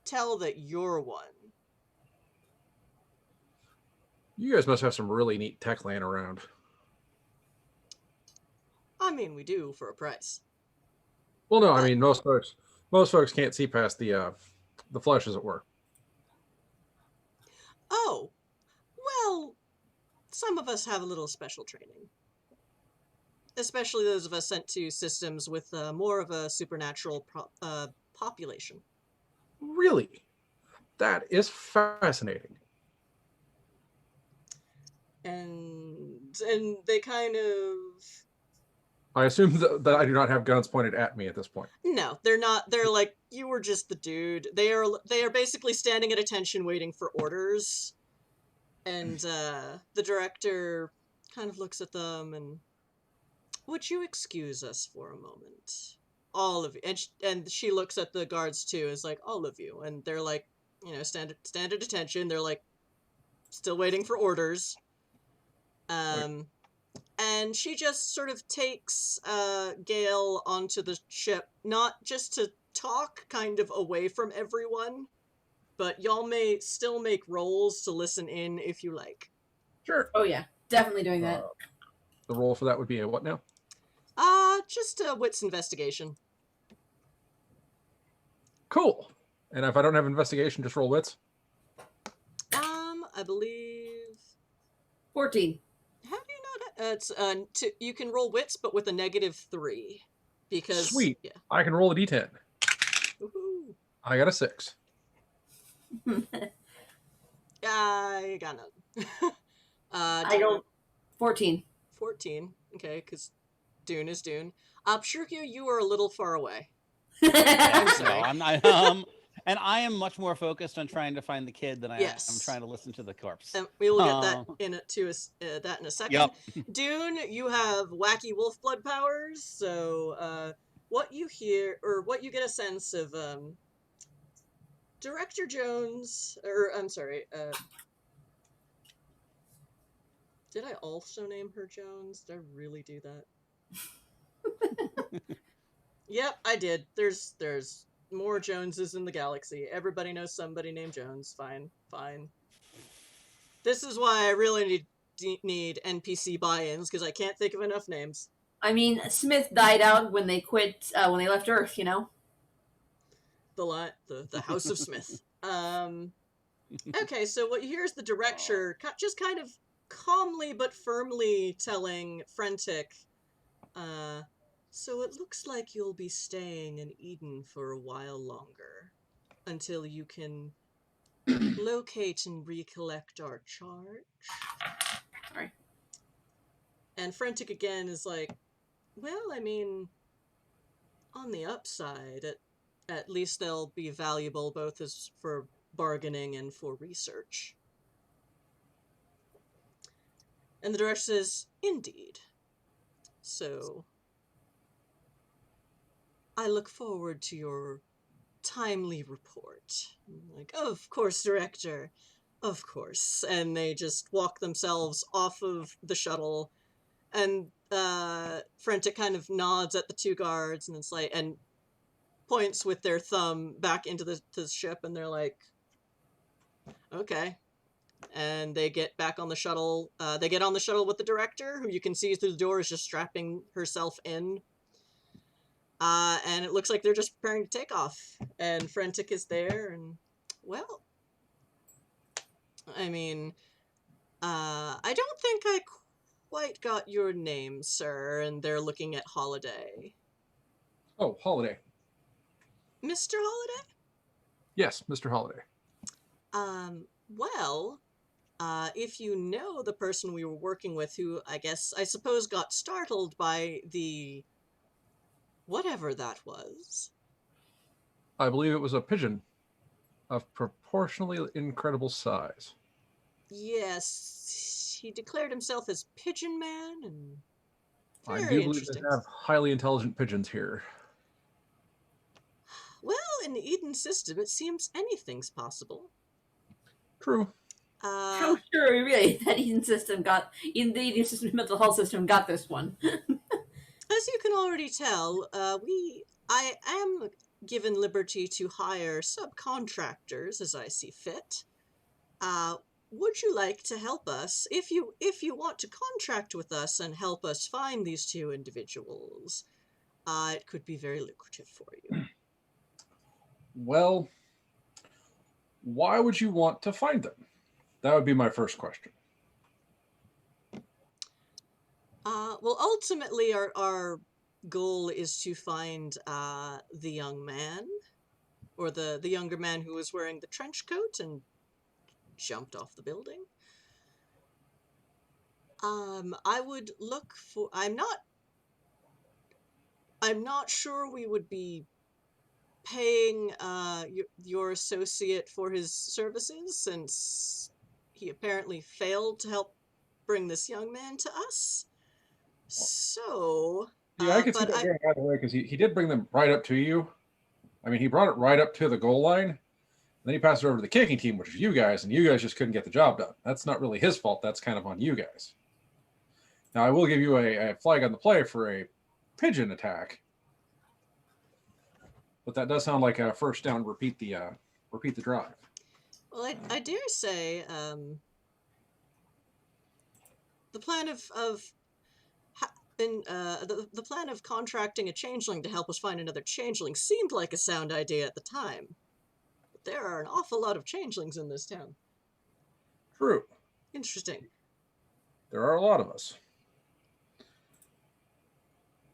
tell that you're one? You guys must have some really neat tech laying around. I mean, we do for a price. Well, no, I mean most folks can't see past the flesh, as it were. Oh, well, some of us have a little special training. Especially those of us sent to systems with more of a supernatural population. Really? That is fascinating. And they kind of... I assume that I do not have guns pointed at me at this point. No, they're not. They're like, you were just the dude. They are basically standing at attention waiting for orders. And the director kind of looks at them and... Would you excuse us for a moment? All of you. And she looks at the guards too, is like, all of you. And they're like, standard attention. They're like, still waiting for orders. And she just sort of takes Gale onto the ship, not just to talk kind of away from everyone, but y'all may still make rolls to listen in if you like. Sure. Oh yeah, definitely doing that. The roll for that would be a what now? Just a wits investigation. Cool. And if I don't have investigation, just roll wits. I believe... 14. How do you know that? It's you can roll wits, but with a -3, because Sweet. Yeah. I can roll a d10. Woohoo! I got a 6. I got none. I don't. 14. 14. Okay, because Dune is Dune. Shurkio, you are a little far away. Yeah, no, I'm not. And I am much more focused on trying to find the kid than I am trying to listen to the corpse. And we will get that in a second. Yep. Dune, you have wacky wolf blood powers, so what you hear, or what you get a sense of, Director Jones, or I'm sorry, did I also name her Jones? Did I really do that? Yep, I did. There's more Joneses in the galaxy. Everybody knows somebody named Jones. Fine, fine. This is why I really need NPC buy-ins, because I can't think of enough names. I mean, Smith died out when they quit, when they left Earth, you know? The House of Smith. Okay, so what you hear is the director just kind of calmly but firmly telling Frentic, so it looks like you'll be staying in Eden for a while longer, until you can locate and recollect our charge. Sorry. And Frentic again is like, well, I mean, on the upside, at least they'll be valuable both as for bargaining and for research. And the director says, indeed. So, I look forward to your timely report. I'm like, of course, director. Of course. And they just walk themselves off of the shuttle, and Frentic kind of nods at the two guards, and it's like, and points with their thumb back into the ship, and they're like, okay. And they get back on the shuttle. They get on the shuttle with the director, who you can see through the door is just strapping herself in. And it looks like they're just preparing to take off. And Frentic is there, and, well, I mean, I don't think I quite got your name, sir. And they're looking at Holiday. Oh, Holiday. Mr. Holiday? Yes, Mr. Holiday. Well, if you know the person we were working with, who I suppose got startled by the whatever that was. I believe it was a pigeon of proportionally incredible size. Yes, he declared himself as Pigeon Man, and I very do believe interesting. they have highly intelligent pigeons here. Well, in the Eden system, it seems anything's possible. True. How sure are we really that the Eden system mental health system got this one? As you can already tell, I am given liberty to hire subcontractors as I see fit. Would you like to help us? If you want to contract with us and help us find these two individuals, it could be very lucrative for you. Well, why would you want to find them? That would be my first question. Well, ultimately, our goal is to find the young man, or the younger man who was wearing the trench coat and jumped off the building. I would look for. I'm not sure we would be paying your associate for his services, since he apparently failed to help bring this young man to us. So, Yeah, I could see that going either way, because he did bring them right up to you. I mean, he brought it right up to the goal line, and then he passed it over to the kicking team, which is you guys, and you guys just couldn't get the job done. That's not really his fault. That's kind of on you guys. Now, I will give you a flag on the play for a pigeon attack, but that does sound like a first down. Repeat the drive. Well, I dare say the plan the plan of contracting a changeling to help us find another changeling seemed like a sound idea at the time. But there are an awful lot of changelings in this town. True. Interesting. There are a lot of us.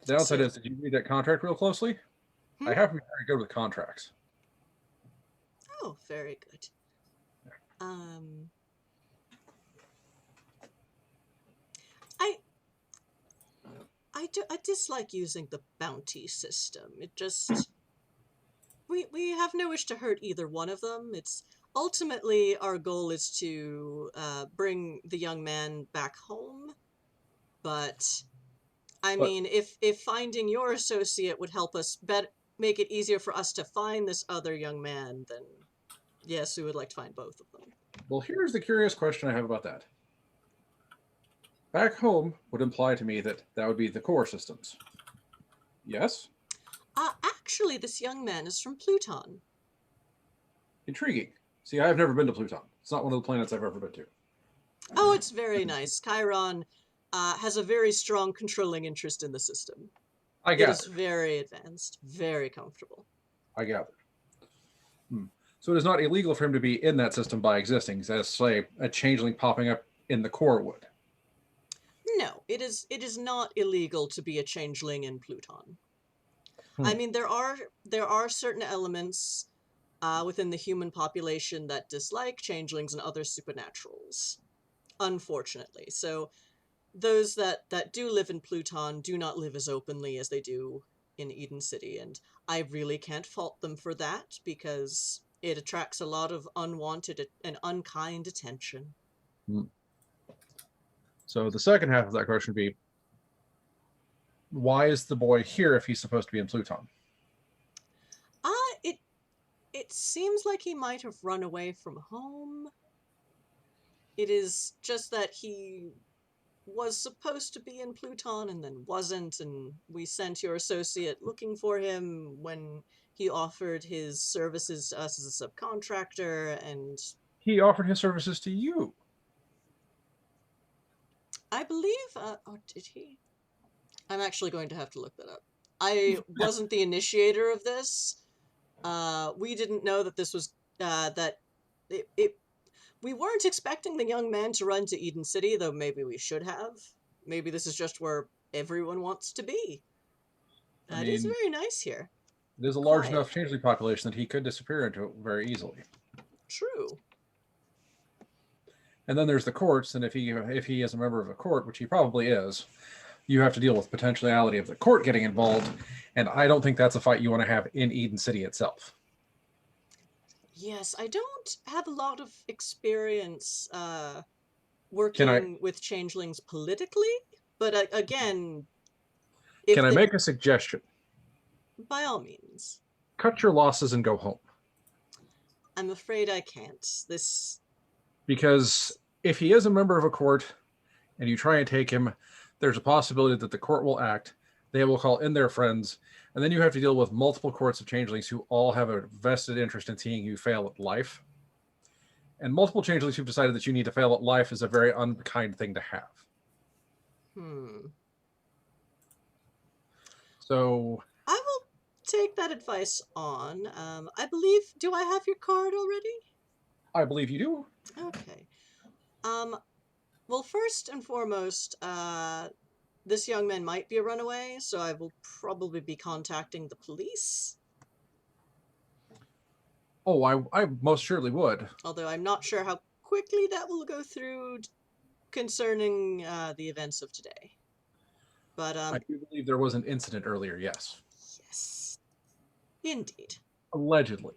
The downside is, did you read that contract real closely? I have to be very good with contracts. Oh, very good. I dislike using the bounty system. It just we have no wish to hurt either one of them. It's ultimately our goal is to bring the young man back home. But I mean, if finding your associate would help us make it easier for us to find this other young man, then yes, we would like to find both of them. Well, here's the curious question I have about that. Back home would imply to me that would be the core systems. Yes? Actually, this young man is from Pluton. Intriguing. See, I've never been to Pluton. It's not one of the planets I've ever been to. Oh, it's very nice. Chiron has a very strong controlling interest in the system. I It is gather. very advanced, very comfortable. I gather. So it is not illegal for him to be in that system by existing, as say a changeling popping up in the core would. No, it is not illegal to be a changeling in Pluton. Hmm. I mean, there are certain elements within the human population that dislike changelings and other supernaturals, unfortunately. So those that do live in Pluton do not live as openly as they do in Eden City, and I really can't fault them for that, because it attracts a lot of unwanted and unkind attention. So the second half of that question would be, why is the boy here if he's supposed to be in Pluton? It seems like he might have run away from home. It is just that he was supposed to be in Pluton and then wasn't, and we sent your associate looking for him when he offered his services to us as a subcontractor, and He offered his services to you. I believe, did he? I'm actually going to have to look that up. I wasn't the initiator of this. We didn't know that this was, we weren't expecting the young man to run to Eden City, though maybe we should have. Maybe this is just where everyone wants to be. It is very nice here. It is a large enough changeling population that he could disappear into it very easily. True. And then there's the courts, and if he is a member of a court, which he probably is, you have to deal with potentiality of the court getting involved, and I don't think that's a fight you want to have in Eden City itself. Yes, I don't have a lot of experience working with changelings politically, but again... Can I make a suggestion? By all means. Cut your losses and go home. I'm afraid I can't. Because if he is a member of a court and you try and take him, there's a possibility that the court will act, they will call in their friends, and then you have to deal with multiple courts of changelings who all have a vested interest in seeing you fail at life. And multiple changelings who've decided that you need to fail at life is a very unkind thing to have. So... I will take that advice on. I believe... Do I have your card already? I believe you do. Okay. Well, first and foremost, this young man might be a runaway, so I will probably be contacting the police. Oh, I most surely would. Although I'm not sure how quickly that will go through concerning the events of today. But I do believe there was an incident earlier, yes. Yes. Indeed. Allegedly.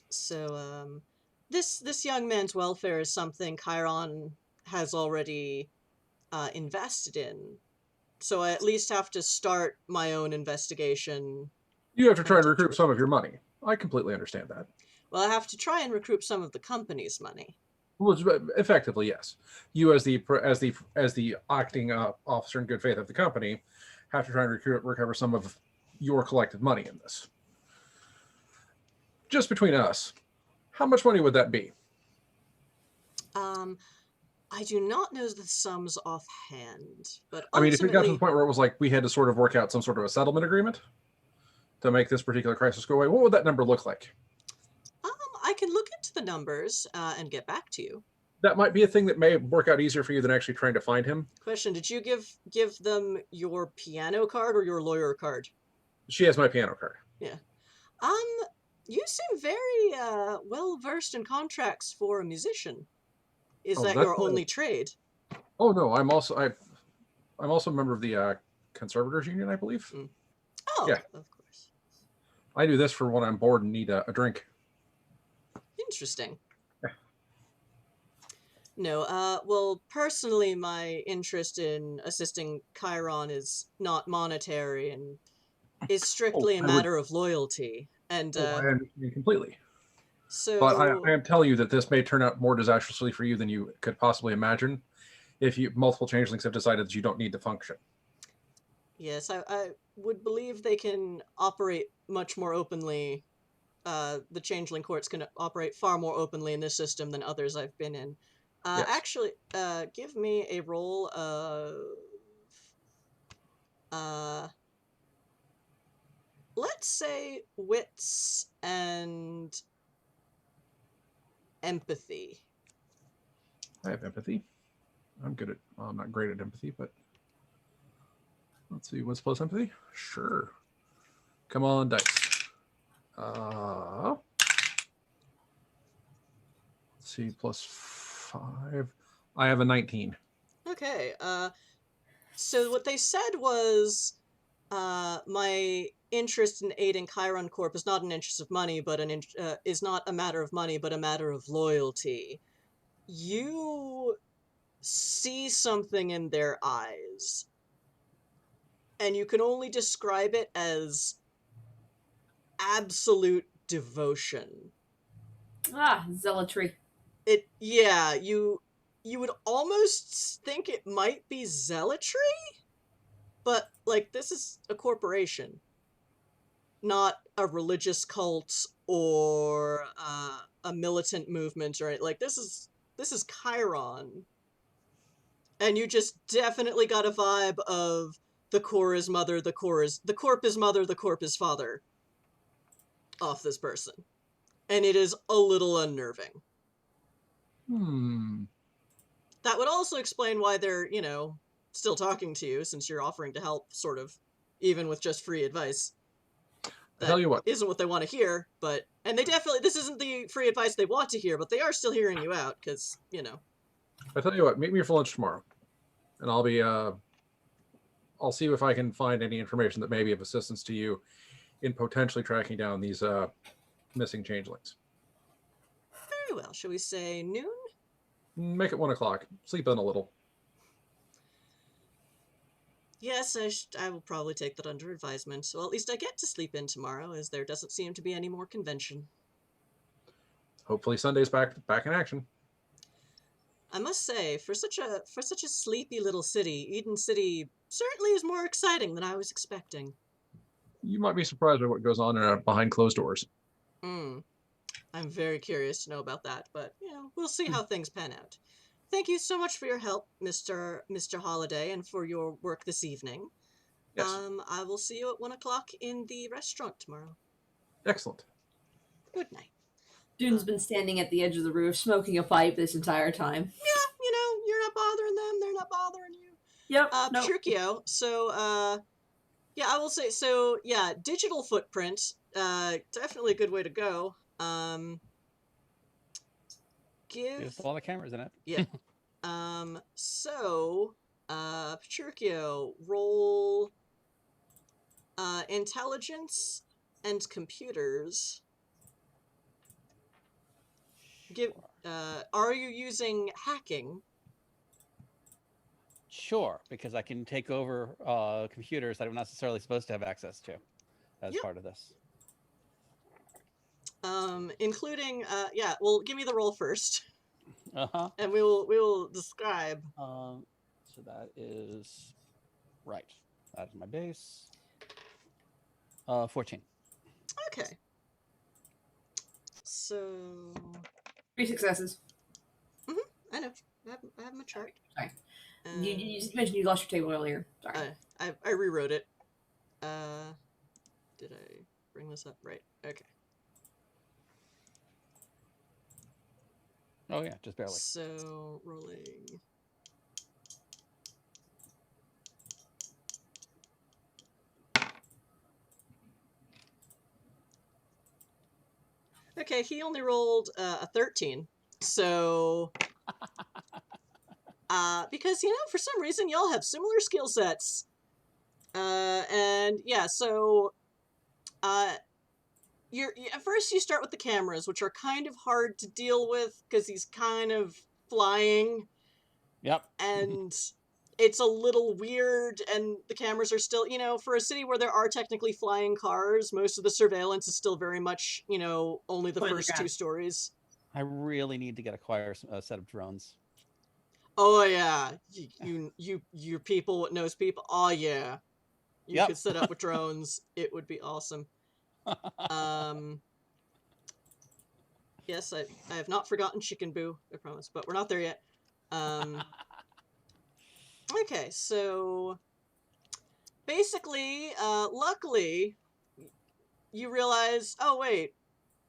So, this young man's welfare is something Chiron has already invested in. So I at least have to start my own investigation. You have to try and recoup some of your money. I completely understand that. Well, I have to try and recoup some of the company's money. Well, effectively, yes. You, as the acting officer in good faith of the company, have to try and recover some of your collected money in this. Just between us, how much money would that be? I do not know the sums offhand, but I mean, if it got to the point where it was like we had to sort of work out some sort of a settlement agreement to make this particular crisis go away, what would that number look like? I can look into the numbers and get back to you. That might be a thing that may work out easier for you than actually trying to find him. Question, did you give them your piano card or your lawyer card? She has my piano card. Yeah. You seem very well-versed in contracts for a musician. Is that your only trade? Oh no, I'm also a member of the Conservators Union, I believe. Oh, yeah. Of course. I do this for when I'm bored and need a drink. Interesting. Yeah. No, well, personally, my interest in assisting Chiron is not monetary and is strictly a matter of loyalty. And I understand completely. So, but I am telling you that this may turn out more disastrously for you than you could possibly imagine if multiple changelings have decided that you don't need to function. Yes, would believe they can operate much more openly. The changeling courts can operate far more openly in this system than others I've been in. Yes. Actually, give me a roll of... let's say wits and empathy. I have empathy. I'm good at. Well, I'm not great at empathy, but let's see. What's plus empathy? Sure. Come on, dice. Let's see. Plus 5. I have a 19. Okay. So what they said was, my interest in aiding Chiron Corp is not an interest of money, but is not a matter of money, but a matter of loyalty. You see something in their eyes, and you can only describe it as absolute devotion. Zealotry. You would almost think it might be zealotry, but, like, this is a corporation, not a religious cult or a militant movement, or like, this is Chiron. And you just definitely got a vibe of the core is mother, the corp is mother, the corp is father off this person. And it is a little unnerving. That would also explain why they're, still talking to you, since you're offering to help, sort of, even with just free advice. I tell you what. Isn't what they want to hear, but... And they definitely... This isn't the free advice they want to hear, but they are still hearing you out, because, I tell you what. Meet me for lunch tomorrow, and I'll be. I'll see if I can find any information that may be of assistance to you in potentially tracking down these missing changelings. Very well. Shall we say noon? Make it 1 o'clock. Sleep in a little. Yes, I will probably take that under advisement. Well, at least I get to sleep in tomorrow, as there doesn't seem to be any more convention. Hopefully Sunday's back in action. I must say, for such a sleepy little city, Eden City certainly is more exciting than I was expecting. You might be surprised by what goes on behind closed doors. I'm very curious to know about that, but, we'll see how things pan out. Thank you so much for your help, Mr. Holiday, and for your work this evening. Yes. I will see you at 1 o'clock in the restaurant tomorrow. Excellent. Good night. Dune's been standing at the edge of the roof, smoking a pipe this entire time. Yeah, you're not bothering them, they're not bothering you. Yep. No. Petruchio, so, yeah, I will say, so, yeah, digital footprint, definitely a good way to go. There's a lot of cameras in it. Yeah. So, Petruchio, roll, intelligence and computers. Are you using hacking? Sure, because I can take over computers that I'm not necessarily supposed to have access to as part of this. Including, yeah, well, give me the roll first. Uh-huh. And we will describe. So that is right. That is my base. 14. Okay. So 3 successes. I know. I have my chart. Sorry. You just mentioned you lost your table earlier. Sorry. I rewrote it. Did I bring this up? Right. Okay. Oh yeah, just barely. So rolling. Okay, he only rolled a 13. So, because, for some reason, y'all have similar skill sets. And, yeah, so, at first you start with the cameras, which are kind of hard to deal with, because he's kind of flying. Yep. And it's a little weird, and the cameras are still, for a city where there are technically flying cars, most of the surveillance is still very much, only the first 2 stories. I really need to acquire a set of drones. Oh yeah, your people what knows people. Oh yeah, you could set up with drones. It would be awesome. Yes, I have not forgotten Chicken Boo, I promise, but we're not there yet. Okay, so basically, luckily, you realize, oh wait,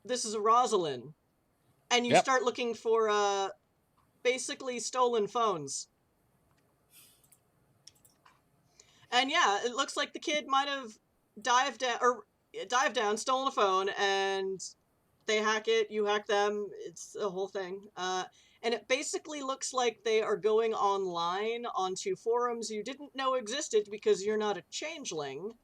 this is a Rosalind. And you start looking for, basically stolen phones. And yeah, it looks like the kid might have dived down, stolen a phone, and they hack it, you hack them, it's a whole thing. And it basically looks like they are going online onto forums you didn't know existed because you're not a changeling.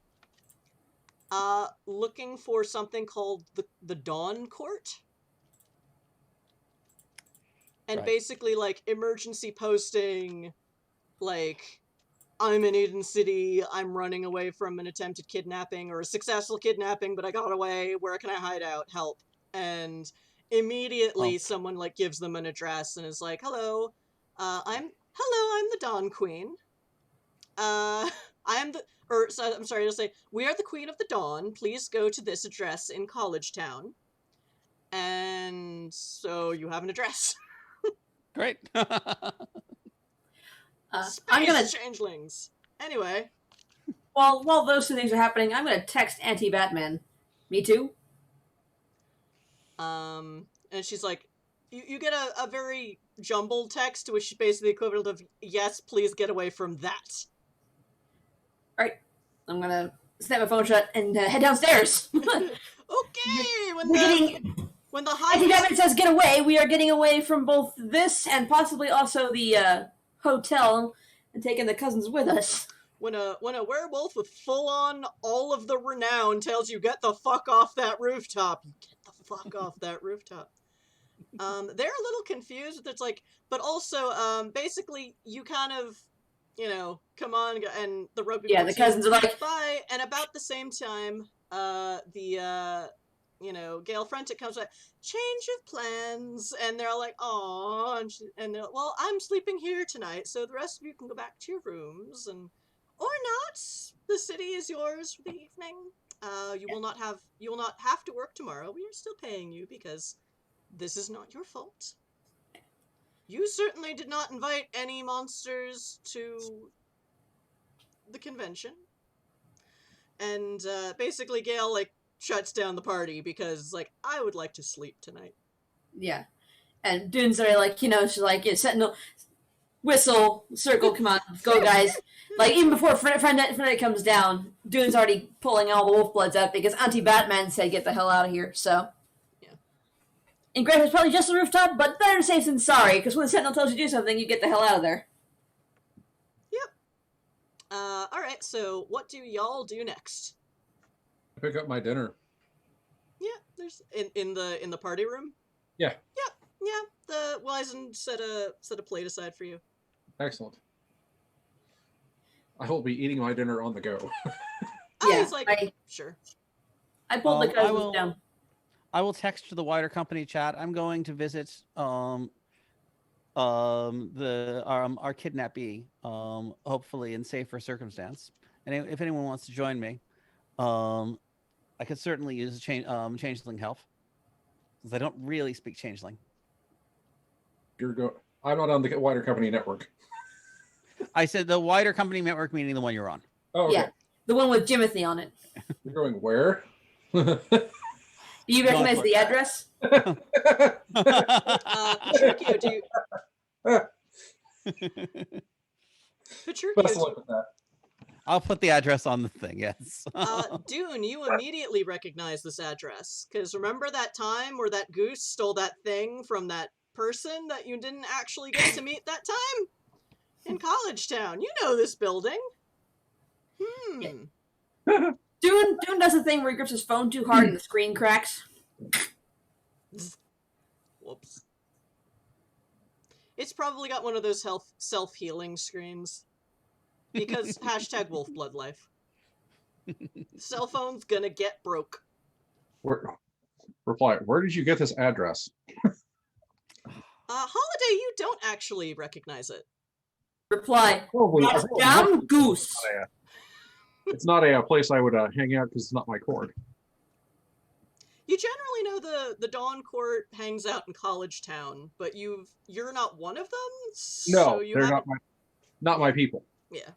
Looking for something called the Dawn Court. And basically, like, emergency posting, like, I'm in Eden City, I'm running away from an attempted kidnapping, or a successful kidnapping, but I got away, where can I hide out? Help. And immediately someone, like, gives them an address and is like, hello, I'm the Dawn Queen. I'm sorry to say, we are the Queen of the Dawn, please go to this address in College Town. And so you have an address. Great. I'm gonna changelings. Anyway. While those two things are happening, I'm gonna text anti-Batman. Me too. And she's like, you get a very jumbled text, which is basically the equivalent of, yes, please get away from that. Alright. I'm gonna snap my phone shut and head downstairs. Okay! When the anti-Batman says get away, we are getting away from both this and possibly also the hotel and taking the cousins with us. When a werewolf with full-on all of the renown tells you get the fuck off that rooftop, you get the fuck off that rooftop. They're a little confused. It's like, but also, basically, you kind of, you know, come on, and the rope. Yeah, the cousins are like, bye. And about the same time, you know, Gail Frentic comes like, change of plans, and they're all like, aw, and they're like, well, I'm sleeping here tonight, so the rest of you can go back to your rooms, and or not. The city is yours for the evening. You will not have to work tomorrow. We are still paying you because this is not your fault. You certainly did not invite any monsters to the convention. And basically Gail, like, shuts down the party because, like, I would like to sleep tonight. Yeah. And Dune's already like, you know, she's like, yeah, Sentinel, whistle, circle, come on, go guys. Like, even before Freddy comes down, Dune's already pulling all the wolf bloods up because anti-Batman said get the hell out of here, so. Yeah. And granted, it's probably just the rooftop, but better safe than sorry, because when the Sentinel tells you to do something, you get the hell out of there. Yep. Alright, so what do y'all do next? Pick up my dinner. Yeah, there's in the party room. Yeah. Yeah. The Wizen set a plate aside for you. Excellent. I will be eating my dinner on the go. Yeah, he's like, sure. I pulled the cousins down. I will text to the wider company chat. I'm going to visit our kidnappee, hopefully in safer circumstance. And if anyone wants to join me, I could certainly use changeling help, because I don't really speak changeling. I'm not on the wider company network. I said the wider company network, meaning the one you're on. Oh, okay. Yeah, the one with Jimothy on it. You're going where? Do you recognize the address? Patricio, do you... Patricio, I'll put the address on the thing, yes. Dune, you immediately recognize this address, because remember that time where that goose stole that thing from that person that you didn't actually get to meet that time? In College Town. You know this building. Yeah. Dune does a thing where he grips his phone too hard and the screen cracks. Whoops. It's probably got one of those self-healing screens. Because hashtag wolfbloodlife. Cell phone's gonna get broke. Reply, where did you get this address? Holiday, you don't actually recognize it. Reply, Probably, damn goose. It's not a place I would hang out because it's not my court. You generally know the Dawn Court hangs out in College Town, but you're not one of them. No, So you they're haven't. not my people. Yeah.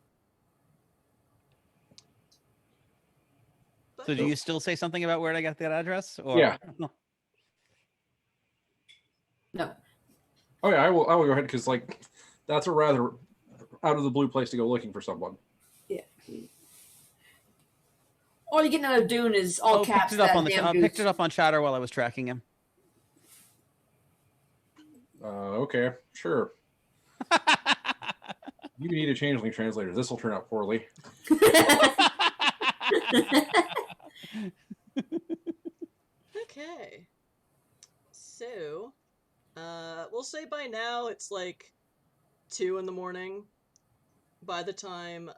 But So do you still say something about where I got that address? Or... Yeah. No. Oh yeah, I will go ahead because like that's a rather out of the blue place to go looking for someone. Yeah. All you get out of Dune is all caps. Picked it up on Chatter while I was tracking him. Okay, sure. You need a changeling translator. This will turn out poorly. Okay. So, we'll say by now it's like 2 a.m. By the time,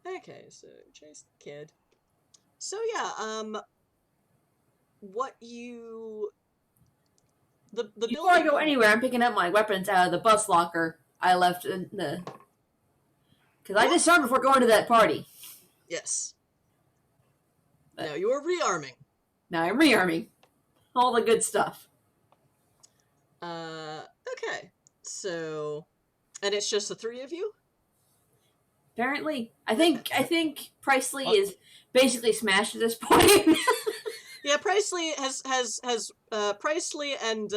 okay, so chase the kid. So yeah, what you... The Before I go anywhere, I'm picking up my weapons out of the bus locker I left in the... Because I disarmed before going to that party. Yes. Now you are rearming. Now I'm rearming. All the good stuff. Okay. So, and it's just the 3 of you? Apparently. I think Priceley is basically smashed at this point. Yeah, Priceley has Priceley and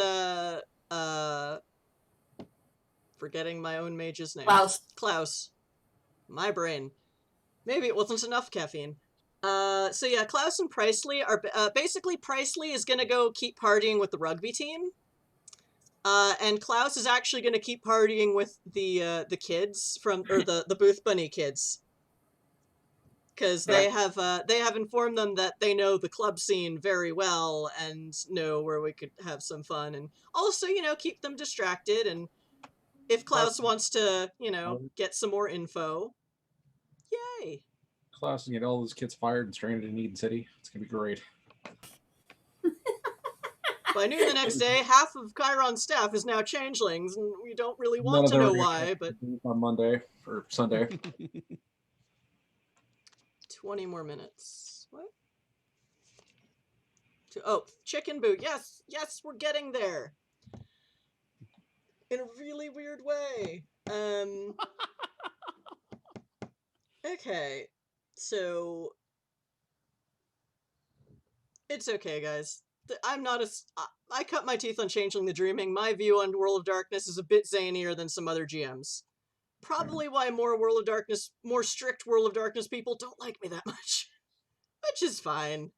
forgetting my own mage's name. Klaus. My brain. Maybe it wasn't enough caffeine. So yeah, Klaus and Priceley are basically Priceley is gonna go keep partying with the rugby team. And Klaus is actually gonna keep partying with the kids the Booth Bunny kids. Because they have informed them that they know the club scene very well and know where we could have some fun, and also, keep them distracted. And if Klaus wants to, get some more info, yay! Klaus and get all those kids fired and stranded in Eden City. It's gonna be great. By noon the next day, half of Chiron's staff is now changelings, and we don't really want to know why, but... On Monday or Sunday. 20 more minutes. What? Oh, chicken boot. Yes, we're getting there. In a really weird way. Okay. So it's okay, guys. I'm not I cut my teeth on Changeling the Dreaming. My view on World of Darkness is a bit zanier than some other GMs. Probably why more strict World of Darkness people don't like me that much. Which is fine.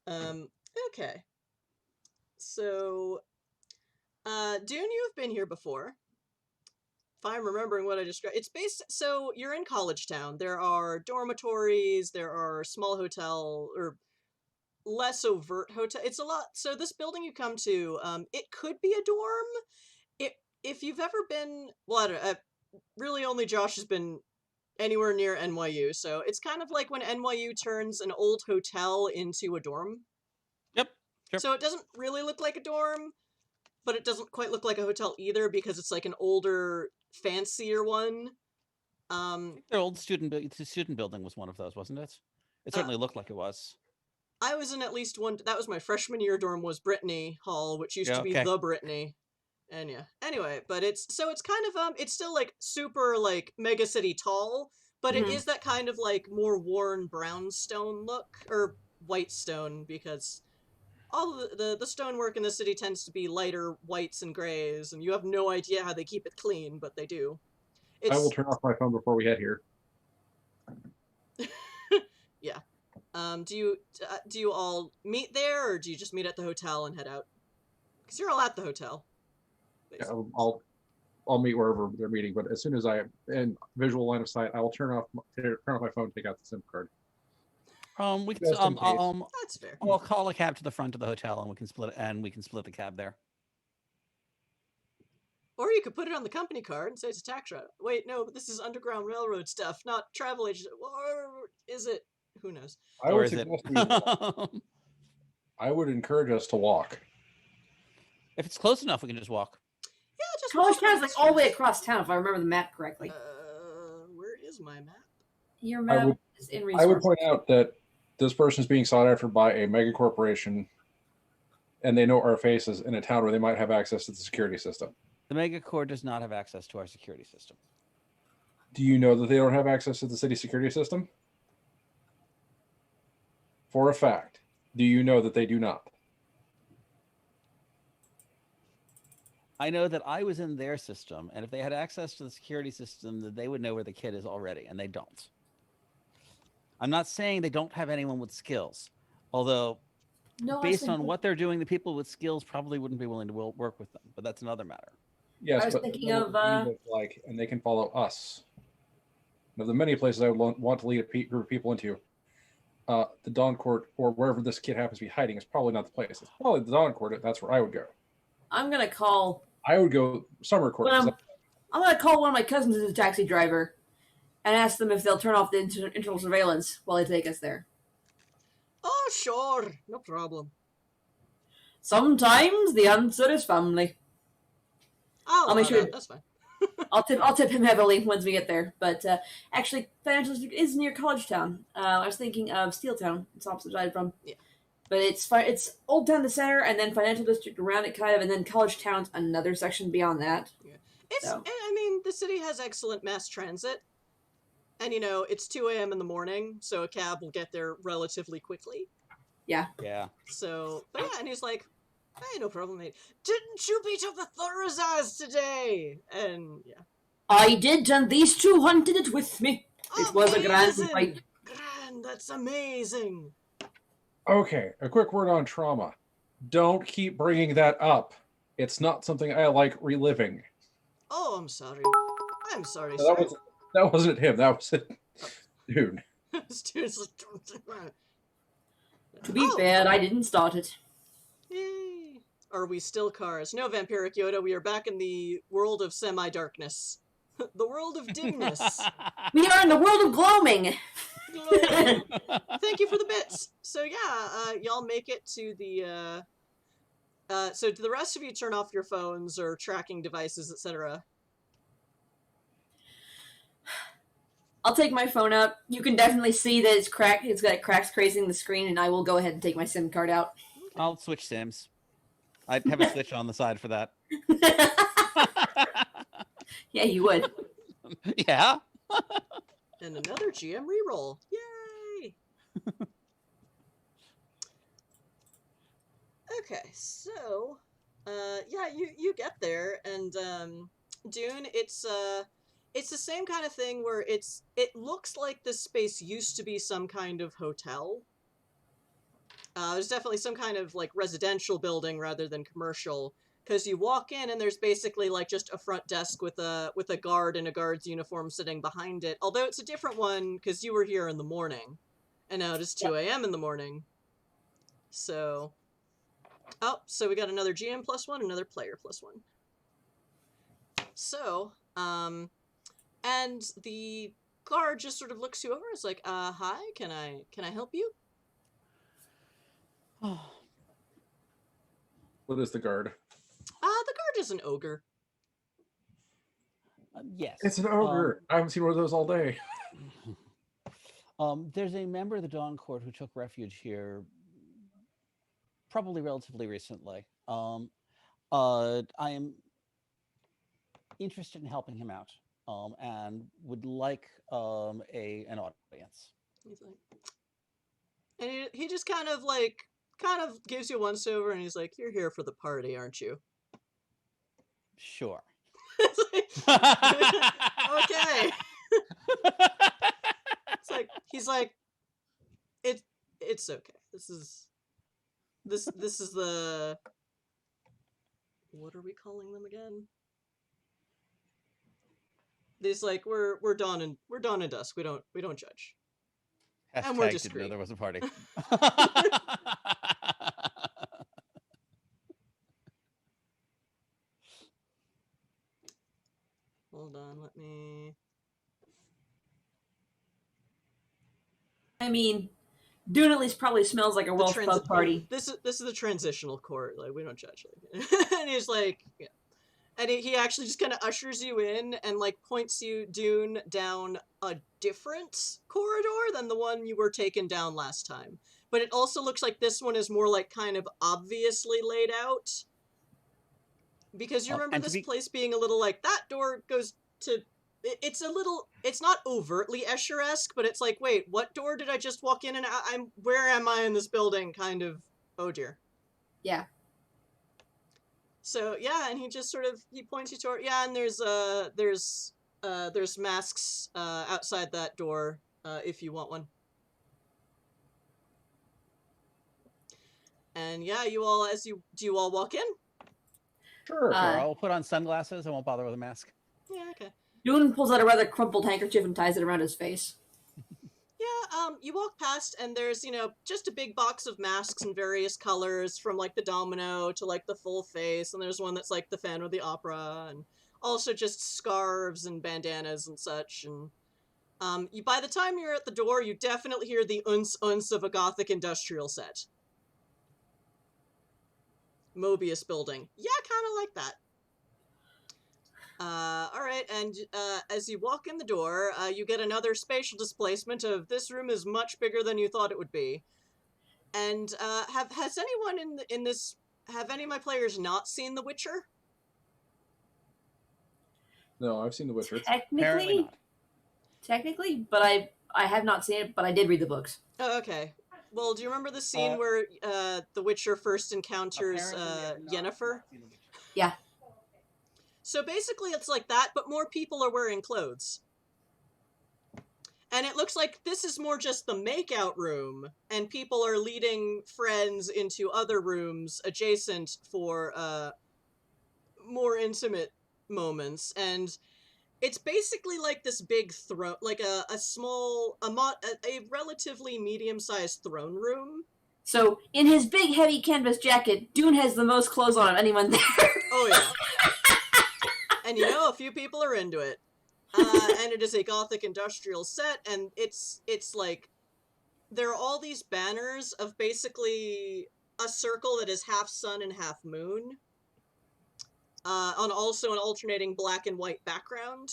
Okay. So, Dune, you've been here before. If I'm remembering what I described, so you're in College Town. There are dormitories, there are small hotel, or less overt hotel. It's a lot. So this building you come to, it could be a dorm. If you've ever been, well, I don't know, really only Josh has been anywhere near NYU, so it's kind of like when NYU turns an old hotel into a dorm. Yep. Sure. So it doesn't really look like a dorm, but it doesn't quite look like a hotel either because it's like an older, fancier one. The old student building was one of those, wasn't it? It certainly looked like it was. I was in at least one. That was my freshman year dorm. Was Brittany Hall, which used to be the Brittany. And yeah, anyway, but it's kind of, it's still like super like mega city tall, but it is that kind of like more worn brownstone look, or white stone, because all of the stonework in the city tends to be lighter whites and grays, and you have no idea how they keep it clean, but they do. I will turn off my phone before we head here. Yeah. Do you all meet there, or do you just meet at the hotel and head out? Because you're all at the hotel. Yeah, I'll meet wherever they're meeting, but as soon as I am in visual line of sight, I will turn off my phone, take out the SIM card. We can that's fair. I'll call a cab to the front of the hotel, and we can split the cab there. Or you could put it on the company card and say it's a tax route. Wait, no, but this is Underground Railroad stuff, not travel agent. Or is it? Who knows? I would encourage us to walk. If it's close enough, we can just walk. Yeah, just College Town's like all the way across town, if I remember the map correctly. Where is my map? Your I map would- is in I would resources. point out that this person is being sought after by a mega corporation, and they know our faces in a town where they might have access to the security system. The Megacore does not have access to our security system. Do you know that they don't have access to the city security system? For a fact. Do you know that they do not? I know that I was in their system, and if they had access to the security system, then they would know where the kid is already, and they don't. I'm not saying they don't have anyone with skills, although No, based on what they're doing, the people with skills probably wouldn't be willing to work with them, but that's another matter. Yes, I was but thinking they know of, what we look like, and they can follow us. One of the many places I would want to lead a group of people into, the Dawn Court or wherever this kid happens to be hiding is probably not the place. It's probably the Dawn Court. That's where I would go. I'm gonna call. I would go Summer Court. I'm gonna call one of my cousins who's a taxi driver, and ask them if they'll turn off the internal surveillance while they take us there. Oh, sure. No problem. Sometimes the answer is family. I'll make allow sure- that. That's fine. I'll tip him heavily once we get there. But actually, Financial District is near College Town. I was thinking of Steel Town. It's opposite side from. Yeah. But it's Old Town the center, and then Financial District around it, kind of, and then College Town's another section beyond that. It's. So. I mean, the city has excellent mass transit, and it's 2 a.m. in the morning, so a cab will get there relatively quickly. Yeah. So, but yeah, and he's like, "Hey, no problem, mate. Didn't you beat up the Thurzas today?" And yeah, I did, and these two hunted it with me. It was a grand Amazing! fight. Grand, that's amazing. Okay, a quick word on trauma. Don't keep bringing that up. It's not something I like reliving. Oh, I'm sorry. I'm sorry, No, sir. that wasn't him. That was it. Dude. Students To be fair, I didn't start it. Yay. Are we still cars? No, Vampiric Yoda, we are back in the world of semi-darkness. The world of dimness. We are in the world of gloaming. Glory. Thank you for the bits. So yeah, y'all make it to the, so do the rest of you turn off your phones or tracking devices, etc.? I'll take my phone out. You can definitely see that it's cracked. It's got cracks crazing the screen, and I will go ahead and take my SIM card out. I'll switch sims. I'd have a switch on the side for that. Yeah, you would. Yeah. And another GM reroll. Yay! Okay, so, yeah, you get there, and, Dune, it's the same kind of thing where it looks like this space used to be some kind of hotel. There's definitely some kind of, like, residential building rather than commercial, because you walk in and there's basically, like, just a front desk with a guard in a guard's uniform sitting behind it, although it's a different one, because you were here in the morning, and now it is 2 a.m. in the morning. So... Oh, so we got another GM +1, another player +1. So, and the guard just sort of looks you over, is like, hi, can I help you? What is the guard? The guard is an ogre. Yes. It's an ogre. I haven't seen one of those all day. There's a member of the Dawn Court who took refuge here probably relatively recently. I am interested in helping him out, and would like an audience. He's like, and he just kind of gives you a once over, and he's like, "You're here for the party, aren't you?" Sure. It's like, okay. He's like, it's okay. This is the, what are we calling them again? These, like, we're dawn and dusk. We don't judge. And we're Hashtag didn't know discreet. there was a party. Hold on, let me. I mean, Dune at least probably smells like a Welsh pub party. This is the transitional court. Like, we don't judge. And he's like, yeah. And he actually just kind of ushers you in and, like, points you, Dune, down a different corridor than the one you were taken down last time. But it also looks like this one is more like kind of obviously laid out. Because you remember this place being a little like, that door goes to... It's a little... It's not overtly Escher-esque, but it's like, wait, what door did I just walk in and out? Where am I in this building? Kind of, oh dear. Yeah. So, yeah, and he just sort of... He points you toward... Yeah, and there's masks outside that door if you want one. And yeah, do you all walk in? Sure. I'll put on sunglasses. I won't bother with a mask. Yeah, okay. Dune pulls out a rather crumpled handkerchief and ties it around his face. Yeah, you walk past and there's, just a big box of masks in various colors, from like the domino to like the full face, and there's one that's like the Phantom of the Opera, and also just scarves and bandanas and such. And by the time you're at the door, you definitely hear the uns of a Gothic industrial set. Mobius building. Yeah, kind of like that. Alright, and as you walk in the door, you get another spatial displacement of this room is much bigger than you thought it would be. And has anyone in this... Have any of my players not seen The Witcher? No, I've seen The Witcher. Technically, but I have not seen it, but I did read the books. Oh, okay. Well, do you remember the scene where The Witcher first encounters Yennefer? Yeah. So basically it's like that, but more people are wearing clothes. And it looks like this is more just the makeout room, and people are leading friends into other rooms adjacent for more intimate moments. And it's basically like this big throne, like a relatively medium-sized throne room. So, in his big, heavy canvas jacket, Dune has the most clothes on of anyone there. Oh, yeah. And a few people are into it. And it is a Gothic industrial set, and it's like, there are all these banners of basically a circle that is half sun and half moon. On also an alternating black and white background.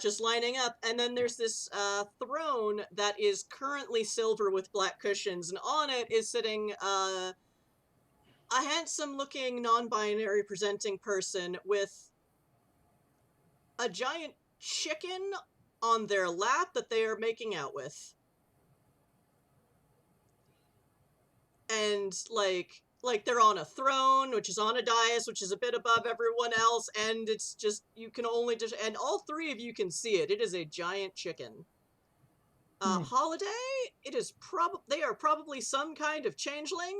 Just lining up. And then there's this throne that is currently silver with black cushions, and on it is sitting a handsome-looking, non-binary presenting person with a giant chicken on their lap that they are making out with. And, like they're on a throne, which is on a dais, which is a bit above everyone else, and it's just, you can only just, and all three of you can see it. It is a giant chicken. Holiday, they are probably some kind of changeling.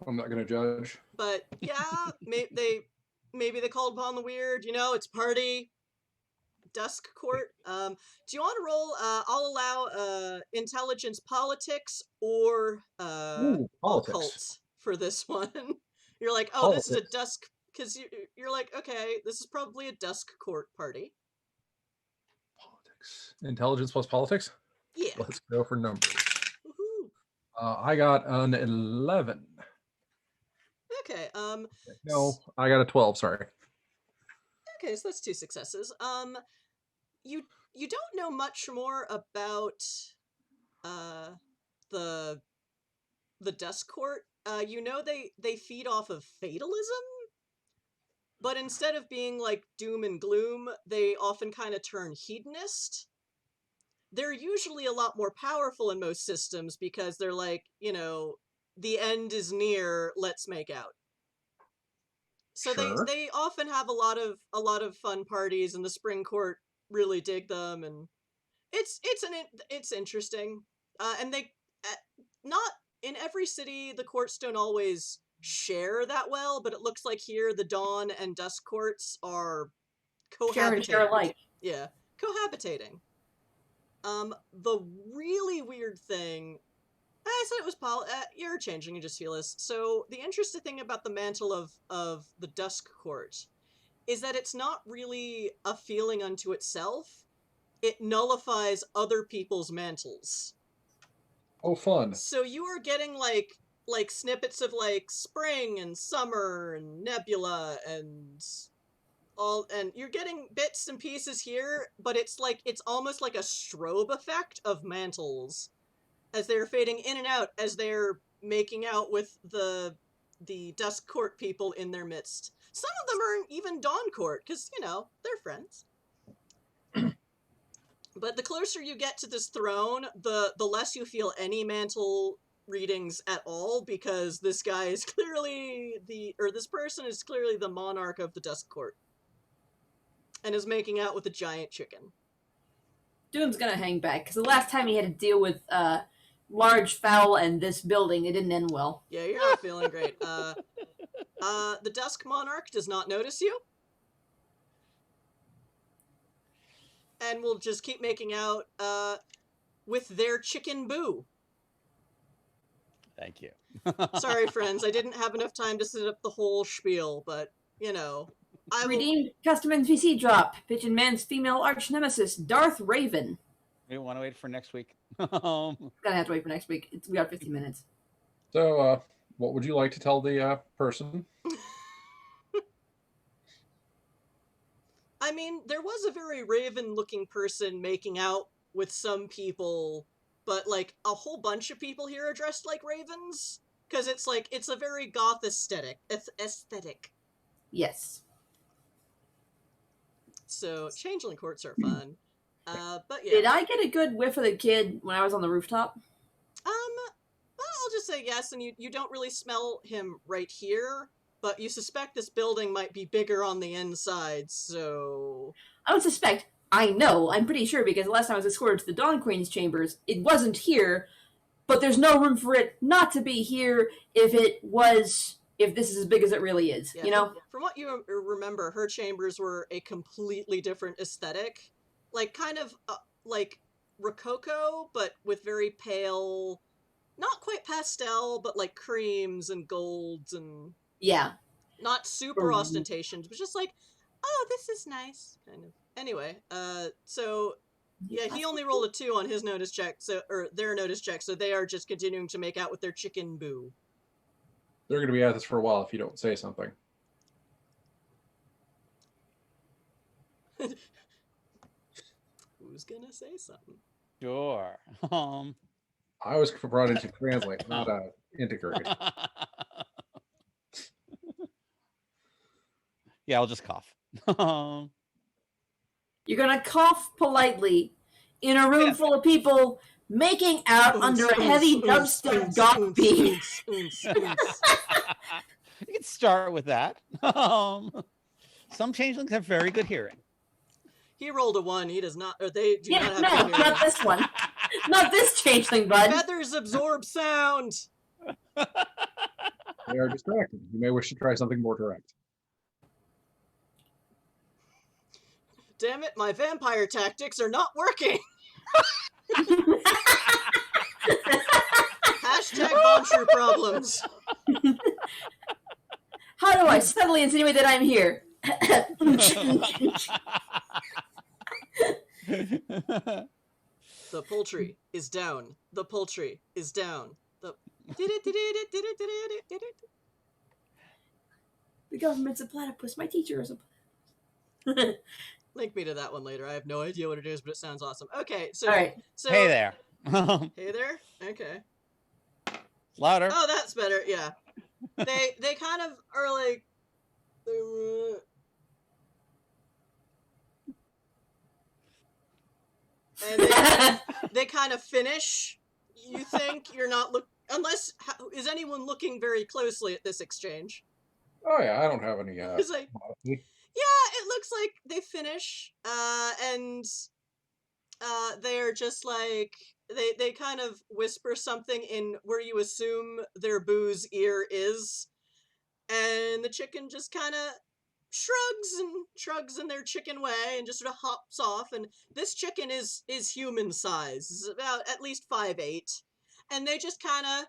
I'm not gonna judge. But yeah, maybe they called upon the weird, it's party. Dusk Court. Do you want to roll? I'll allow intelligence, politics, or occult for this one. You're like, oh, politics. This is a Dusk, because you're like, okay, this is probably a Dusk Court party. Politics. Intelligence plus politics? Yeah. Let's go for numbers. Woohoo. I got an 11. Okay. No, I got a 12. Sorry. Okay, so that's 2 successes. You don't know much more about the Dusk Court. They feed off of fatalism, but instead of being like doom and gloom, they often kind of turn hedonist. They're usually a lot more powerful in most systems because they're like, the end is near, let's make out. So sure. they often have a lot of fun parties, and the Spring Court really dig them, and it's interesting. And they not in every city the courts don't always share that well, but it looks like here the Dawn and Dusk courts are cohabitating. Share alike. Yeah, cohabitating. The really weird thing. I said it was you're changing, you just feel this. So the interesting thing about the mantle of the Dusk Court is that it's not really a feeling unto itself. It nullifies other people's mantles. Oh, fun. So you are getting like snippets of like spring and summer and nebula and and you're getting bits and pieces here, but it's almost like a strobe effect of mantles as they're fading in and out as they're making out with the Dusk Court people in their midst. Some of them are even Dawn Court, because, they're friends. But the closer you get to this throne, the less you feel any mantle readings at all, because this guy is clearly this person is clearly the monarch of the Dusk Court. And is making out with a giant chicken. Doom's gonna hang back, because the last time he had to deal with large fowl and this building, it didn't end well. Yeah, you're not feeling great. The Dusk Monarch does not notice you. And will just keep making out with their chicken boo. Thank you. Sorry, friends, I didn't have enough time to set up the whole spiel, but, Redeemed custom NPC drop. Pigeon Man's female arch nemesis, Darth Raven. We want to wait for next week. Gonna have to wait for next week. We got 15 minutes. So, what would you like to tell the person? I mean, there was a very Raven-looking person making out with some people, but, a whole bunch of people here are dressed like ravens, because it's a very goth aesthetic. Yes. So, changeling courts are fun. But yeah. Did I get a good whiff of the kid when I was on the rooftop? Well, I'll just say yes, and you don't really smell him right here, but you suspect this building might be bigger on the inside, so... I don't suspect. I know. I'm pretty sure, because the last time I was escorted to the Dawn Queen's chambers, it wasn't here, but there's no room for it not to be here if this is as big as it really is, yeah, From what you remember, her chambers were a completely different aesthetic. Kind of, Rococo, but with very pale, not quite pastel, but, creams and golds and... Yeah. Not super ostentatious, but just oh, this is nice, kind of. Anyway, so... Yeah, he only rolled a 2 on his notice check, or their notice check, so they are just continuing to make out with their chicken boo. They're going to be at this for a while if you don't say something. Who's gonna say something? Sure. I was brought in to translate, not integrate. Yeah, I'll just cough. You're gonna cough politely in a room full of people making out under a heavy dubstep goth beat. You can start with that. Some changelings have very good hearing. He rolled a 1. He does not, or they do not have no, good hearing. not this one. Not this changeling, bud. Feathers absorb sound. They are distracting. You may wish to try something more direct. Damn it, my vampire tactics are not working. Hashtag Bonshrew problems. How do I subtly insinuate that I'm here? The poultry is down. The poultry is down. The government's a platypus. My teacher is a platypus. Link me to that one later. I have no idea what it is, but it sounds awesome. Okay, so... All right. So, hey there. Hey there? Okay. Louder. Oh, that's better, yeah. They kind of are like... And they kind of finish. You think you're not unless... Is anyone looking very closely at this exchange? Oh yeah, I don't have any... It's like... Yeah, it looks like they finish, and they're just like, they kind of whisper something in where you assume their boo's ear is, and the chicken just kind of shrugs in their chicken way and just sort of hops off, and this chicken is human size, it's about at least 5'8", and they just kind of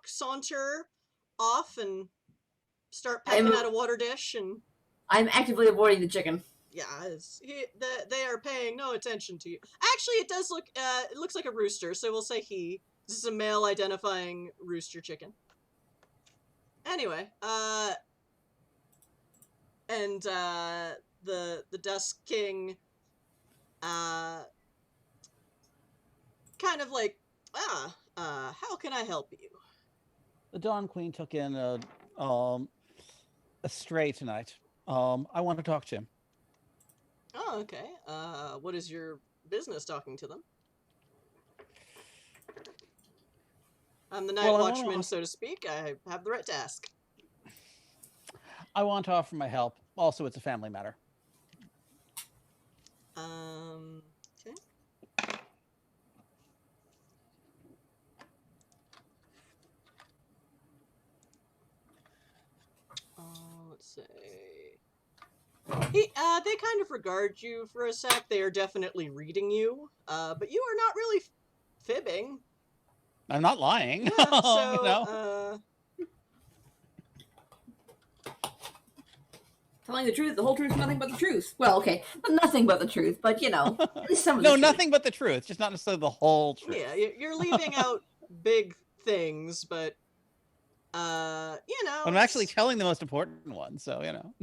saunter off and start pecking at a water dish, and I'm actively avoiding the chicken. yeah, they are paying no attention to you. Actually, it does look, it looks like a rooster, so we'll say he. This is a male identifying rooster chicken. Anyway, And the Dusk King kind of like, how can I help you? The Dawn Queen took in a stray tonight. I want to talk to him. Oh, okay. What is your business talking to them? I'm the night watchman, so to speak. I have the right to ask. I want to offer my help. Also, it's a family matter. Okay. Let's see. They kind of regard you for a sec. They are definitely reading you, but you are not really fibbing. I'm not lying. Yeah, so, you know? Telling the truth, the whole truth, nothing but the truth. Well, okay, not nothing but the truth, but you know, some of the No, truth. nothing but the truth. Just not necessarily the whole truth. Yeah, you're leaving out big things, but you know. I'm actually telling the most important one, so you know.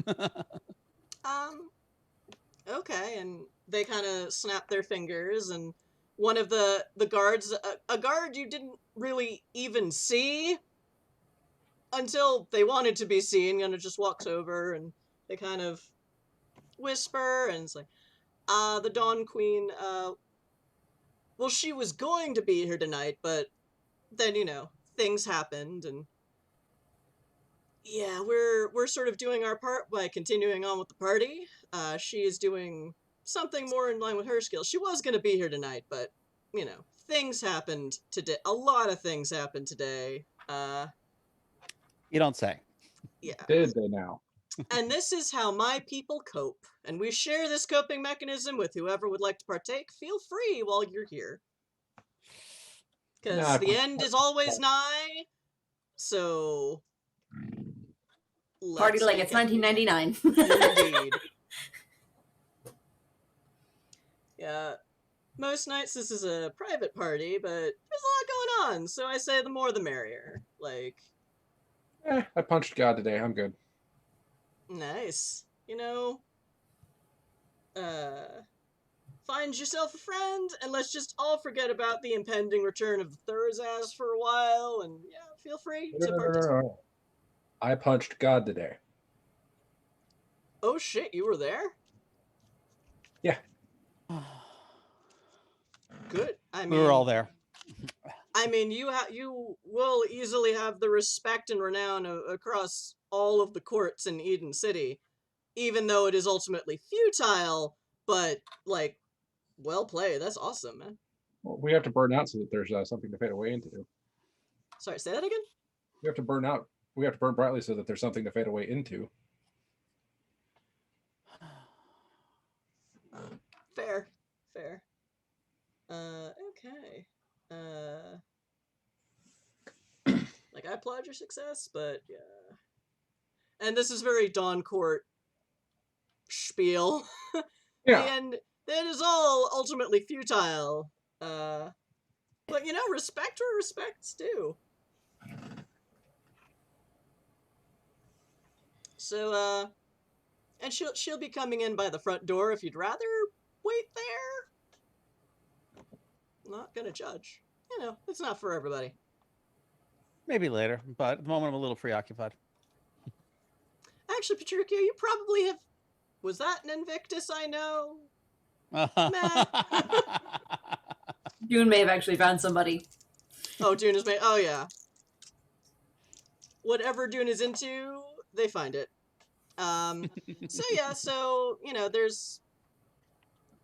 Okay, and they kind of snap their fingers, and one of the guards, a guard you didn't really even see until they wanted to be seen, kind of just walks over, and they kind of whisper, and it's like, the Dawn Queen, well, she was going to be here tonight, but then, you know, things happened, and yeah, we're sort of doing our part by continuing on with the party. She is doing something more in line with her skills. She was going to be here tonight, but, you know, things happened today. A lot of things happened today. You don't say. Yeah. Did they now? And this is how my people cope. And we share this coping mechanism with whoever would like to partake. Feel free while you're here. Because the end is always nigh. So... Party like it's 1999. Indeed. Yeah. Most nights this is a private party, but there's a lot going on, so I say the more the merrier. Like... I punched God today. I'm good. Nice. You know, find yourself a friend, and let's just all forget about the impending return of the Thursas for a while, and yeah, feel free to participate. No. I punched God today. Oh shit, you were there? Yeah. Good. I mean, We were all there. I mean, you will easily have the respect and renown across all of the courts in Eden City, even though it is ultimately futile, but, like, well played. That's awesome, man. Well, we have to burn out so that there's something to fade away into. Sorry, say that again? We have to burn out. We have to burn brightly so that there's something to fade away into. Fair. Okay. Like, I applaud your success, but yeah. And this is very Dawn Court spiel. Yeah. And that is all ultimately futile. But, you know, respect where respect's due. So, and she'll be coming in by the front door if you'd rather wait there. Not gonna judge. You know, it's not for everybody. Maybe later, but at the moment I'm a little preoccupied. Actually, Patricio, you probably have... Was that an Invictus I know? Dune may have actually found somebody. Oh, Dune is made... Oh, yeah. Whatever Dune is into, they find it. So, yeah, so, you know, there's...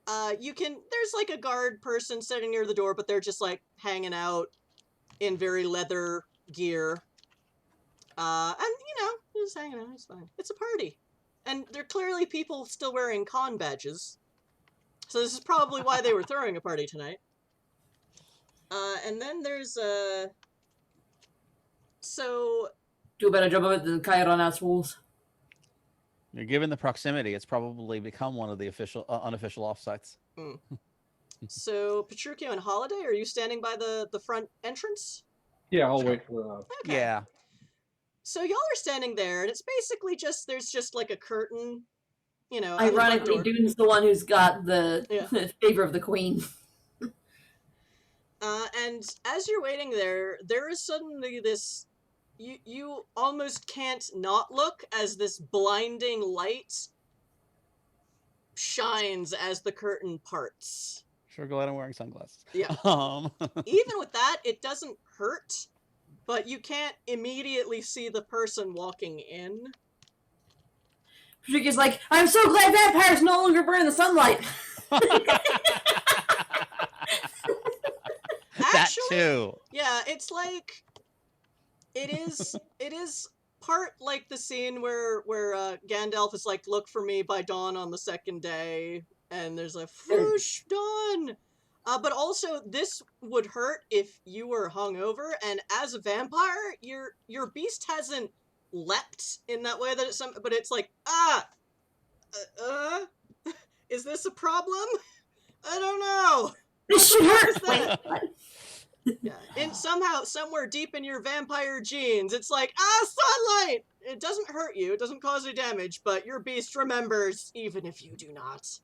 There's, like, a guard person sitting near the door, but they're just, like, hanging out in very leather gear. And, you know, just hanging out, it's fine. It's a party. And they're clearly people still wearing con badges. So this is probably why they were throwing a party tonight. And then there's, so... Do a better job of it than Chiron assholes. Given the proximity, it's probably become one of the official, unofficial offsites. Mm. So, Patricio and Holiday, are you standing by the front entrance? Yeah, I'll wait for... Okay. Yeah. So y'all are standing there, and it's basically just there's just like a curtain, you know. Ironically, Dune's the one who's got the Yeah. favor of the queen. And as you're waiting there, there is suddenly this. You almost can't not look as this blinding light shines as the curtain parts. Sure, glad I'm wearing sunglasses. Yeah. Even with that, it doesn't hurt, but you can't immediately see the person walking in. Patricia's like, I'm so glad vampires no longer burn in the sunlight. That Actually, too. yeah, it's like it is part like the scene where Gandalf is like, "Look for me by dawn on the second day," and there's a whoosh dawn. But also, this would hurt if you were hungover, and as a vampire, your beast hasn't leapt in that way that it's but it's like, is this a problem? I don't know. This should hurt. That? Yeah, and somehow, somewhere deep in your vampire genes, it's like, sunlight! It doesn't hurt you, it doesn't cause any damage, but your beast remembers, even if you do not.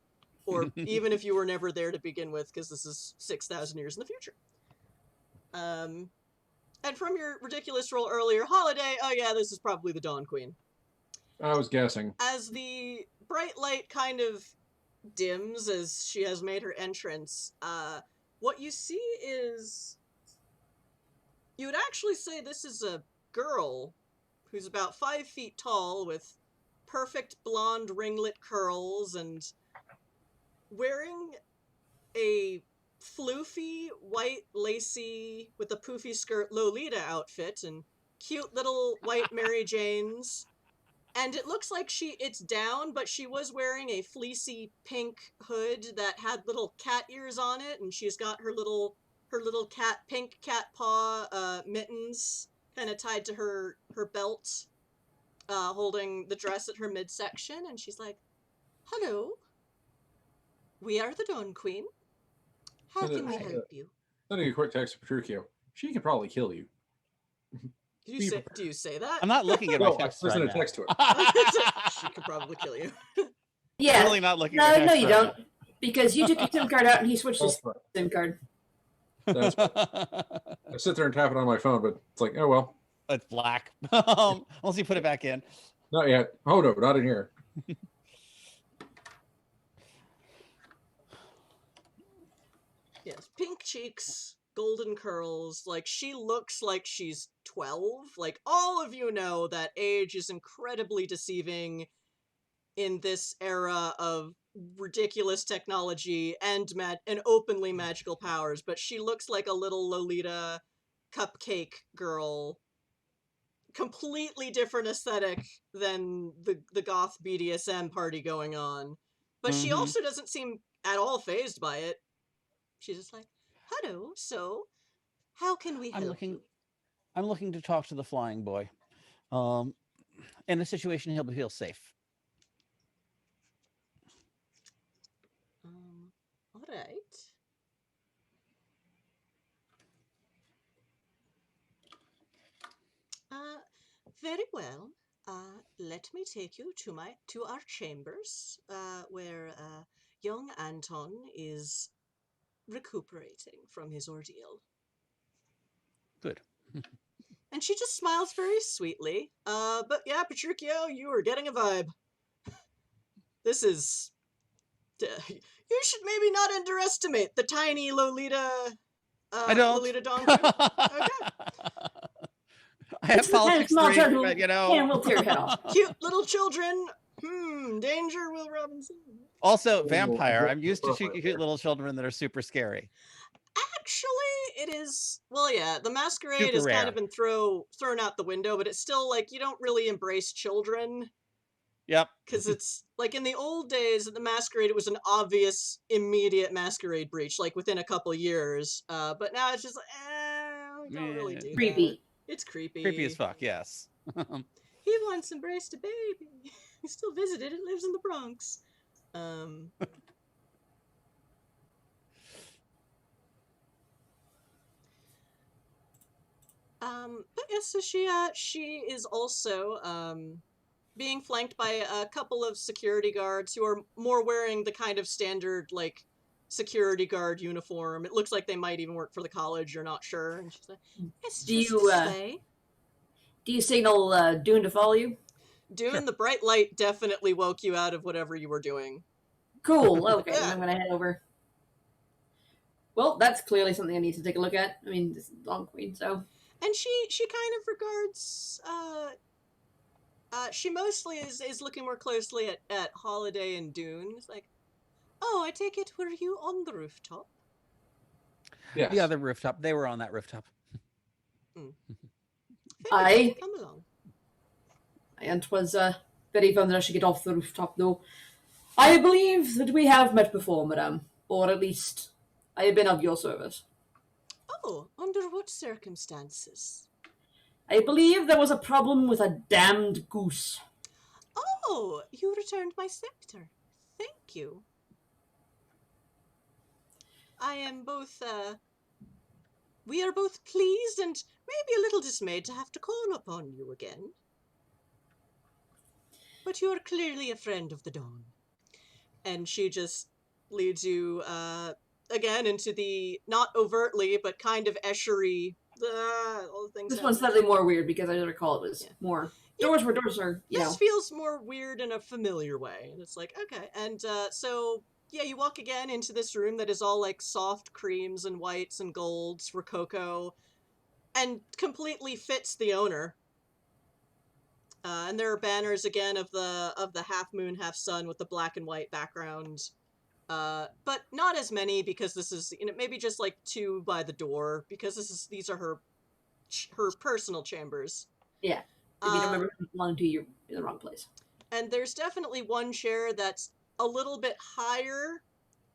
Or even if you were never there to begin with, because this is 6,000 years in the future. And from your ridiculous roll earlier, Holiday, oh yeah, this is probably the Dawn Queen. I was guessing. As the bright light kind of dims as she has made her entrance, what you see is... You would actually say this is a girl who's about 5 feet tall with perfect blonde ringlet curls and wearing a floofy, white, lacy, with a poofy skirt Lolita outfit and cute little white Mary Janes. And it looks like it's down, but she was wearing a fleecy pink hood that had little cat ears on it, and she's got her little pink cat paw mittens kind of tied to her belt, holding the dress at her midsection, and she's like, "Hello, we are the Dawn Queen. How can we help you?" Sending a quick text to Petruchio. She could probably kill you. Do you say that? I'm not looking at my text I right sent a now. text to her. She could probably kill you. Yeah. Really not looking at my No, text you right don't. Because you took your SIM card out and he switched his That's right. SIM card. That's right. I sit there and tap it on my phone, but it's like, oh well. It's black. Unless you put it back in. Not yet. Oh no, not in here. Yes, pink cheeks, golden curls, like she looks like she's 12. Like all of you know that age is incredibly deceiving in this era of ridiculous technology and openly magical powers, but she looks like a little Lolita cupcake girl. Completely different aesthetic than the goth BDSM party going on. But she also doesn't seem at all fazed by it. She's just like, "Hello, so how can we help you?" I'm looking to talk to the flying boy. In a situation he'll feel safe. All right. Very well. Let me take you to our chambers, where young Anton is recuperating from his ordeal. Good. And she just smiles very sweetly. But yeah, Petruchio, you are getting a vibe. This is... You should maybe not underestimate the tiny Lolita... I don't. Lolita Dawn Queen. Okay. I have politics small degree, child but you know. And we'll tear your head off. Cute little children. Danger, Will Robinson. Also, vampire. I'm used to cute little children that are super scary. Actually, it is... Well, yeah, the masquerade Super has rare. kind of been thrown out the window, but it's still, like, you don't really embrace children. Yep. Because it's, like, in the old days, at the masquerade, it was an obvious, immediate masquerade breach, like, within a couple years. But now it's just like, we don't really do Creepy. that. It's creepy. Creepy as fuck, yes. He once embraced a baby. He still visited. It lives in the Bronx. But yes, so she is also being flanked by a couple of security guards who are more wearing the kind of standard like security guard uniform. It looks like they might even work for the college. You're not sure. And she's like, "It's Do just you this way." do you signal Dune to follow you? Dune, Sure. the bright light definitely woke you out of whatever you were doing. Cool. Okay, then Yeah. I'm gonna head over. Well, that's clearly something I need to take a look at. I mean, this is Long Queen, so And she kind of regards she mostly is looking more closely at Holiday and Dune. It's like, "Oh, I take it, were you on the rooftop?" Yes. The other rooftop. They were on that rooftop. Very Aye. well, come along. and 'twas very fun that I should get off the rooftop, though. I believe that we have met before, madame, or at least I have been of your service. Oh, under what circumstances? I believe there was a problem with a damned goose. Oh, you returned my scepter. Thank you. I am both, we are both pleased and maybe a little dismayed to have to call upon you again. But you are clearly a friend of the Dawn. And she just leads you, again into the, not overtly, but kind of eschery, all the things This happening. one's slightly more weird because I recall it was more doors were doors are, you This know. feels more weird in a familiar way. And it's like, okay. And so, yeah, you walk again into this room that is all like soft creams and whites and golds, rococo, and completely fits the owner. And there are banners again of the half moon, half sun with the black and white background. But not as many because this is, maybe just like 2 by the door because these are her personal chambers. Yeah. If you don't remember who belonged to, you're in the wrong place. And there's definitely one chair that's a little bit higher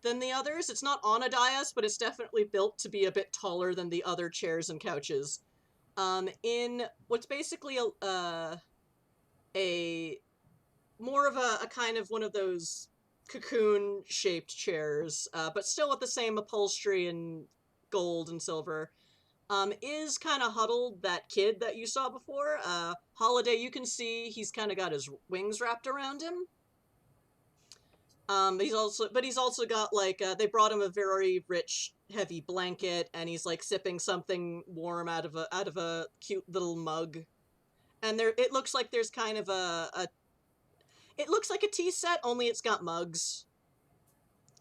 than the others. It's not on a dais, but it's definitely built to be a bit taller than the other chairs and couches. In what's basically a more of a kind of one of those cocoon-shaped chairs, but still with the same upholstery and gold and silver. Is kind of huddled that kid that you saw before. Holiday, you can see he's kind of got his wings wrapped around him. He's also got like they brought him a very rich, heavy blanket, and he's like sipping something warm out of a cute little mug. And it looks like there's kind of it looks like a tea set, only it's got mugs.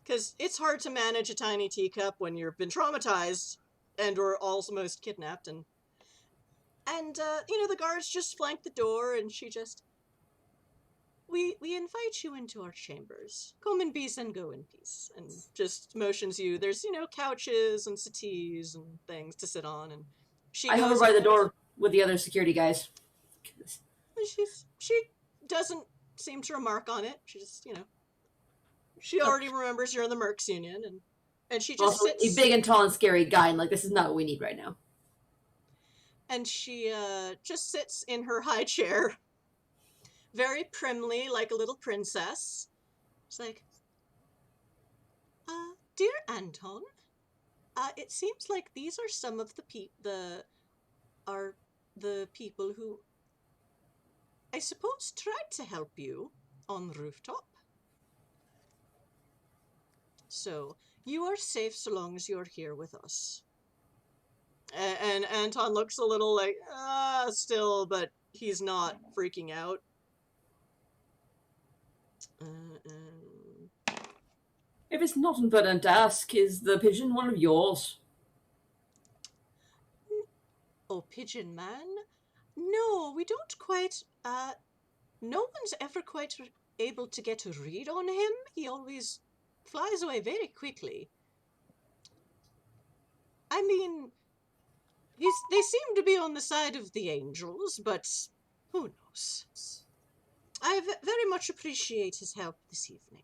Because it's hard to manage a tiny teacup when you've been traumatized and or almost kidnapped, and the guards just flank the door, and she just, we invite you into our chambers. Come in peace and go in peace, and just motions you. There's couches and settees and things to sit on, and I hover by the door with the other security guys. She doesn't seem to remark on it. She just she already remembers you're in the Mercs Union, and she just Also, sits. a big and tall and scary guy, and like, this is not what we need right now. And she just sits in her high chair, very primly, like a little princess. It's like, dear Anton, it seems like these are some of the people who, I suppose, tried to help you on the rooftop. So, you are safe so long as you're here with us. And Anton looks a little like, still, but he's not freaking out. If it's not impertinent to ask, is the pigeon one of yours? Oh, Pigeon Man? No, we don't quite, no one's ever quite able to get a read on him. He always flies away very quickly. I mean, they seem to be on the side of the angels, but who knows? I very much appreciate his help this evening.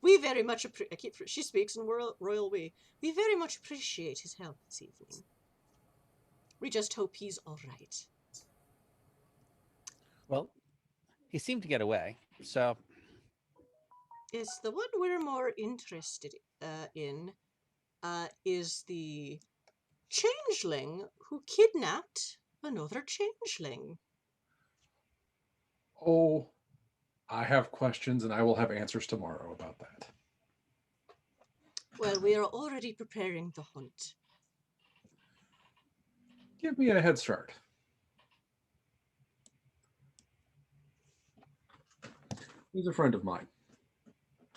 We very much appreciate. She speaks in royal we. We very much appreciate his help this evening. We just hope he's all right. Well, he seemed to get away, so Yes, the one we're more interested in is the changeling who kidnapped another changeling. Oh, I have questions and I will have answers tomorrow about that. Well, we are already preparing the hunt. Give me a head start. He's a friend of mine.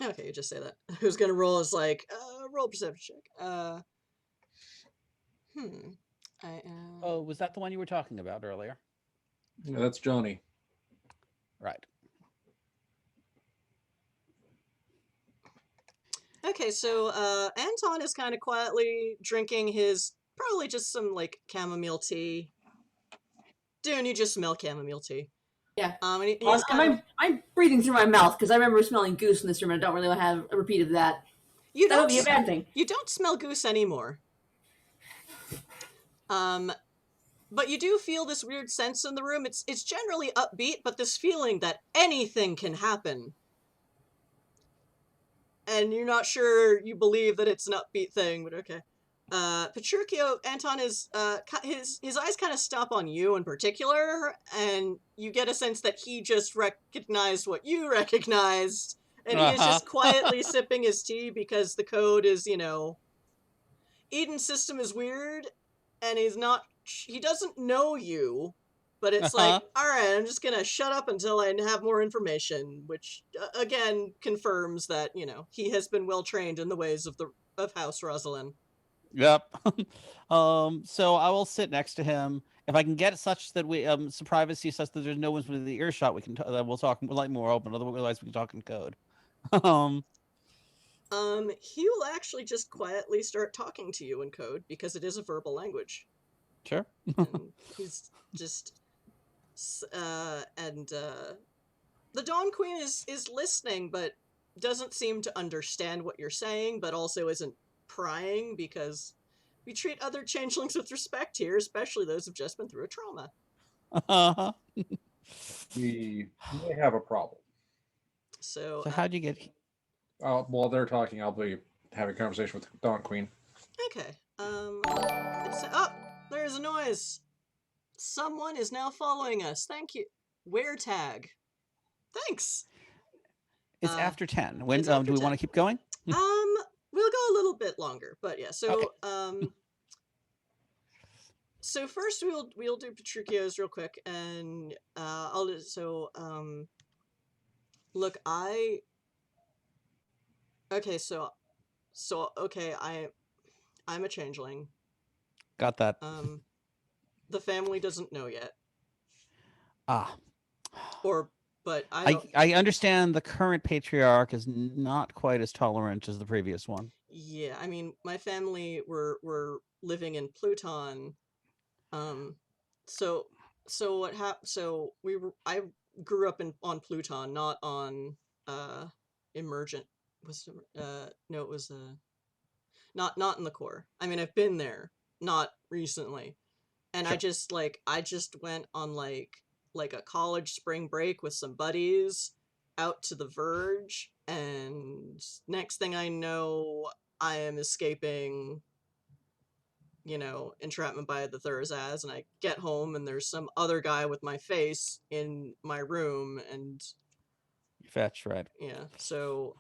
Okay, you just say that. Who's gonna roll is like, roll perception check. I am... Oh, was that the one you were talking about earlier? Yeah, that's Johnny. Right. Okay, so Anton is kind of quietly drinking his, probably just some, like, chamomile tea. Dune, you just smell chamomile tea. Yeah. And he's kind of... I'm breathing through my mouth because I remember smelling goose in this room and I don't really want to have a repeat of that. That would be a bad thing. You don't smell goose anymore. But you do feel this weird sense in the room. It's generally upbeat, but this feeling that anything can happen. And you're not sure you believe that it's an upbeat thing, but okay. Petruchio, Anton is, his eyes kind of stop on you in particular, and you get a sense that he just recognized what you recognized, and he is just quietly sipping his tea because the code is, you know, Eden's system is weird, and he doesn't know you, but it's like, alright, I'm just gonna shut up until I have more information, which, again, confirms that, you know, he has been well trained in the ways of House Rosalind. Yep. So I will sit next to him. If I can get such that we some privacy such that there's no one's within the earshot, we can we'll talk like more open. Otherwise, we can talk in code. He will actually just quietly start talking to you in code because it is a verbal language. Sure. And he's just, the Dawn Queen is listening, but doesn't seem to understand what you're saying, but also isn't prying because we treat other changelings with respect here, especially those who've just been through a trauma. We may have a problem. So how'd you get... While they're talking, I'll be having a conversation with Dawn Queen. Okay. There's a noise. Someone is now following us. Thank you. Wear tag. Thanks. It's after 10. When after do we 10. want to keep going? We'll go a little bit longer, but yeah. So Okay. So first we'll do Petruchio's real quick, and look, I'm a changeling. Got that. The family doesn't know yet. But I understand the current patriarch is not quite as tolerant as the previous one. Yeah, I mean, my family were living in Pluton. So what happened? So I grew up on Pluton, not on Emergent. No, it was not in the core. I mean, I've been there, not recently, and Sure. I just went on like a college spring break with some buddies out to the Verge, and next thing I know, I am escaping, you know, entrapment by the Thursaz, and I get home and there's some other guy with my face in my room, and Fetch, right? yeah, so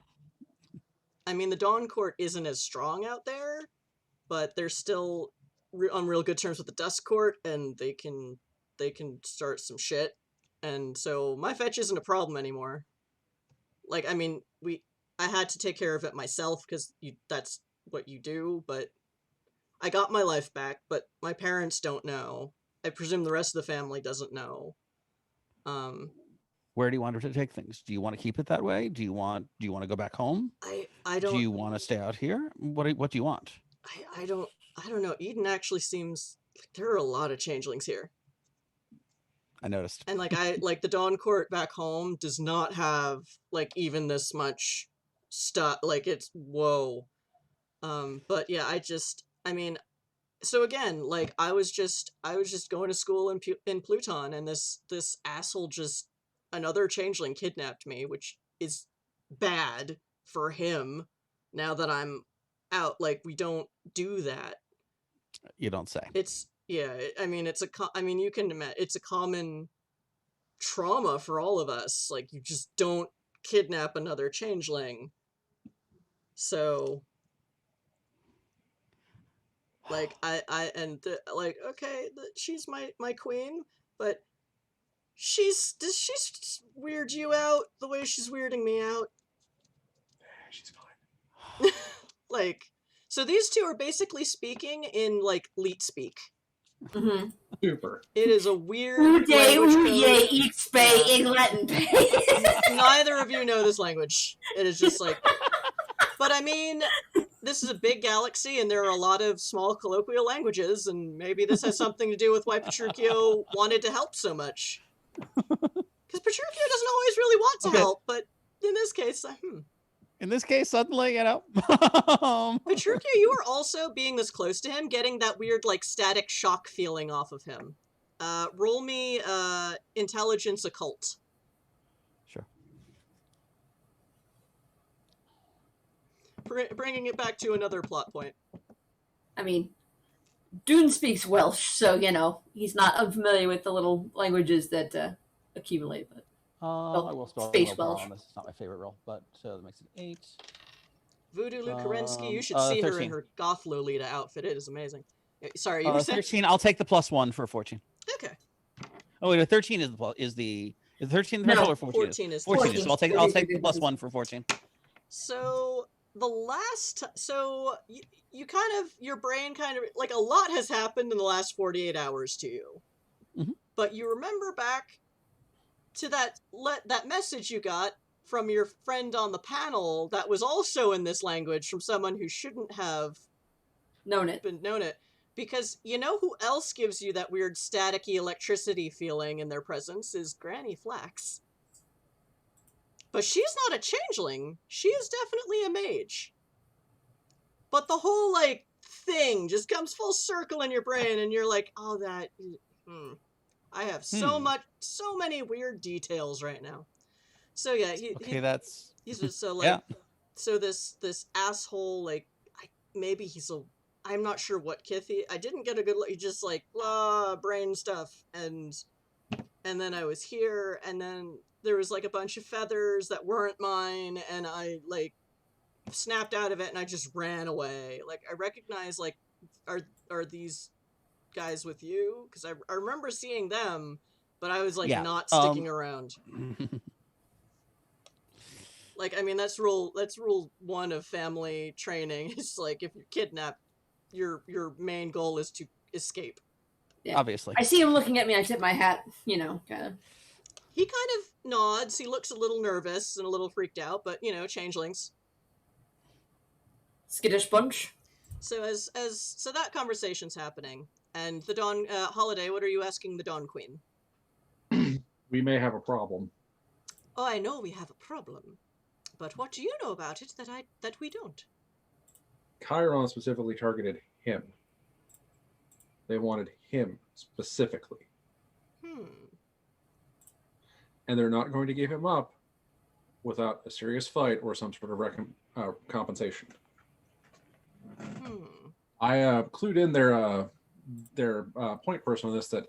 I mean, the Dawn Court isn't as strong out there, but they're still on real good terms with the Dusk Court, and they can start some shit, and so my fetch isn't a problem anymore. Like, I mean, I had to take care of it myself because that's what you do, but I got my life back, but my parents don't know. I presume the rest of the family doesn't know. Where do you want her to take things? Do you want to keep it that way? Do you want to go back home? I don't. Do you want to stay out here? What do you want? I don't know. Eden actually seems like there are a lot of changelings here. I noticed. And like the Dawn Court back home does not have like even this much stuff. Like, it's whoa. But yeah, I mean, so again, like I was just going to school in Pluton, and this asshole another changeling kidnapped me, which is bad for him now that I'm out. Like, we don't do that. You don't say. It's I mean, you can imagine it's a common trauma for all of us. Like, you just don't kidnap another changeling. So, like, okay, she's my queen, but does she weird you out the way she's weirding me out? She's fine. Like, so these two are basically speaking in, like, leet speak. Mm-hmm. Super. It is a weird language code. Neither of you know this language. It is just like... But I mean, this is a big galaxy, and there are a lot of small colloquial languages, and maybe this has something to do with why Petruchio wanted to help so much. Because Petruchio doesn't always really want to help, but in this case, In this case, suddenly, Petruchio, you are also, being this close to him, getting that weird, like, static shock feeling off of him. Roll me intelligence occult. Sure. Bringing it back to another plot point. I mean, Dune speaks Welsh, so, he's not unfamiliar with the little languages that accumulate, but... I will still Space roll Welsh. on this. It's not my favorite roll, but that makes it 8. Voodoo Lukarensky, you should see 13. her in her goth Lolita outfit. It is amazing. Sorry, you were saying? 13. I'll take the +1 for fortune. Okay. Oh wait, 13 is the 13 the No, threshold or 14? 14 is 14. 14. So I'll take the +1 for fortune. So you kind of, your brain kind of, like, a lot has happened in the last 48 hours to you. Mhm. But you remember back to that message you got from your friend on the panel that was also in this language from someone who shouldn't have known it. Because you know who else gives you that weird staticky electricity feeling in their presence is Granny Flax. But she's not a changeling. She is definitely a mage. But the whole, like, thing just comes full circle in your brain, and you're like, oh, I have so many weird details right now. So yeah, he's just so, like, so this asshole, like, maybe I'm not sure what Kithy. I didn't get a good look. He just, like, blah, brain stuff, and then I was here, and then there was, like, a bunch of feathers that weren't mine, and I, like, snapped out of it, and I just ran away. Like, I recognize, like, are these guys with you? Because I remember seeing them, but I was, like, not sticking around. Like, I mean, that's rule 1 of family training. It's like, if you're kidnapped, your main goal is to escape. Yeah. Obviously. I see him looking at me, I tip my hat, kind of. He kind of nods. He looks a little nervous and a little freaked out, but, changelings. Skittish bunch. So so that conversation's happening, and the Dawn Holiday, what are you asking the Dawn Queen? We may have a problem. Oh, I know we have a problem, but what do you know about it that we don't? Chiron specifically targeted him. They wanted him specifically. And they're not going to give him up without a serious fight or some sort of compensation. I clued in their point person on this that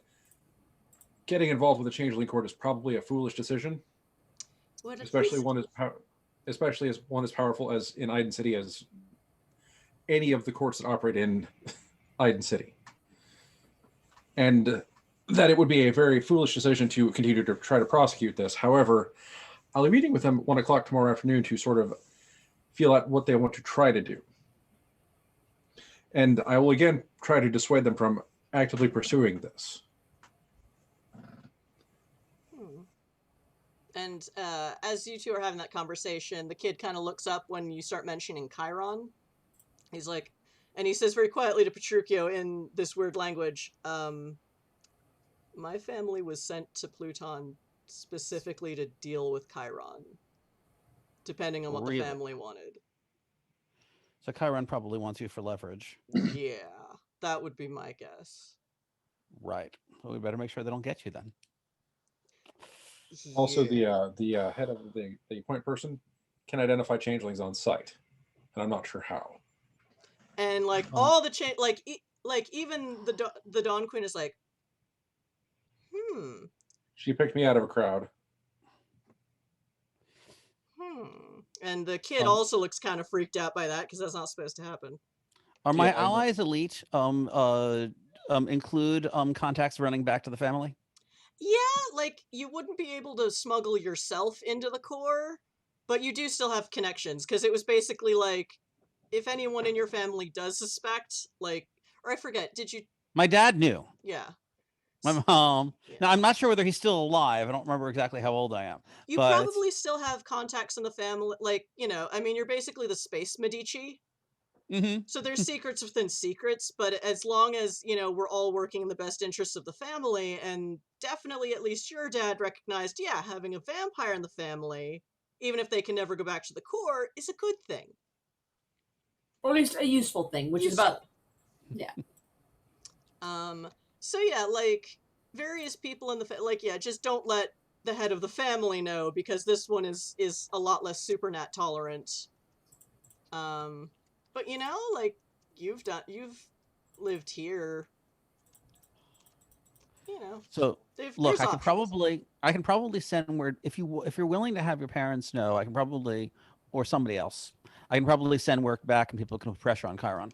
getting involved with the Changeling Court is probably a foolish decision, especially as one as powerful as in Idun City as any of the courts that operate in Idun City, and that it would be a very foolish decision to continue to try to prosecute this. However, I'll be meeting with them at 1 o'clock tomorrow afternoon to sort of feel out what they want to try to do. And I will again try to dissuade them from actively pursuing this. And as you two are having that conversation, the kid kind of looks up when you start mentioning Chiron. He's like, and he says very quietly to Petruchio in this weird language, my family was sent to Pluton specifically to deal with Chiron, depending on what the family wanted. So Chiron probably wants you for leverage. Yeah, that would be my guess. Right. Well, we better make sure they don't get you then. Also, the head of the point person can identify changelings on sight, and I'm not sure how. And, like, all the like, even the Dawn Queen is like, She picked me out of a crowd. And the kid also looks kind of freaked out by that because that's not supposed to happen. Are my Yeah, I know. allies elite? Include contacts running back to the family? Yeah, like, you wouldn't be able to smuggle yourself into the core, but you do still have connections, because it was basically like, if anyone in your family does suspect, like, or I forget, did you? My dad knew. Yeah. My mom. Yeah. Now I'm not sure whether he's still alive. I don't remember exactly how old I am. You but probably still have contacts in the family, like, you know, I mean, you're basically the space Medici. So there's secrets within secrets, but as long as, you know, we're all working in the best interests of the family, and definitely at least your dad recognized, yeah, having a vampire in the family, even if they can never go back to the core, is a good thing. Or at least a useful thing, which is about... Yeah. So yeah, like, various people in the like, yeah, just don't let the head of the family know, because this one is a lot less supernat tolerant. But you know, like, you've lived here, you know. So look, I options. can probably send word if you're willing to have your parents know. I can probably, or somebody else. I can probably send work back, and people can put pressure on Chiron.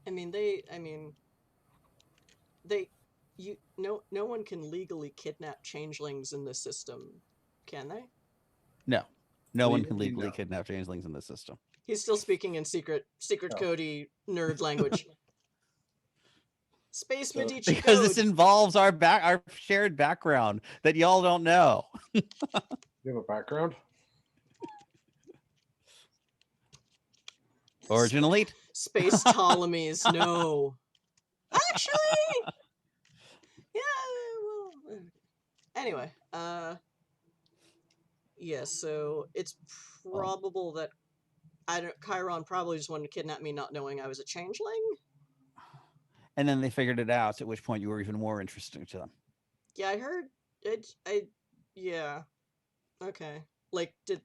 No one can legally kidnap changelings in this system, can they? No one can legally kidnap changelings in this system. He's still speaking in secret Cody nerd language. Space Medici because code. this involves our shared background that y'all don't know. You have a background? Origin elite. Space Ptolemies, no. Actually, yeah. Well, anyway, yeah. So it's probable that Chiron probably just wanted to kidnap me, not knowing I was a changeling. And then they figured it out. At which point you were even more interesting to them. Yeah, I heard it. Yeah. Okay. Like, did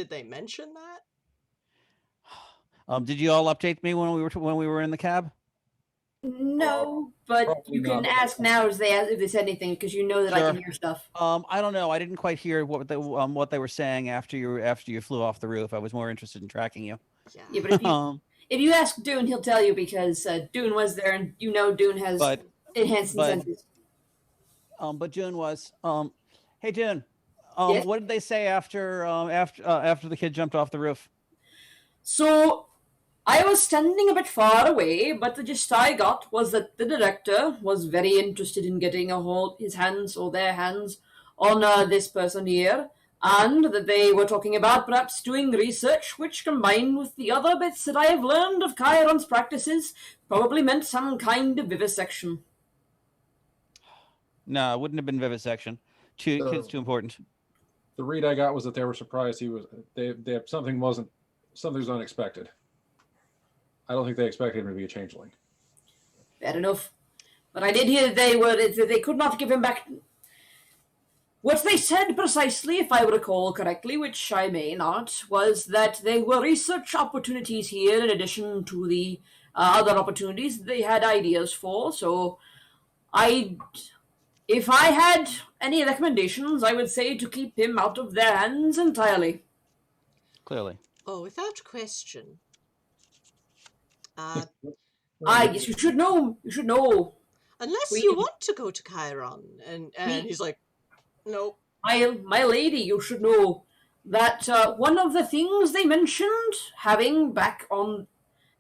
they mention that? Did you all update me when we were in the cab? No, but you can ask now if they said anything, because you know that I can hear stuff. I don't know. I didn't quite hear what they were saying after you flew off the roof. I was more interested in tracking you. Yeah, but if you ask Dune, he'll tell you, because Dune was there, and you know Dune has enhanced senses. But Dune was. Hey Dune, yes? What did they say after the kid jumped off the roof? So I was standing a bit far away, but the gist I got was that the director was very interested in getting their hands on this person here, and that they were talking about perhaps doing research which, combined with the other bits that I have learned of Chiron's practices, probably meant some kind of vivisection. No, it wouldn't have been vivisection. Kid's too important. The read I got was that they were surprised something's unexpected. I don't think they expected him to be a changeling. Fair enough. But I did hear they could not give him back. What they said precisely, if I recall correctly, which I may not, was that there were research opportunities here in addition to the other opportunities they had ideas for. So if I had any recommendations, I would say to keep him out of their hands entirely. Clearly. Oh, without question. Yes, you should know. You should know. Unless you want to go to Chiron, and he's like, nope. My lady, you should know that one of the things they mentioned having back on...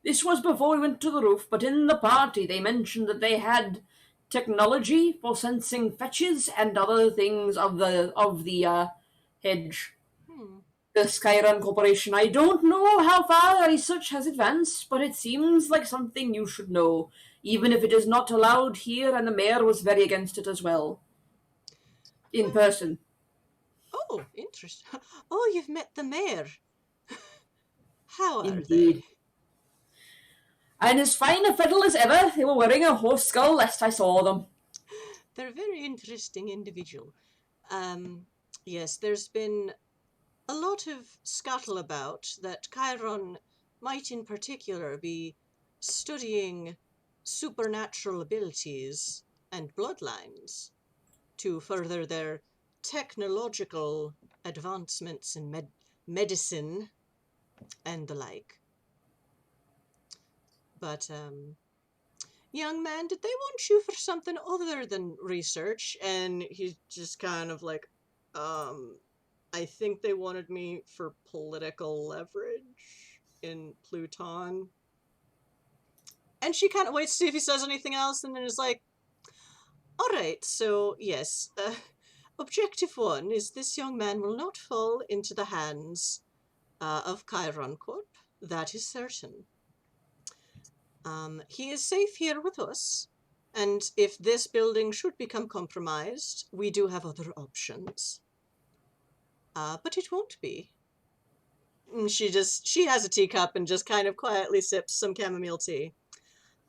This was before we went to the roof, but in the party they mentioned that they had technology for sensing fetches and other things of the hedge. The Skyrun Corporation. I don't know how far the research has advanced, but it seems like something you should know, even if it is not allowed here, and the mayor was very against it as well. In person. Oh, interesting. Oh, you've met the mayor. How are Indeed. they? And as fine a fiddle as ever. They were wearing a horse skull last I saw them. They're a very interesting individual. Yes, there's been a lot of scuttle about that Chiron might in particular be studying supernatural abilities and bloodlines to further their technological advancements in medicine and the like. But, young man, did they want you for something other than research? And he's just kind of like, I think they wanted me for political leverage in Pluton. And she kind of waits to see if he says anything else, and then is like, all right, so yes, objective one is this young man will not fall into the hands of Chiron Corp. That is certain. He is safe here with us, and if this building should become compromised, we do have other options. But it won't be. And she has a teacup and just kind of quietly sips some chamomile tea.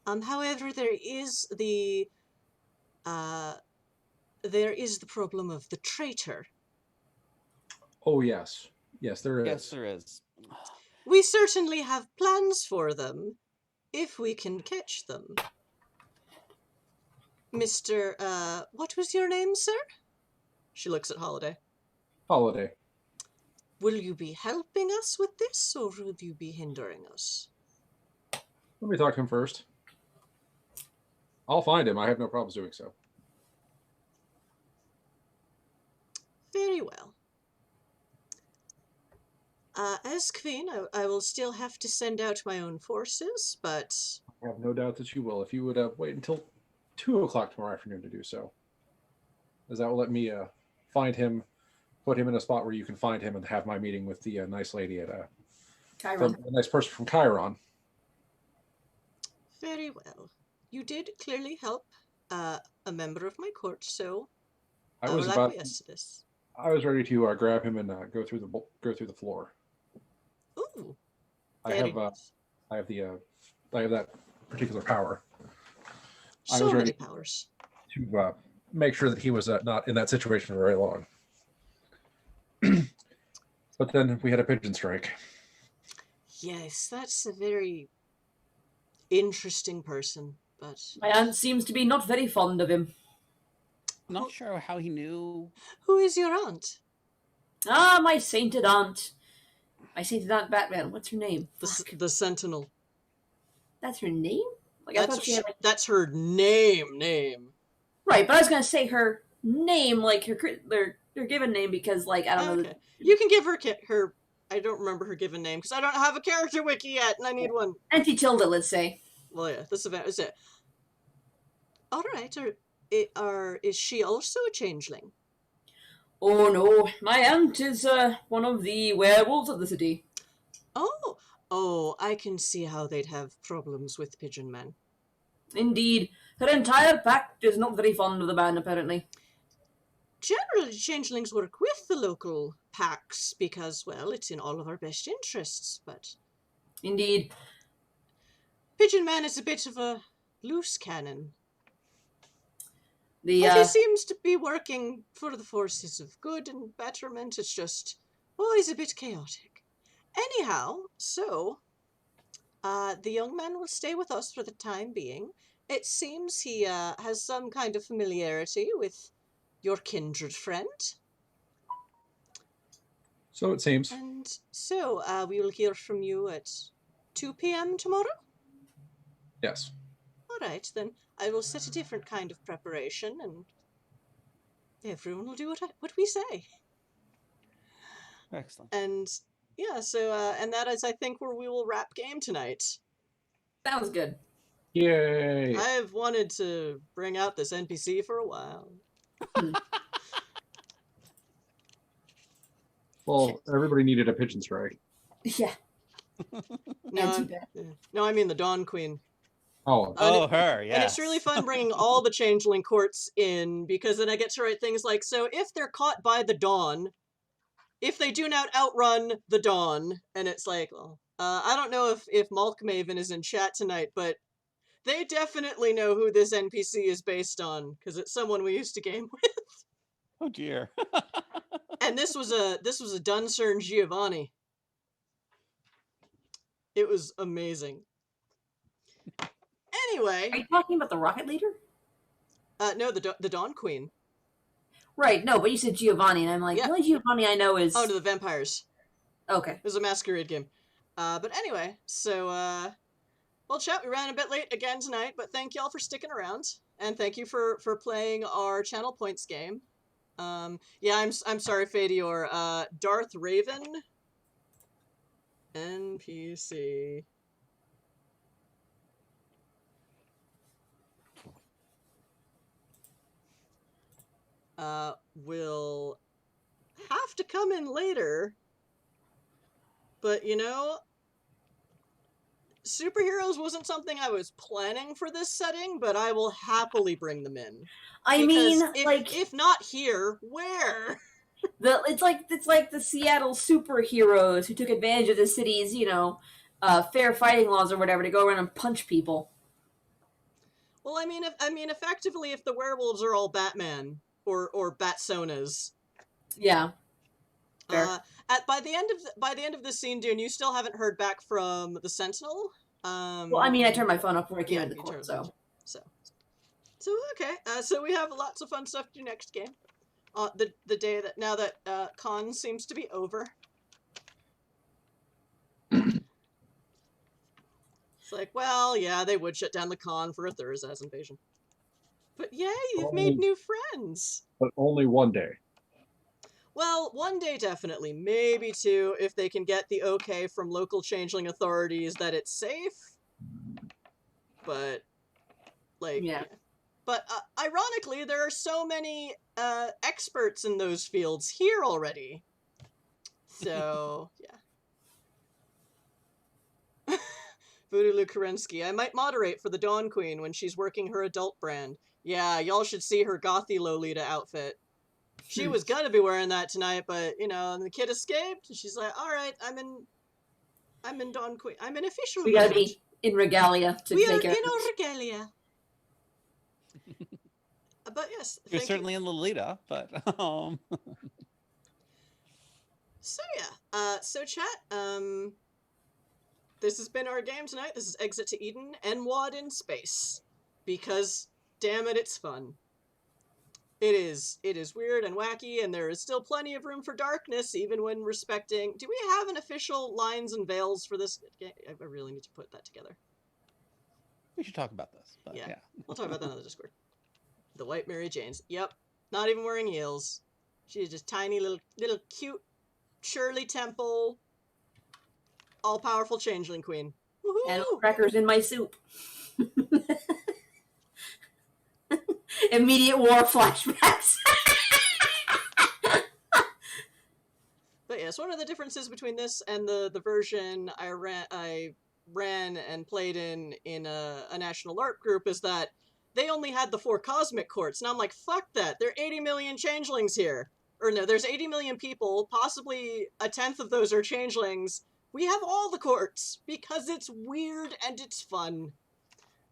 However, there is the problem of the traitor. Oh, yes. Yes, there is. Yes, there is. We certainly have plans for them, if we can catch them. Mr. What was your name, sir? She looks at Holiday. Holiday. Will you be helping us with this, or will you be hindering us? Let me talk to him first. I'll find him. I have no problems doing so. Very well. As queen, I will still have to send out my own forces, but... I have no doubt that you will. If you would wait until 2 o'clock tomorrow afternoon to do so. As that will let me find him, put him in a spot where you can find him and have my meeting with the nice lady at Chiron. the nice person from Chiron. Very well. You did clearly help a member of my court, so I will acquiesce to this. I was ready to grab him and go through the floor. Ooh. I have that particular power. I So was many ready powers. to make sure that he was not in that situation for very long. But then we had a pigeon strike. Yes, that's a very interesting person, but... My aunt seems to be not very fond of him. Not sure how he knew. Who is your aunt? Ah, my sainted aunt. My sainted aunt Batman. What's her name? The Sentinel. That's her name? Like I thought she had like... That's her name. Right, but I was gonna say her name, like her given name, because like I don't know. Okay. You can give her. I don't remember her given name because I don't have a character wiki yet, and I need one. Auntie Tilda, let's say. Well, yeah, this event is it. All right. Is she also a changeling? Oh no, my aunt is one of the werewolves of the city. Oh, I can see how they'd have problems with pigeon men. Indeed, her entire pack is not very fond of the man, apparently. Generally, changelings work with the local packs because, well, it's in all of our best interests, but... Indeed. Pigeon Man is a bit of a loose cannon. But The he seems to be working for the forces of good and betterment. It's just always a bit chaotic. Anyhow, so, the young man will stay with us for the time being. It seems he has some kind of familiarity with your kindred friend. So it seems. And so, we will hear from you at 2 p.m. tomorrow? Yes. All right, then I will set a different kind of preparation, and everyone will do what we say. Excellent. And yeah, so and that is, I think, where we will wrap game tonight. sounds good. Yay! I've wanted to bring out this NPC for a while. Well, everybody needed a pigeon strike. Yeah. No, I mean the Dawn Queen. Oh, Her, yeah. And it's really fun bringing all the changeling courts in, because then I get to write things like, so if they're caught by the Dawn, if they do not outrun the Dawn, and it's like, well, I don't know if Malkmaven is in chat tonight, but they definitely know who this NPC is based on, because it's someone we used to game with. Oh dear. And this was a Duncern Giovanni. It was amazing. Anyway, Are you talking about the Rocket Leader? no, the Dawn Queen. Right, no, but you said Giovanni, and I'm like, Yeah. the only Giovanni I know is... Oh, no, the vampires. Okay. It was a masquerade game. But anyway, so, well, chat, we ran a bit late again tonight, but thank y'all for sticking around, and thank you for playing our Channel Points game. Yeah, I'm sorry, Fadior. Darth Raven, NPC. Will have to come in later, but you know, superheroes wasn't something I was planning for this setting, but I will happily bring them in. I mean, if not here, where? it's like the Seattle superheroes who took advantage of the city's, fair fighting laws or whatever to go around and punch people. Well, I mean, effectively, if the werewolves are all Batman or Batsonas. Yeah. Fair. By the end of this scene, Dune, you still haven't heard back from the Sentinel. Well, I mean, I turned my phone off before I came into the court, so okay. So we have lots of fun stuff to do next game. The day that now that con seems to be over. It's like, well, yeah, they would shut down the con for a Thursday's invasion. But yay, you've made new friends. But only one day. Well, one day definitely, maybe two, if they can get the okay from local changeling authorities that it's safe. But, like, yeah. But ironically, there are so many experts in those fields here already. So, yeah. Voodoo Kerensky. I might moderate for the Dawn Queen when she's working her adult brand. Yeah, y'all should see her gothy Lolita outfit. She was gonna be wearing that tonight, but, and the kid escaped, and she's like, alright, I'm in Dawn Queen. I'm in official We gotta be in regalia to take care of it. We are in regalia. But yes, you're certainly in Lolita, but So yeah, so chat, this has been our game tonight. This is Exit to Eden, NWoD in space. Because, damn it, it's fun. It is weird and wacky, and there is still plenty of room for darkness, even when respecting... Do we have an official lines and veils for this game? I really need to put that together. We should talk about this, but yeah. We'll talk about that on the Discord. The White Mary Janes. Yep. Not even wearing heels. She's just tiny little cute Shirley Temple, all-powerful changeling queen. Woohoo! And crackers in my soup. Immediate war flashbacks. But yes, one of the differences between this and the version I ran and played in a national LARP group is that they only had the 4 cosmic courts. And I'm like, fuck that. There are 80 million changelings here. Or no, there's 80 million people. Possibly a tenth of those are changelings. We have all the courts because it's weird and it's fun.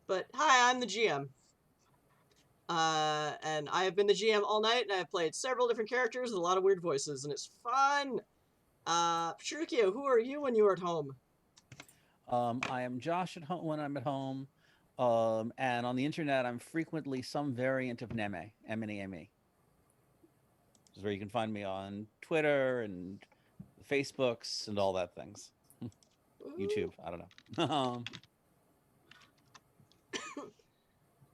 But hi, I'm the GM. And I have been the GM all night, and I've played several different characters with a lot of weird voices, and it's fun. Shurikyo, who are you when you're at home? I am Josh at home when I'm at home. And on the internet, I'm frequently some variant of Neme, M-N-E-M-E. This is where you can find me on Twitter and Facebooks and all that things. YouTube, I don't know.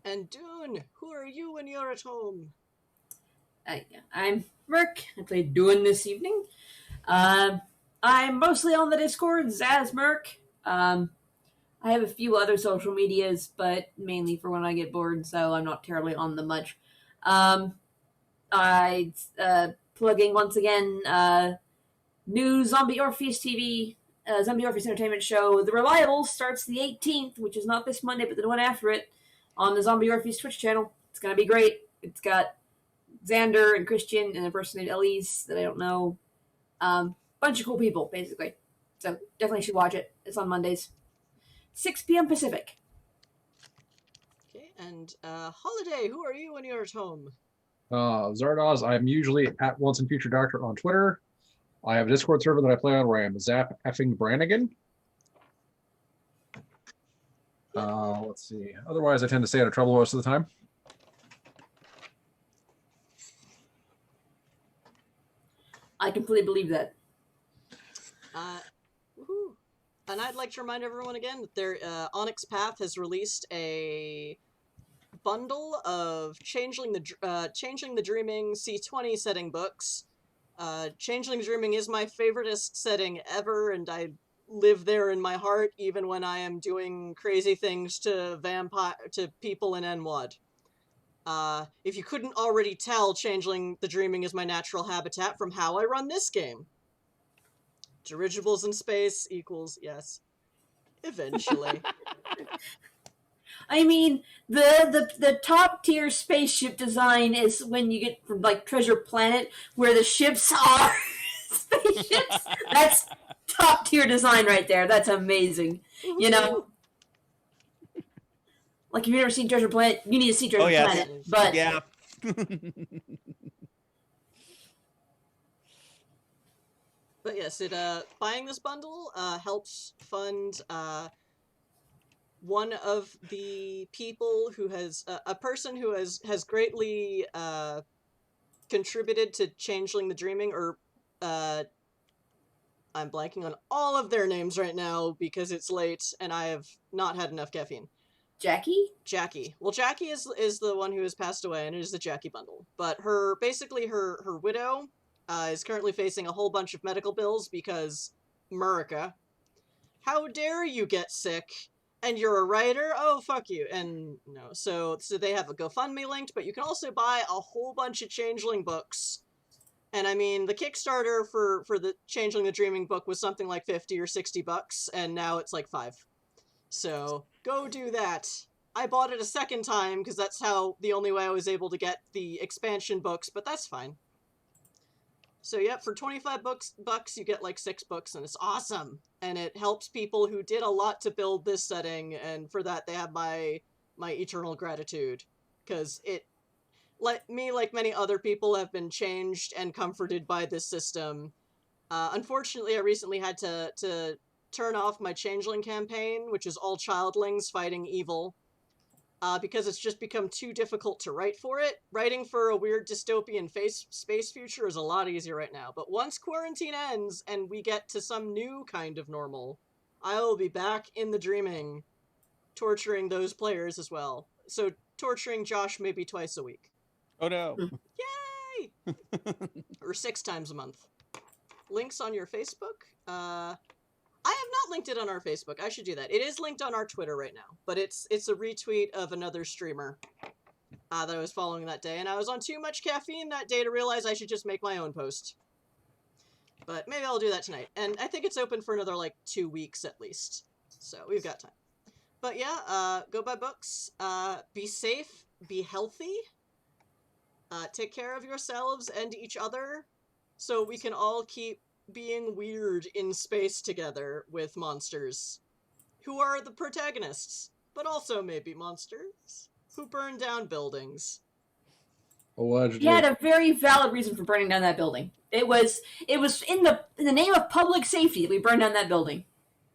And Dune, who are you when you're at home? I'm Merc. I played Dune this evening. I'm mostly on the Discord, Zaz Merc. I have a few other social medias, but mainly for when I get bored, so I'm not terribly on them much. Plugging once again, new Zombie Orpheus TV, Zombie Orpheus Entertainment Show. The Reliable starts the 18th, which is not this Monday, but the one after it, on the Zombie Orpheus Twitch channel. It's going to be great. It's got Xander and Christian and a person named Elise that I don't know. Bunch of cool people, basically. So definitely should watch it. It's on Mondays. 6 p.m. Pacific. Okay, and Holiday, who are you when you're at home? Zardoz, I'm usually at Once and Future Doctor on Twitter. I have a Discord server that I play on where I am Zap effing Brannigan. Let's see. Otherwise, I tend to stay out of trouble most of the time. I completely believe that. Woohoo. And I'd like to remind everyone again that their Onyx Path has released a bundle of Changeling the Dreaming C20 setting books. Changeling the Dreaming is my favoriteest setting ever, and I live there in my heart even when I am doing crazy things to people in NWoD. If you couldn't already tell, Changeling the Dreaming is my natural habitat from how I run this game. Dirigibles in space equals yes. Eventually. I mean, the top tier spaceship design is when you get from like Treasure Planet, where the ships are spaceships. That's top tier design right there. That's amazing. You know, like if you've never seen Treasure Planet, you need to see Treasure yes. Planet. But Yeah. But yes, buying this bundle helps fund one of the people who has a person who has greatly contributed to Changeling the Dreaming, or I'm blanking on all of their names right now because it's late and I have not had enough caffeine. Jackie? Well, Jackie is the one who has passed away, and it is the Jackie bundle. But her widow is currently facing a whole bunch of medical bills because America. How dare you get sick? And you're a writer? Oh, fuck you. And no, so they have a GoFundMe linked, but you can also buy a whole bunch of Changeling books. And I mean, the Kickstarter for the Changeling the Dreaming book was something like $50 or $60, and now it's like $5. So go do that. I bought it a second time because that's the only way I was able to get the expansion books, but that's fine. So yep, for 25 bucks you get like 6 books, and it's awesome. And it helps people who did a lot to build this setting, and for that they have my eternal gratitude, because it, like many other people, have been changed and comforted by this system. Unfortunately, I recently had to turn off my Changeling campaign, which is all childlings fighting evil, because it's just become too difficult to write for it. Writing for a weird dystopian space future is a lot easier right now, but once quarantine ends and we get to some new kind of normal, I will be back in the Dreaming, torturing those players as well. So torturing Josh maybe twice a week. Oh no. Yay! Or 6 times a month. Links on your Facebook? I have not linked it on our Facebook. I should do that. It is linked on our Twitter right now, but it's a retweet of another streamer that I was following that day, and I was on too much caffeine that day to realize I should just make my own post. But maybe I'll do that tonight. And I think it's open for another, like, 2 weeks at least. So we've got time. But yeah, go buy books. Be safe. Be healthy. Take care of yourselves and each other so we can all keep being weird in space together with monsters who are the protagonists, but also maybe monsters who burn down buildings. Allegedly. He had a very valid reason for burning down that building. It was in the name of public safety that we burned down that building.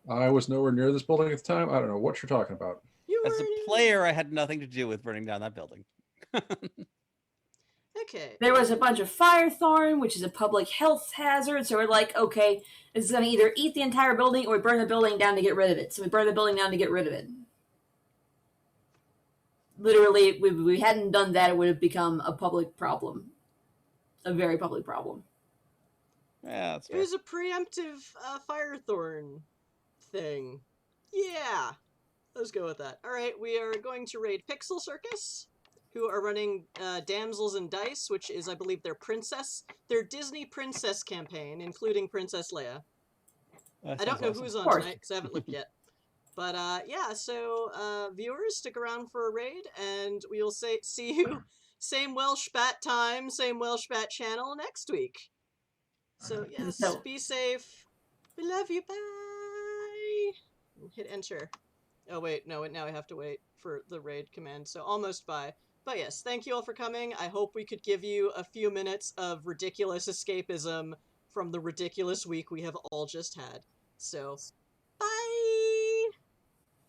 I was nowhere near this building at the time. I don't know what you're talking about. As a player, I had nothing to do with burning down that building. Okay. There was a bunch of firethorn, which is a public health hazard, so we're like, okay, this is going to either eat the entire building or we burn the building down to get rid of it. So we burn the building down to get rid of it. Literally, if we hadn't done that, it would have become a public problem. A very public problem. Yeah, that's It fair. was a preemptive firethorn thing. Yeah. Let's go with that. Alright, we are going to raid Pixel Circus, who are running Damsels in Dice, which is, I believe, their Disney princess campaign, including Princess Leia. I don't know who's on tonight, because I haven't looked yet. But, yeah, so, viewers, stick around for a raid, and we'll see you same Welsh Bat time, same Welsh Bat channel next week. So, yes, be safe. We love you, bye! Hit enter. Oh, wait, no, now I have to wait for the raid command, so almost bye. But yes, thank you all for coming. I hope we could give you a few minutes of ridiculous escapism from the ridiculous week we have all just had. So,